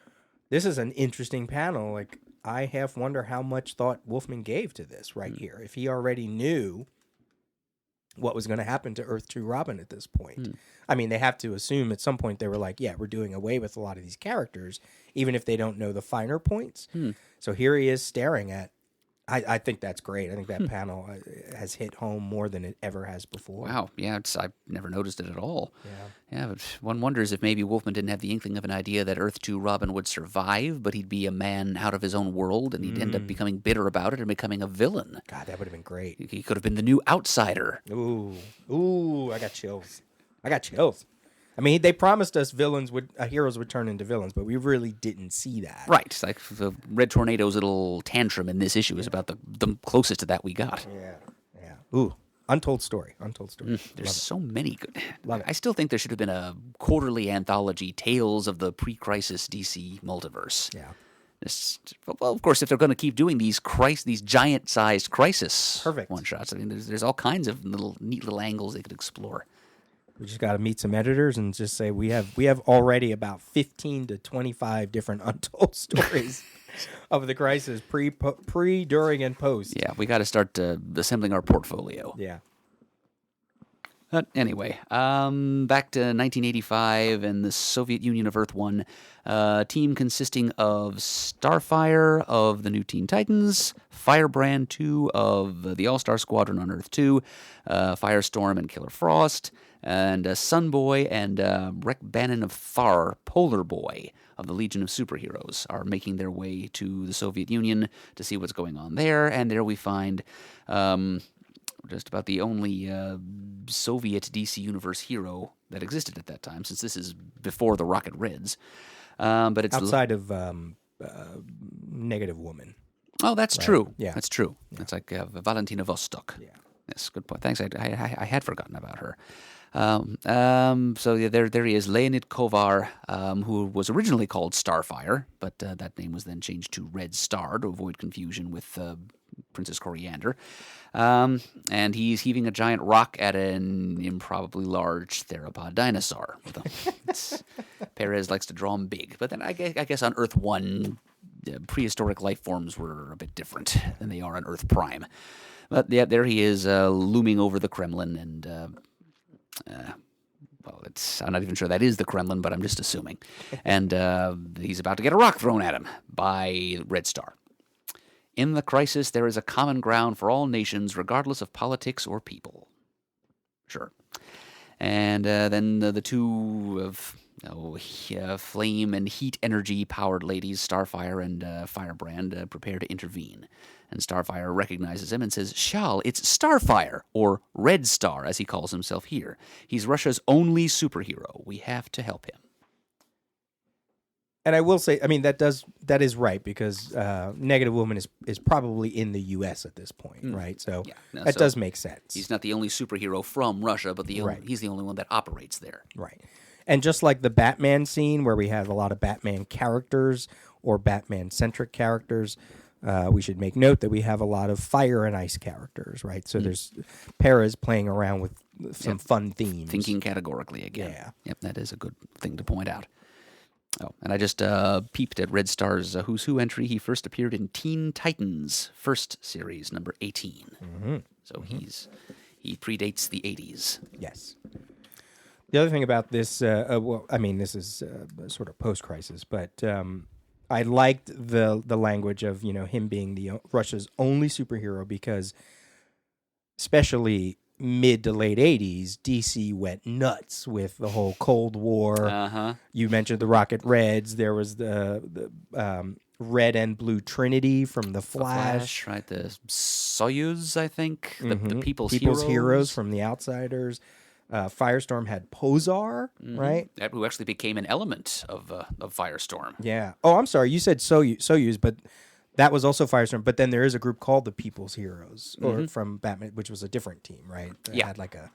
This is an interesting panel. Like, I half wonder how much thought Wolfman gave to this right here. If he already knew what was going to happen to Earth 2 Robin at this point. I mean, they have to assume at some point they were like, yeah, we're doing away with a lot of these characters, even if they don't know the finer points. So here he is staring at. I think that's great. I think that panel has hit home more than it ever has before. Wow. Yeah, I've never noticed it at all. Yeah. But one wonders if maybe Wolfman didn't have the inkling of an idea that Earth 2 Robin would survive, but he'd be a man out of his own world, and he'd end up becoming bitter about it and becoming a villain. God, that would have been great. He could have been the new outsider. Ooh, I got chills. I mean, they promised us heroes would turn into villains, but we really didn't see that. Right. It's like the Red Tornado's little tantrum in this issue is about the closest to that we got. Yeah. Ooh, untold story. There's so many good. Love it. I still think there should have been a quarterly anthology, Tales of the Pre-Crisis DC Multiverse. Yeah. Well, of course, if they're going to keep doing these giant-sized crisis Perfect one-shots, I mean, there's all kinds of neat little angles they could explore. We just got to meet some editors and just say we have already about 15 to 25 different untold stories of the crisis, pre, during, and post. Yeah, we got to start assembling our portfolio. Yeah. But anyway, back to 1985 and the Soviet Union of Earth 1, team consisting of Starfire of the New Teen Titans, Firebrand 2 of the All-Star Squadron on Earth 2, Firestorm and Killer Frost, and Sunboy and Rek Bannon of Thar, Polar Boy of the Legion of Superheroes, are making their way to the Soviet Union to see what's going on there. And there we find just about the only Soviet DC Universe hero that existed at that time, since this is before the Rocket Reds. But it's outside of Negative Woman. Oh, that's true. Yeah, that's true. Yeah. It's like Valentina Vostok. Yeah. Yes, good point. Thanks. I had forgotten about her. So yeah, there he is, Leonid Kovar, who was originally called Starfire, but that name was then changed to Red Star to avoid confusion with Princess Coriander. And he's heaving a giant rock at an improbably large theropod dinosaur. Perez likes to draw them big, but then I guess on Earth 1, prehistoric life forms were a bit different than they are on Earth Prime. But yeah, there he is, looming over the Kremlin, and I'm not even sure that is the Kremlin, but I'm just assuming. And he's about to get a rock thrown at him by Red Star. In the crisis, there is a common ground for all nations, regardless of politics or people. Sure. And then the two of flame and heat energy powered ladies Starfire and Firebrand prepare to intervene. And Starfire recognizes him and says, Shal, it's Starfire, or Red Star, as he calls himself here. He's Russia's only superhero. We have to help him. And I will say, I mean, that is right, because Negative Woman is probably in the U.S. at this point, right? So that does make sense. He's not the only superhero from Russia, but he's the only one that operates there. Right. And just like the Batman scene, where we have a lot of Batman characters or Batman-centric characters, we should make note that we have a lot of fire and ice characters, right? So there's Perez playing around with some fun themes. Thinking categorically again. Yeah. Yep, that is a good thing to point out. Oh, and I just peeped at Red Star's Who's Who entry. He first appeared in Teen Titans, first series, number 18. Mm-hmm. So he predates the 80s. Yes. The other thing about this, this is sort of post-crisis, but I liked the language of him being Russia's only superhero, because especially mid to late 80s, DC went nuts with the whole Cold War. Uh-huh. You mentioned the Rocket Reds. There was the Red and Blue Trinity from The Flash. Right? The Soyuz, I think. The People's Heroes from The Outsiders. Firestorm had Posar, right? That who actually became an element of Firestorm. Yeah. Oh, I'm sorry. You said Soyuz, but that was also Firestorm. But then there is a group called the People's Heroes, or from Batman, which was a different team, right? That had like a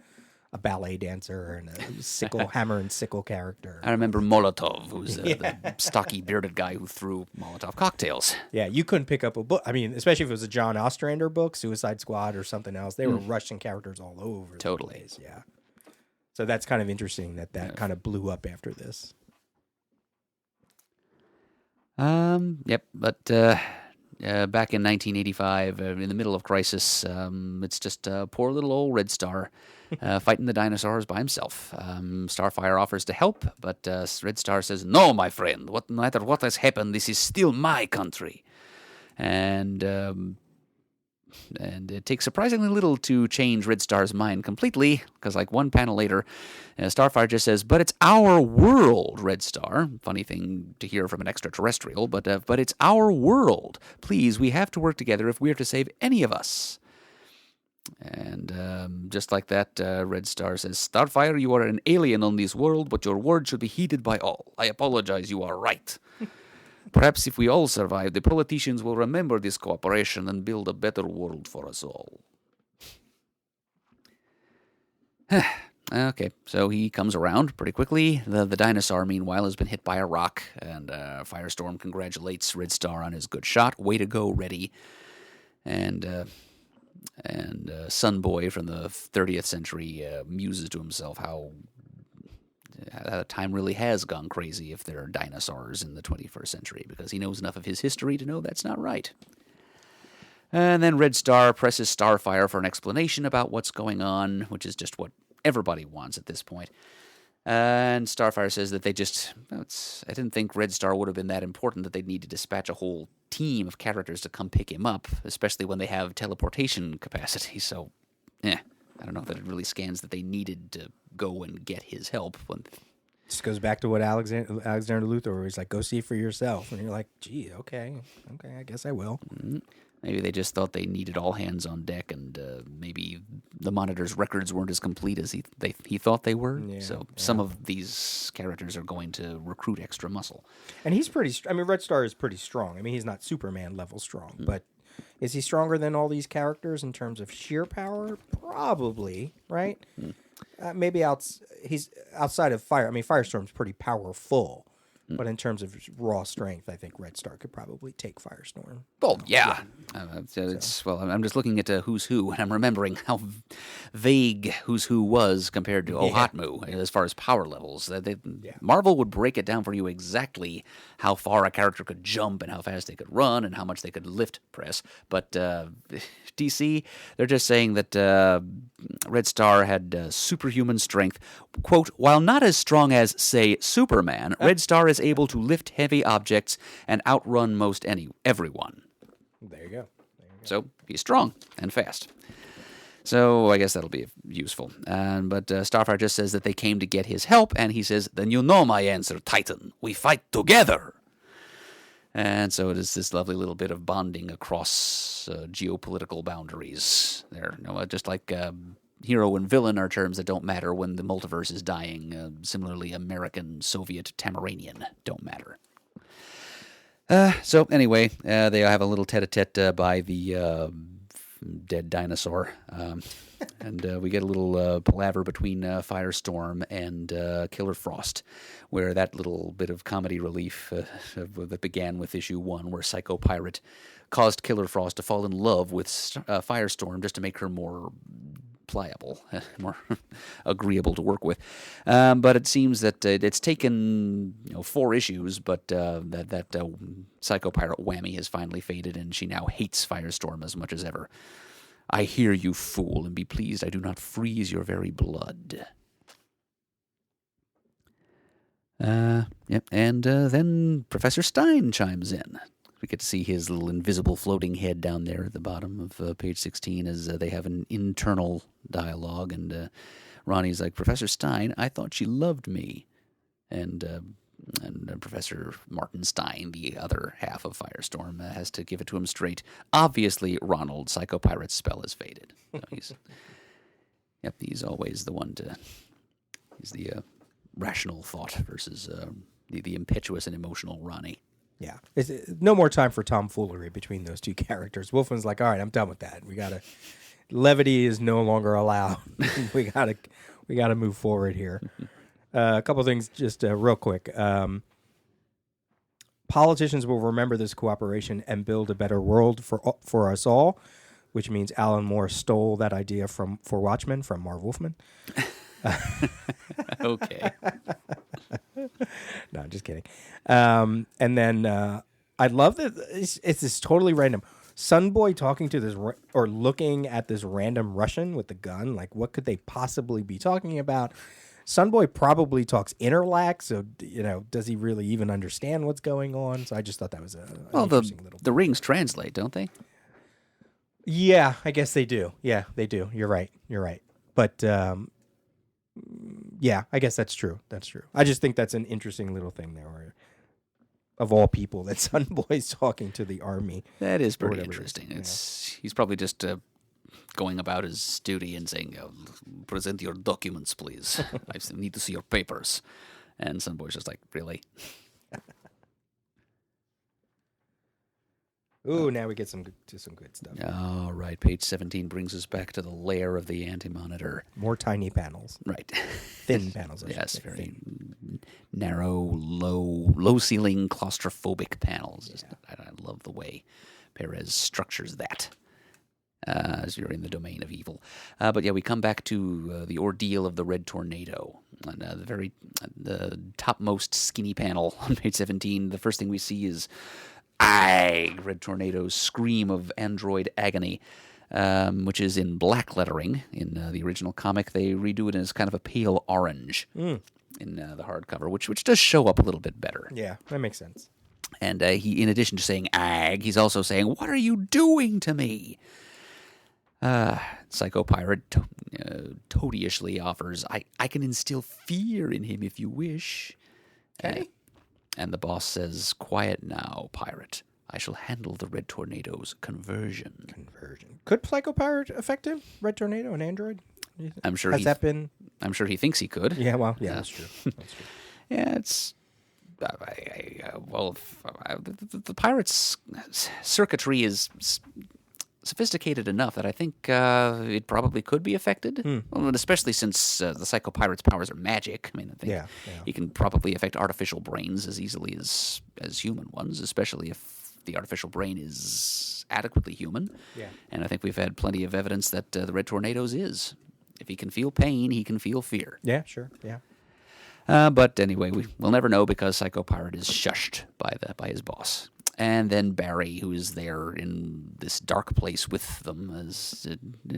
ballet dancer and a hammer and sickle character. I remember Molotov, who's the stocky bearded guy who threw Molotov cocktails. Yeah, you couldn't pick up a book. I mean, especially if it was a John Ostrander book, Suicide Squad or something else. They were Russian characters all over. Totally. The place. Yeah. So that's kind of interesting that kind of blew up after this. Yep, but back in 1985, in the middle of crisis, it's just poor little old Red Star fighting the dinosaurs by himself. Starfire offers to help, but Red Star says, "No, my friend. No matter what has happened, this is still my country." And it takes surprisingly little to change Red Star's mind completely, because like one panel later, Starfire just says, "But it's our world, Red Star." Funny thing to hear from an extraterrestrial, but it's our world. Please, we have to work together if we are to save any of us. And just like that, Red Star says, "Starfire, you are an alien on this world, but your word should be heeded by all. I apologize, you are right. Perhaps if we all survive, the politicians will remember this cooperation and build a better world for us all." Okay, so he comes around pretty quickly. The dinosaur, meanwhile, has been hit by a rock, and Firestorm congratulates Red Star on his good shot. Way to go, Reddy. And Sunboy from the 30th century muses to himself how the time really has gone crazy if there are dinosaurs in the 21st century, because he knows enough of his history to know that's not right. And then Red Star presses Starfire for an explanation about what's going on, which is just what everybody wants at this point. And Starfire says that I didn't think Red Star would have been that important that they'd need to dispatch a whole team of characters to come pick him up, especially when they have teleportation capacity. So, I don't know that it really scans that they needed to go and get his help. This goes back to what Alexander Luthor was like, "Go see for yourself." And you're like, "Gee, okay, I guess I will." Mm-hmm. Maybe they just thought they needed all hands on deck, and maybe the Monitor's records weren't as complete as he thought they were. Yeah, so some of these characters are going to recruit extra muscle. And he's Red Star is pretty strong. I mean, he's not Superman level strong, but is he stronger than all these characters in terms of sheer power? Probably, right? Maybe he's outside of Fire. I mean, Firestorm's pretty powerful. But in terms of raw strength, I think Red Star could probably take Firestorm. Oh, yeah. I'm just looking at Who's Who, and I'm remembering how vague Who's Who was compared to Ohatmu as far as power levels. Marvel would break it down for you exactly how far a character could jump and how fast they could run and how much they could lift press. But DC, they're just saying that Red Star had superhuman strength. Quote, "While not as strong as, say, Superman, Red Star is able to lift heavy objects and outrun everyone." There you go. So he's strong and fast. So I guess that'll be useful. But Starfire just says that they came to get his help, and he says, "Then you know my answer, Titan. We fight together." And so it is this lovely little bit of bonding across geopolitical boundaries there. Just like hero and villain are terms that don't matter when the multiverse is dying. Similarly, American, Soviet, Tamaranian don't matter. So anyway, they have a little tete-a-tete by the dead dinosaur. And we get a little palaver between Firestorm and Killer Frost, where that little bit of comedy relief that began with issue 1, where Psycho Pirate caused Killer Frost to fall in love with Firestorm just to make her more pliable, more agreeable to work with. But it seems that it's taken 4 issues, but that Psycho Pirate whammy has finally faded, and she now hates Firestorm as much as ever. "I hear you, fool, and be pleased I do not freeze your very blood." Yep. And then Professor Stein chimes in. We get to see his little invisible floating head down there at the bottom of page 16 as they have an internal dialogue. And Ronnie's like, "Professor Stein, I thought she loved me." And Professor Martin Stein, the other half of Firestorm, has to give it to him straight. Obviously, Ronald, Psycho Pirate's spell has faded. So he's always the one to... He's the rational thought versus the impetuous and emotional Ronnie. Yeah. It's no more time for tomfoolery between those two characters. Wolfman's like, all right, I'm done with that. Levity is no longer allowed. we gotta move forward here. A couple of things just real quick. Politicians will remember this cooperation and build a better world for us all, which means Alan Moore stole that idea for Watchmen from Marv Wolfman. Okay. No, just kidding. And then I love that it's this totally random Sunboy talking to this or looking at this random Russian with the gun. Like, what could they possibly be talking about? Sunboy probably talks Interlac, so does he really even understand what's going on? So I just thought that was an interesting little. The rings translate, don't they? Yeah, I guess they do. Yeah, they do. You're right. But yeah, I guess that's true. I just think that's an interesting little thing there. Where, of all people, that Sunboy's talking to the army. That is pretty interesting. He's probably just going about his duty and saying, "Present your documents, please. I need to see your papers." And Sunboy's just like, "Really?" Ooh, now we get some good stuff. All right, page 17 brings us back to the lair of the Anti-Monitor. More tiny panels. Right. Thin panels, yes, very narrow, low-ceiling, claustrophobic panels. Yeah. I love the way Perez structures that. As you're in the domain of evil. But yeah, we come back to the ordeal of the Red Tornado. And the topmost skinny panel on page 17, the first thing we see is Red Tornado's scream of android agony, which is in black lettering. In the original comic, they redo it as kind of a pale orange in the hardcover, which does show up a little bit better. Yeah, that makes sense. And he, in addition to saying "ag," he's also saying, "What are you doing to me?" Psycho Pirate toadyishly offers, I can instill fear in him if you wish. Okay. And the boss says, "Quiet now, Pirate. I shall handle the Red Tornado's conversion." Could Psycho Pirate affect him? Red Tornado, an android? I'm sure Has that been? I'm sure he thinks he could. Yeah, well, yeah, that's true. Yeah, it's... the pirate's circuitry is sophisticated enough that I think it probably could be affected. Well, especially since the Psycho Pirate's powers are magic. I mean, I think he can probably affect artificial brains as easily as human ones, especially if the artificial brain is adequately human. Yeah. And I think we've had plenty of evidence that the Red Tornado's is. If he can feel pain, he can feel fear. Yeah, sure, yeah. But anyway, we'll never know because Psycho Pirate is shushed by his boss. And then Barry, who is there in this dark place with them, is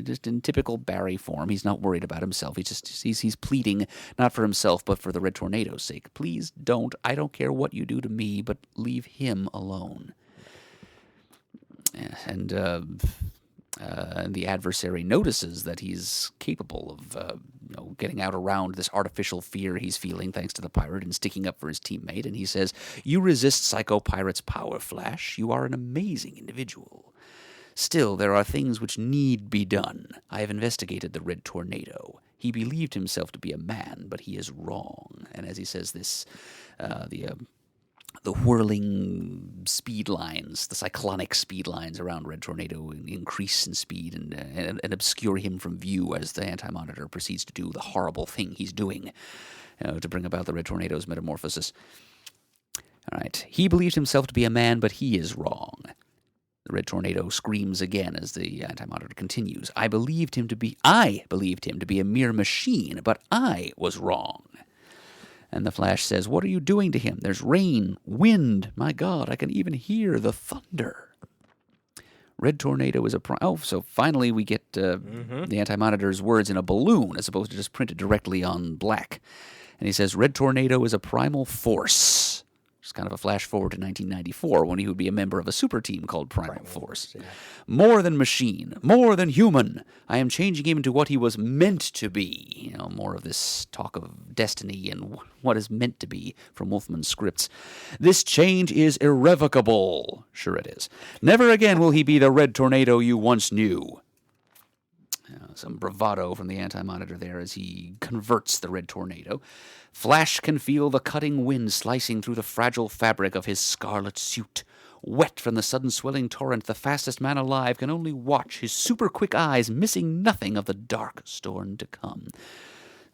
just in typical Barry form. He's not worried about himself. He's pleading not for himself, but for the Red Tornado's sake. Please don't. I don't care what you do to me, but leave him alone. And The adversary notices that he's capable of getting out around this artificial fear he's feeling thanks to the pirate and sticking up for his teammate. And he says, "You resist Psycho Pirate's power, Flash. You are an amazing individual. Still, there are things which need be done. I have investigated the Red Tornado. He believed himself to be a man, but he is wrong." And as he says this, the whirling speed lines, the cyclonic speed lines around Red Tornado increase in speed and obscure him from view as the Anti-Monitor proceeds to do the horrible thing he's doing to bring about the Red Tornado's metamorphosis. All right. He believed himself to be a man, but he is wrong. The Red Tornado screams again as the Anti-Monitor continues. I believed him to be a mere machine, but I was wrong. And the Flash says, "What are you doing to him? There's rain, wind. My God, I can even hear the thunder." Red Tornado is so finally we get the Anti-Monitor's words in a balloon as opposed to just printed directly on black. And he says, "Red Tornado is a primal force." It's kind of a flash forward to 1994 when he would be a member of a super team called Primal Force. Yeah. "More than machine, more than human. I am changing him into what he was meant to be." More of this talk of destiny and what is meant to be from Wolfman's scripts. "This change is irrevocable." Sure it is. "Never again will he be the Red Tornado you once knew." Some bravado from the Anti-Monitor there as he converts the Red Tornado. Flash can feel the cutting wind slicing through the fragile fabric of his scarlet suit. Wet from the sudden swelling torrent, the fastest man alive can only watch, his super-quick eyes missing nothing of the dark storm to come.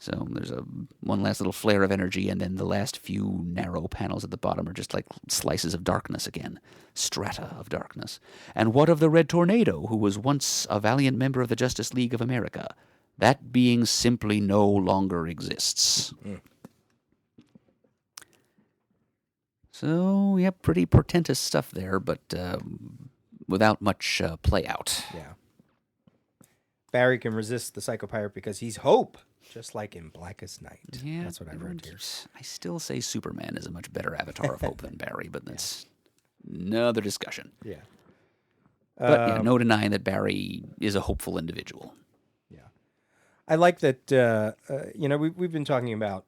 So there's one last little flare of energy, and then the last few narrow panels at the bottom are just like slices of darkness again, strata of darkness. "And what of the Red Tornado, who was once a valiant member of the Justice League of America? That being simply no longer exists." So, yeah, pretty portentous stuff there, but without much play out. Yeah. Barry can resist the Psycho Pirate because he's hope, just like in Blackest Night. Yeah, that's what I wrote here. I still say Superman is a much better avatar of hope than Barry, but that's another discussion. Yeah. But no denying that Barry is a hopeful individual. Yeah. I like that, we've been talking about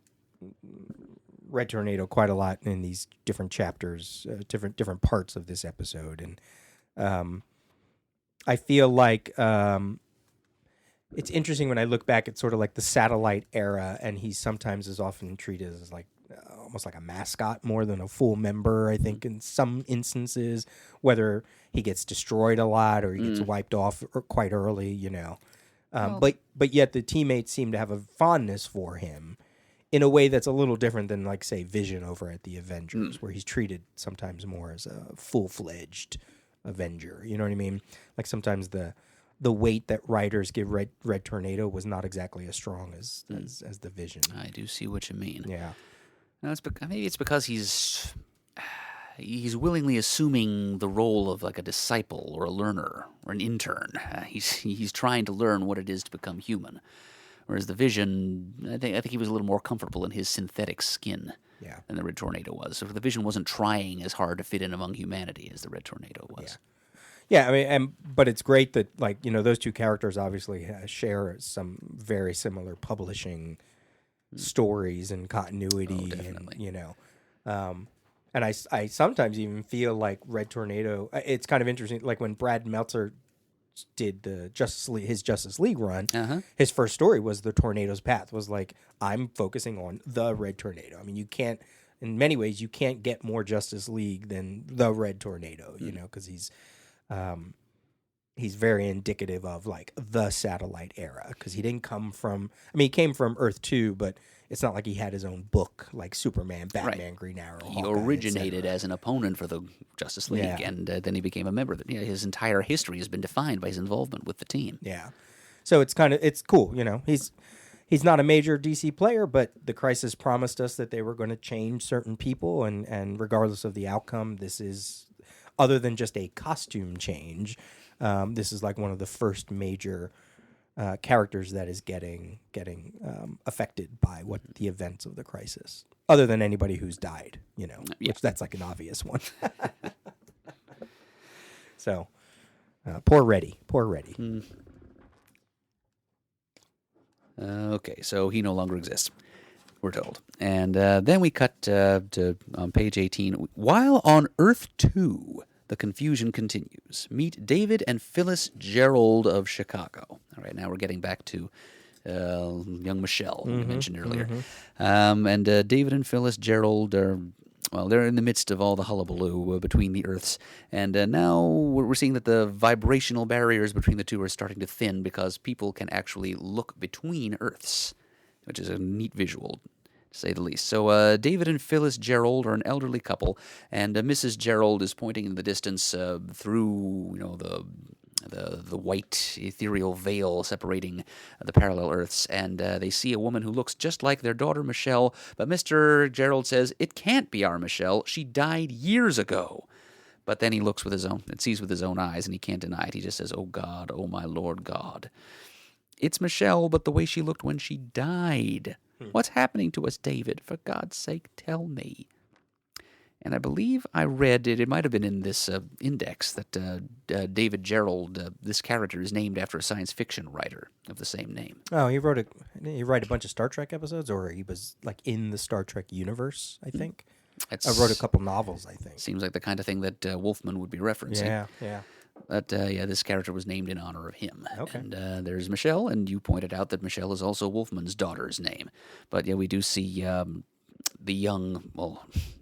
Red Tornado quite a lot in these different chapters, different parts of this episode, and I feel like it's interesting when I look back at sort of like the satellite era, and he sometimes is often treated as like almost like a mascot more than a full member. I think in some instances, whether he gets destroyed a lot or he gets wiped off quite early, but yet the teammates seem to have a fondness for him in a way that's a little different than, like, say, Vision over at the Avengers, where he's treated sometimes more as a full-fledged Avenger. You know what I mean? Like, sometimes the weight that writers give Red Tornado was not exactly as strong as the Vision. I do see what you mean. Yeah. No, maybe it's because he's willingly assuming the role of like a disciple or a learner or an intern. He's trying to learn what it is to become human. Whereas the Vision, I think he was a little more comfortable in his synthetic skin than the Red Tornado was. So the Vision wasn't trying as hard to fit in among humanity as the Red Tornado was. Yeah, I mean, but it's great that, like, those two characters obviously share some very similar publishing stories and continuity. Oh, definitely. And I sometimes even feel like Red Tornado, it's kind of interesting, like when Brad Meltzer did his Justice League run, his first story was The Tornado's Path, was like, I'm focusing on the Red Tornado. I mean, in many ways, you can't get more Justice League than the Red Tornado, because he's very indicative of, like, the satellite era, because he didn't come from, he came from Earth 2, but it's not like he had his own book like Superman, Batman, Green Arrow. He Hawkeye, originated as an opponent for the Justice League, and then he became a member. His entire history has been defined by his involvement with the team. Yeah, so it's cool. He's not a major DC player, but the Crisis promised us that they were going to change certain people, and regardless of the outcome, this is, other than just a costume change, this is like one of the first major characters that is getting affected by what the events of the Crisis, other than anybody who's died, which that's like an obvious one. So, Poor Reddy. Poor Reddy. Okay, so he no longer exists, we're told. And then we cut to page 18. While on Earth 2, the confusion continues. Meet David and Phyllis Gerald of Chicago. All right, now we're getting back to young Michelle, we mentioned earlier. And David and Phyllis Gerald are... Well, they're in the midst of all the hullabaloo between the Earths, and now we're seeing that the vibrational barriers between the two are starting to thin because people can actually look between Earths, which is a neat visual, to say the least. So David and Phyllis Gerald are an elderly couple, and Mrs. Gerald is pointing in the distance through the white ethereal veil separating the parallel Earths, and they see a woman who looks just like their daughter Michelle, but Mr. Gerald says, it can't be our Michelle, she died years ago. But then he looks with his own, and sees with his own eyes, and he can't deny it. He just says, oh God, oh my Lord God. It's Michelle, but the way she looked when she died. What's happening to us, David? For God's sake, tell me. And I believe I read it might have been in this index that David Gerald, this character, is named after a science fiction writer of the same name. Oh, he wrote a bunch of Star Trek episodes, or he was like in the Star Trek universe, I think. I wrote a couple novels, I think. Seems like the kind of thing that Wolfman would be referencing. Yeah. But this character was named in honor of him. Okay. And there's Michelle, and you pointed out that Michelle is also Wolfman's daughter's name. But yeah, we do see the young,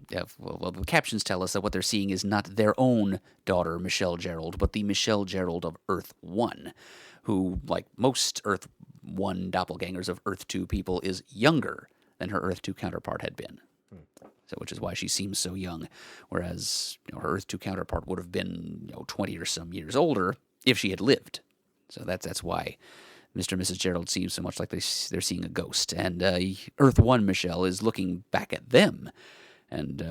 the captions tell us that what they're seeing is not their own daughter, Michelle Gerald, but the Michelle Gerald of Earth 1, who, like most Earth 1 doppelgangers of Earth 2 people, is younger than her Earth 2 counterpart had been. So, which is why she seems so young, whereas her Earth 2 counterpart would have been 20 or some years older if she had lived. So that's why Mr. and Mrs. Gerald seems so much like they're seeing a ghost. And Earth 1 Michelle is looking back at them. And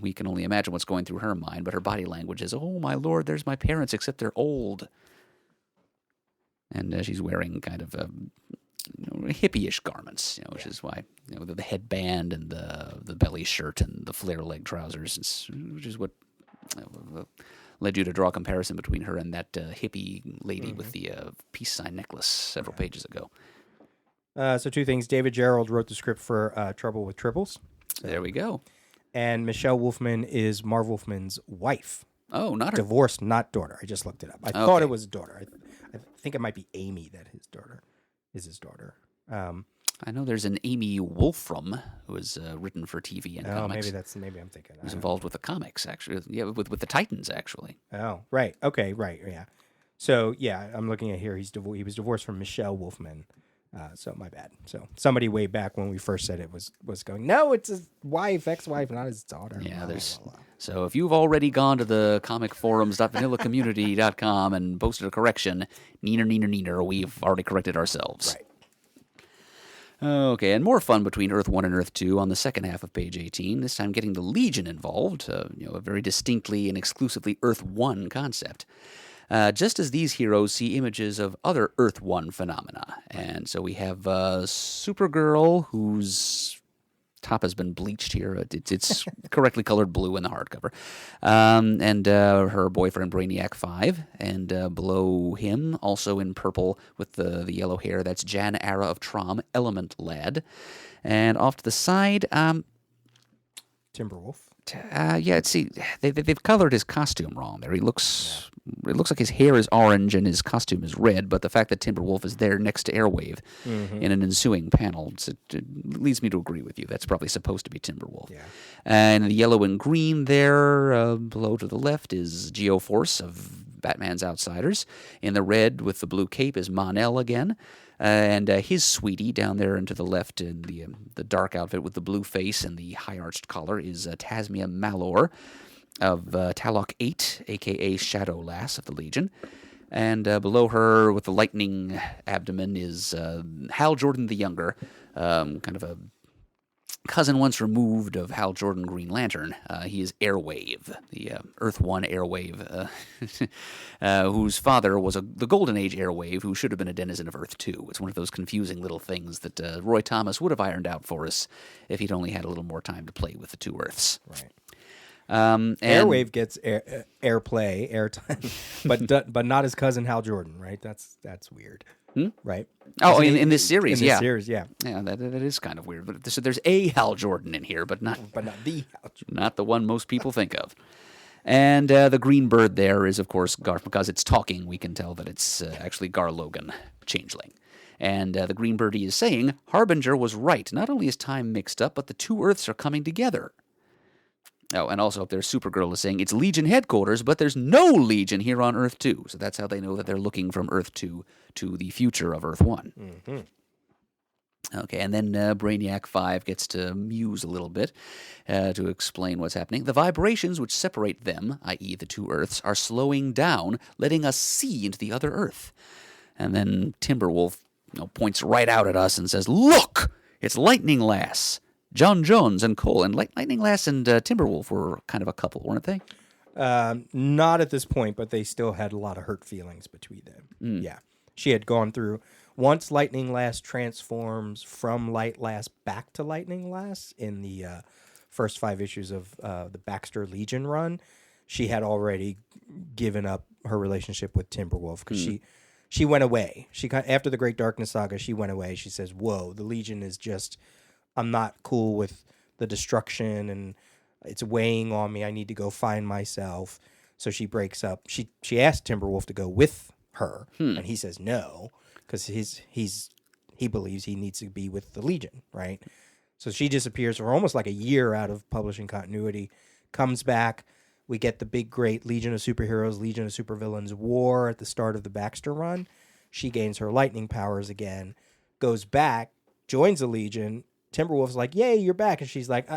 we can only imagine what's going through her mind, but her body language is, oh, my Lord, there's my parents, except they're old. And she's wearing kind of hippie-ish garments, which is why the headband and the belly shirt and the flare leg trousers, which is what led you to draw a comparison between her and that hippie lady with the peace sign necklace several pages ago. So two things. David Gerald wrote the script for Trouble with Tribbles. So. There we go. And Michelle Wolfman is Marv Wolfman's wife. Oh, not her. Divorced, not daughter. I just looked it up. I thought it was daughter. I think it might be Amy that his daughter is his daughter. I know there's an Amy Wolfram who has written for TV and comics. Maybe I'm thinking. Who's involved with the comics, actually. Yeah, with the Titans, actually. Oh, right. Okay, right, yeah. So, yeah, I'm looking at here. He was divorced from Michelle Wolfman. So, my bad. So, somebody way back when we first said it was going, no, it's his wife, ex-wife, not his daughter. Yeah, So, if you've already gone to the comicforums.vanillacommunity.com and posted a correction, neener, we've already corrected ourselves. Right. Okay, and more fun between Earth 1 and Earth 2 on the second half of page 18, this time getting the Legion involved, a very distinctly and exclusively Earth 1 concept. Just as these heroes see images of other Earth 1 phenomena. And so we have Supergirl, whose top has been bleached here. It's correctly colored blue in the hardcover. And her boyfriend, Brainiac 5. And below him, also in purple with the yellow hair, that's Jan Ara of Trom, Element Lad. And off to the side... Timberwolf. See, they've colored his costume wrong there. He looks... It looks like his hair is orange and his costume is red, but the fact that Timberwolf is there next to Airwave in an ensuing panel it leads me to agree with you. That's probably supposed to be Timberwolf. Yeah. And the yellow and green there below to the left is Geoforce of Batman's Outsiders. In the red with the blue cape is Mon-El again. And his sweetie down there and to the left in the dark outfit with the blue face and the high-arched collar is Tasmia Malor of Talok 8, a.k.a. Shadow Lass of the Legion. And below her with the lightning abdomen is Hal Jordan the Younger, kind of a cousin once removed of Hal Jordan Green Lantern. He is Airwave, the Earth 1 Airwave, whose father was the Golden Age Airwave, who should have been a denizen of Earth 2. It's one of those confusing little things that Roy Thomas would have ironed out for us if he'd only had a little more time to play with the two Earths. Right. And Airwave gets airplay, airtime, but not his cousin Hal Jordan, right? That's weird, right? Oh, in this series, in this yeah. series, yeah. Yeah, that is kind of weird. But so there's a Hal Jordan in here, but not the Hal Jordan. Not the one most people think of. And the green bird there is, of course, because it's talking, we can tell that it's actually Gar Logan, changeling. And the green birdie is saying, Harbinger was right. Not only is time mixed up, but the two Earths are coming together. Oh, and also up there, Supergirl is saying, it's Legion headquarters, but there's no Legion here on Earth 2. So that's how they know that they're looking from Earth 2 to the future of Earth 1. Mm-hmm. Okay, and then Brainiac 5 gets to muse a little bit to explain what's happening. The vibrations which separate them, i.e. the two Earths, are slowing down, letting us see into the other Earth. And then Timberwolf points right out at us and says, look, it's Lightning Lass, John Jones and Cole. And Lightning Lass and Timberwolf were kind of a couple, weren't they? Not at this point, but they still had a lot of hurt feelings between them. Yeah. She had gone through... Once Lightning Lass transforms from Light Lass back to Lightning Lass in the first 5 issues of the Baxter Legion run, she had already given up her relationship with Timberwolf because she went away. After the Great Darkness Saga, she went away. She says, whoa, the Legion is just... I'm not cool with the destruction, and it's weighing on me. I need to go find myself. So she breaks up. She asked Timberwolf to go with her, and he says no. Because he believes he needs to be with the Legion, right? So she disappears for almost like a year out of publishing continuity, comes back. We get the big, great Legion of Superheroes, Legion of Supervillains war at the start of the Baxter run. She gains her lightning powers again, goes back, joins the Legion. Timberwolf's like, yay, you're back. And she's like,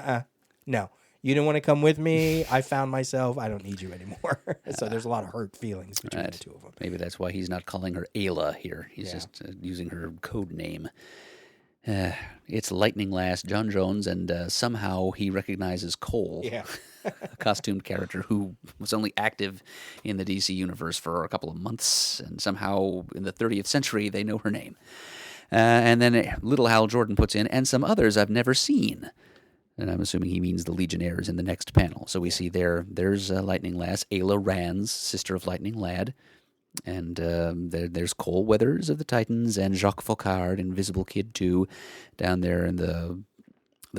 no. You didn't want to come with me. I found myself. I don't need you anymore. So there's a lot of hurt feelings between the two of them. Maybe that's why he's not calling her Ayla here. He's just using her code name. It's Lightning Lass, John Jones, and somehow he recognizes Cole, a costumed character who was only active in the DC universe for a couple of months, and somehow in the 30th century they know her name. And then little Hal Jordan puts in, and some others I've never seen. And I'm assuming he means the Legionnaires in the next panel. So we see there's Lightning Lass, Ayla Rands, sister of Lightning Lad. And there's Cole Weathers of the Titans and Jacques Faucard, Invisible Kid 2. Down there in the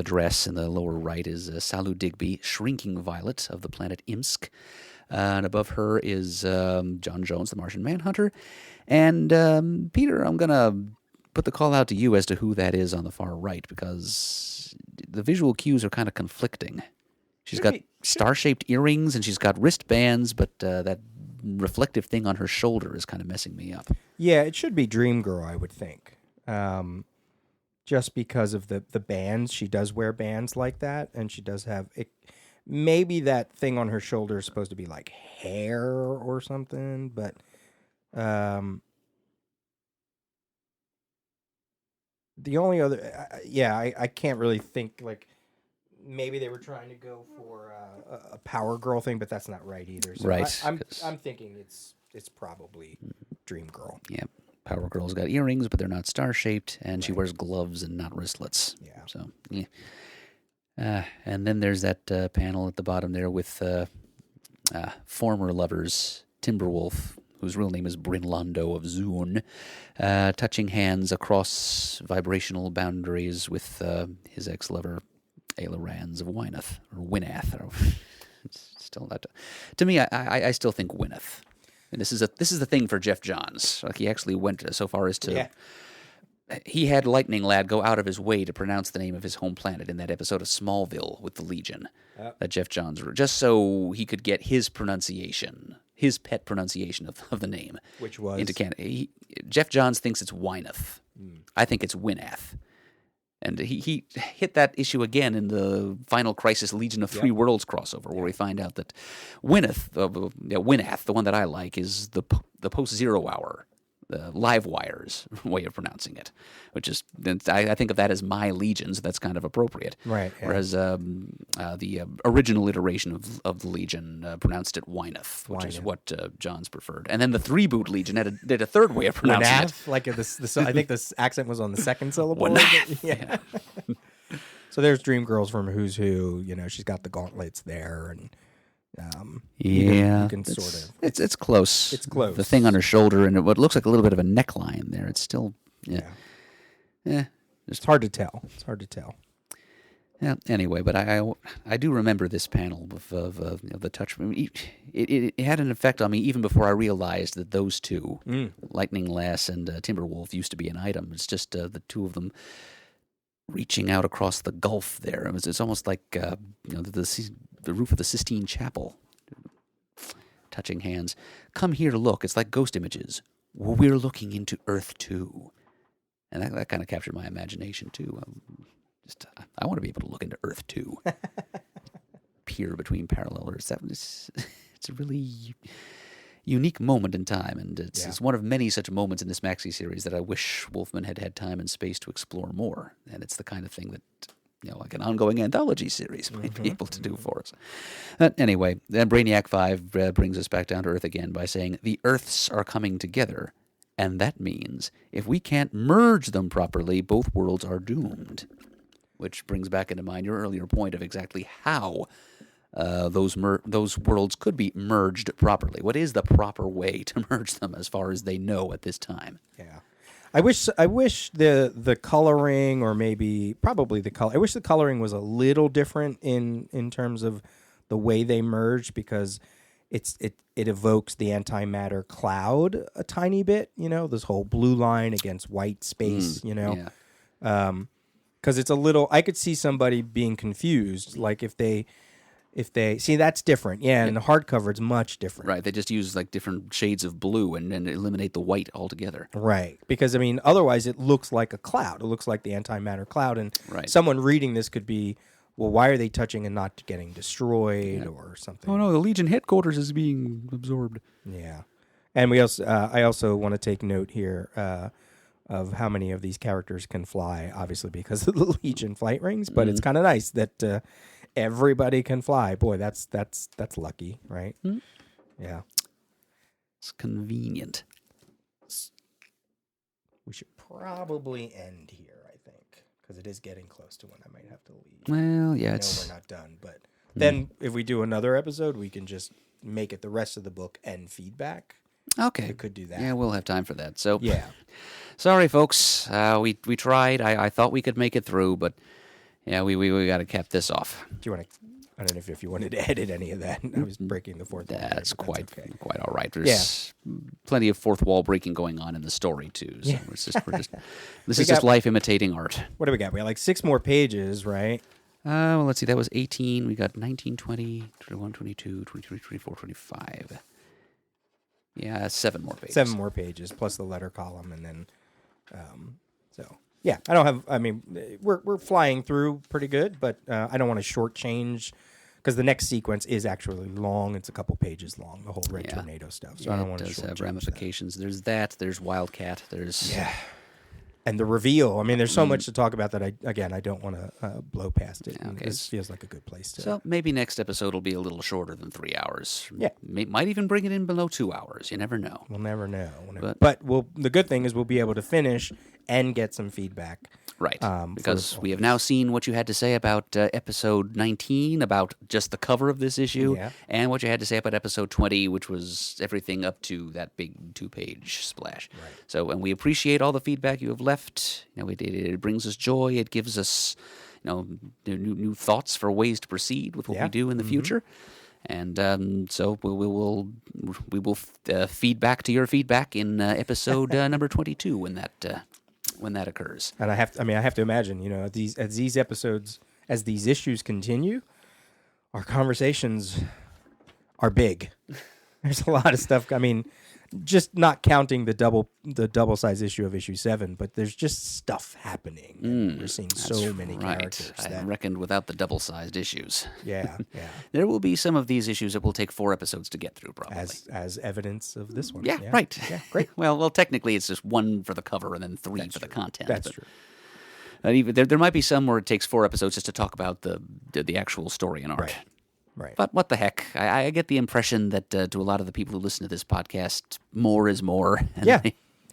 dress in the lower right is Salu Digby, Shrinking Violet of the planet Imsk. And above her is John Jones, the Martian Manhunter. And Peter, I'm going to put the call out to you as to who that is on the far right, because the visual cues are kind of conflicting. She's got star-shaped earrings and she's got wristbands, but that reflective thing on her shoulder is kind of messing me up. Yeah, it should be Dream Girl, I would think. Just because of the bands. She does wear bands like that, and she does have... Maybe that thing on her shoulder is supposed to be like hair or something, but... The only other, I can't really think, like, maybe they were trying to go for a Power Girl thing, but that's not right either. So right. I'm thinking it's probably Dream Girl. Yeah, Power Girl's got earrings, but they're not star-shaped, and she wears gloves and not wristlets. Yeah. So, yeah. And then there's that panel at the bottom there with former lovers, Timberwolf, whose real name is Brinlando of Zoon, touching hands across vibrational boundaries with his ex-lover, Ayla Rands of Wynath, or Wynath. It's still not... To me, I still think Wynath. And this is the thing for Jeff Johns. Like, he actually went so far as to... Yeah. He had Lightning Lad go out of his way to pronounce the name of his home planet in that episode of Smallville with the Legion that Jeff Johns wrote, just so he could get his pronunciation, his pet pronunciation of the name. Which was? Into Canada. Jeff Johns thinks it's Wynath. I think it's Wynath. And he hit that issue again in the Final Crisis Legion of Three Worlds crossover, where we find out that Wynath, the one that I like, is the post-zero hour. The Live Wire's way of pronouncing it, which is, I think of that as My Legion, so that's kind of appropriate. Right. Yeah. Whereas the original iteration of the Legion pronounced it Wynath, which is what Johns preferred. And then the Three-Boot Legion did a third way of pronouncing it. Like I think this accent was on the second syllable. Wynath. Yeah. So there's Dream Girls from Who's Who. She's got the gauntlets there, and you can sort of. It's close. It's close. The thing on her shoulder and what looks like a little bit of a neckline there. It's still It's hard to tell. Yeah. Anyway, but I do remember this panel of the touch. It had an effect on me even before I realized that those two, Lightning Lass and Timberwolf, used to be an item. It's just the two of them reaching out across the gulf there. It's almost like the roof of the Sistine Chapel, touching hands. Come here, look. It's like ghost images. We're looking into Earth too, and that kind of captured my imagination too. I want to be able to look into Earth too. Peer between parallel Earths. It's a really unique moment in time, and it's one of many such moments in this maxi series that I wish Wolfman had had time and space to explore more. And it's the kind of thing that like an ongoing anthology series might be able to do for us. Anyway, then Brainiac 5 brings us back down to Earth again by saying the Earths are coming together, and that means if we can't merge them properly, both worlds are doomed. Which brings back into mind your earlier point of exactly how those worlds could be merged properly. What is the proper way to merge them as far as they know at this time? Yeah. I wish the coloring, or probably the color. I wish the coloring was a little different in terms of the way they merged, because it evokes the antimatter cloud a tiny bit. This whole blue line against white space. Because it's a little. I could see somebody being confused, like if they see, that's different. Yeah, and the hardcover is much different. Right, they just use like different shades of blue and eliminate the white altogether. Right, because otherwise it looks like a cloud. It looks like the antimatter cloud, and someone reading this could be, well, why are they touching and not getting destroyed or something? Oh no, the Legion headquarters is being absorbed. Yeah, and we also I also want to take note here of how many of these characters can fly, obviously because of the Legion flight rings, but it's kind of nice that everybody can fly. Boy, that's lucky, right? Mm-hmm. Yeah. It's convenient. We should probably end here, I think, because it is getting close to when I might have to leave. Well, yeah, we're not done, but then if we do another episode, we can just make it the rest of the book and feedback. Okay. We could do that. Yeah, we'll have time for that. So yeah. Sorry, folks. We tried. I thought we could make it through, but yeah, we got to cap this off. Do you want to? I don't know if you wanted to edit any of that. I was breaking the fourth wall. That's quite all right. There's plenty of fourth wall breaking going on in the story too. So this is just life imitating art. What do we got? We got like 6 more pages, right? Well, let's see. That was 18. We got 19, 20, 21, 22, 23, 24, 25. Yeah, 7 more pages. 7 more pages plus the letter column, and then so yeah. I don't have. We're flying through pretty good, but I don't want to shortchange, because the next sequence is actually long. It's a couple pages long, the whole Red Tornado stuff. So I don't want to shortchange. It does have ramifications. There's that. There's Wildcat. There's and the reveal. There's so much to talk about that I don't want to blow past it. Okay. This feels like a good place to. So maybe next episode will be a little shorter than 3 hours. Yeah, might even bring it in below 2 hours. You never know. We'll never know. But the good thing is we'll be able to finish and get some feedback. Right, because we have now seen what you had to say about episode 19, about just the cover of this issue, and what you had to say about episode 20, which was everything up to that big 2-page splash. Right. So, and we appreciate all the feedback you have left. It brings us joy. It gives us, new thoughts for ways to proceed with what we do in the future. And so we will feed back to your feedback in episode number 22 when that occurs. And I have to imagine, as these episodes, as these issues continue, our conversations are big. There's a lot of stuff. Just not counting the double size issue of issue 7, but there's just stuff happening. We're seeing so many characters. I reckoned without the double sized issues. Yeah. There will be some of these issues that will take 4 episodes to get through, probably. As evidence of this one. Yeah, right. Yeah, great. well, technically it's just 1 for the cover and then 3 for the content. That's true. Even there might be some where it takes 4 episodes just to talk about the actual story and art. Right. But what the heck? I get the impression that to a lot of the people who listen to this podcast, more is more.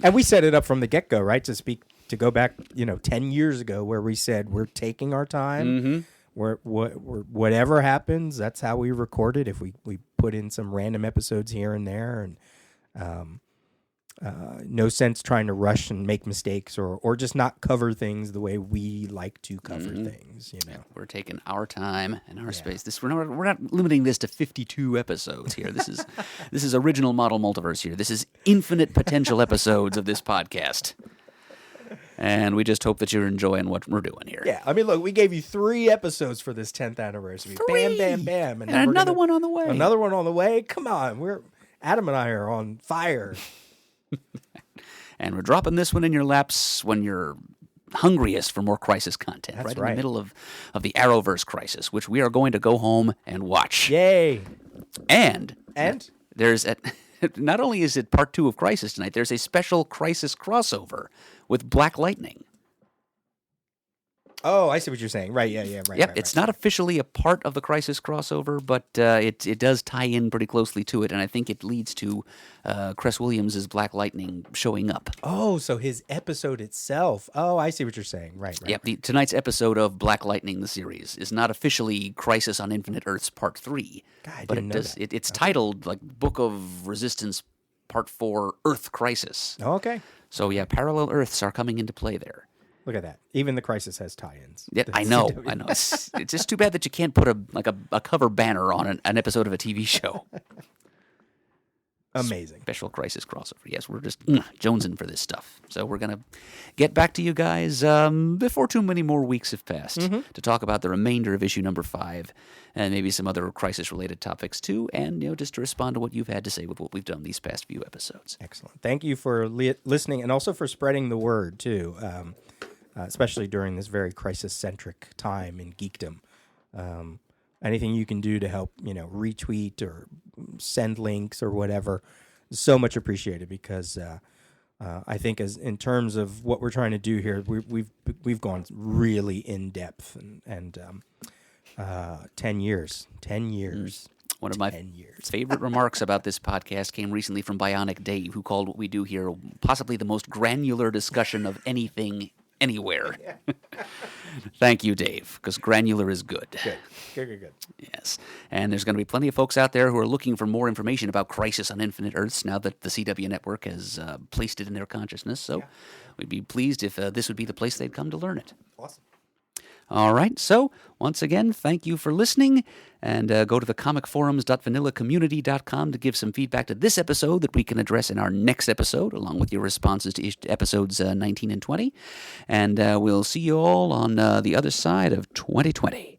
And we set it up from the get-go, right, to speak to go back, 10 years ago where we said we're taking our time. Whatever happens, that's how we record it. If we put in some random episodes here and there, and no sense trying to rush and make mistakes or just not cover things the way we like to cover things. We're taking our time and our space. We're not limiting this to 52 episodes here. This is original model multiverse here. This is infinite potential episodes of this podcast. And we just hope that you're enjoying what we're doing here. Yeah, I mean, look, we gave you 3 episodes for this 10th anniversary. 3! Bam, bam, bam. And another one on the way. Another one on the way. Come on, Adam and I are on fire. And we're dropping this one in your laps when you're hungriest for more Crisis content. That's right in the middle of the Arrowverse crisis, which we are going to go home and watch. Yay. And there's not only is it part 2 of Crisis tonight, there's a special Crisis crossover with Black Lightning. Oh, I see what you're saying. Right, yeah, right. Yep, right, it's not officially a part of the Crisis crossover, but it does tie in pretty closely to it, and I think it leads to Cress Williams' Black Lightning showing up. Oh, so his episode itself. Oh, I see what you're saying. Right. Yep, tonight's episode of Black Lightning, the series, is not officially Crisis on Infinite Earths Part 3. God, I but didn't know that. It's titled like Book of Resistance Part 4 Earth Crisis. Oh, okay. So yeah, parallel Earths are coming into play there. Look at that. Even the Crisis has tie-ins. Yeah, I know. It's just too bad that you can't put a cover banner on an episode of a TV show. Amazing. Special Crisis crossover. Yes, we're just jonesing for this stuff. So we're going to get back to you guys before too many more weeks have passed to talk about the remainder of issue number 5 and maybe some other Crisis-related topics too, and just to respond to what you've had to say with what we've done these past few episodes. Excellent. Thank you for listening and also for spreading the word too. Especially during this very crisis-centric time in geekdom. Anything you can do to help, retweet or send links or whatever is so much appreciated because I think in terms of what we're trying to do here, we've gone really in depth and 10 years. One of my favorite remarks about this podcast came recently from Bionic Dave, who called what we do here possibly the most granular discussion of anything anywhere. Thank you, Dave, because granular is good. Good. Yes. And there's going to be plenty of folks out there who are looking for more information about Crisis on Infinite Earths now that the CW network has placed it in their consciousness. So we'd be pleased if this would be the place they'd come to learn it. Awesome. All right. So once again, thank you for listening. And go to the comicforums.vanillacommunity.com to give some feedback to this episode that we can address in our next episode, along with your responses to episodes 19 and 20. And we'll see you all on the other side of 2020.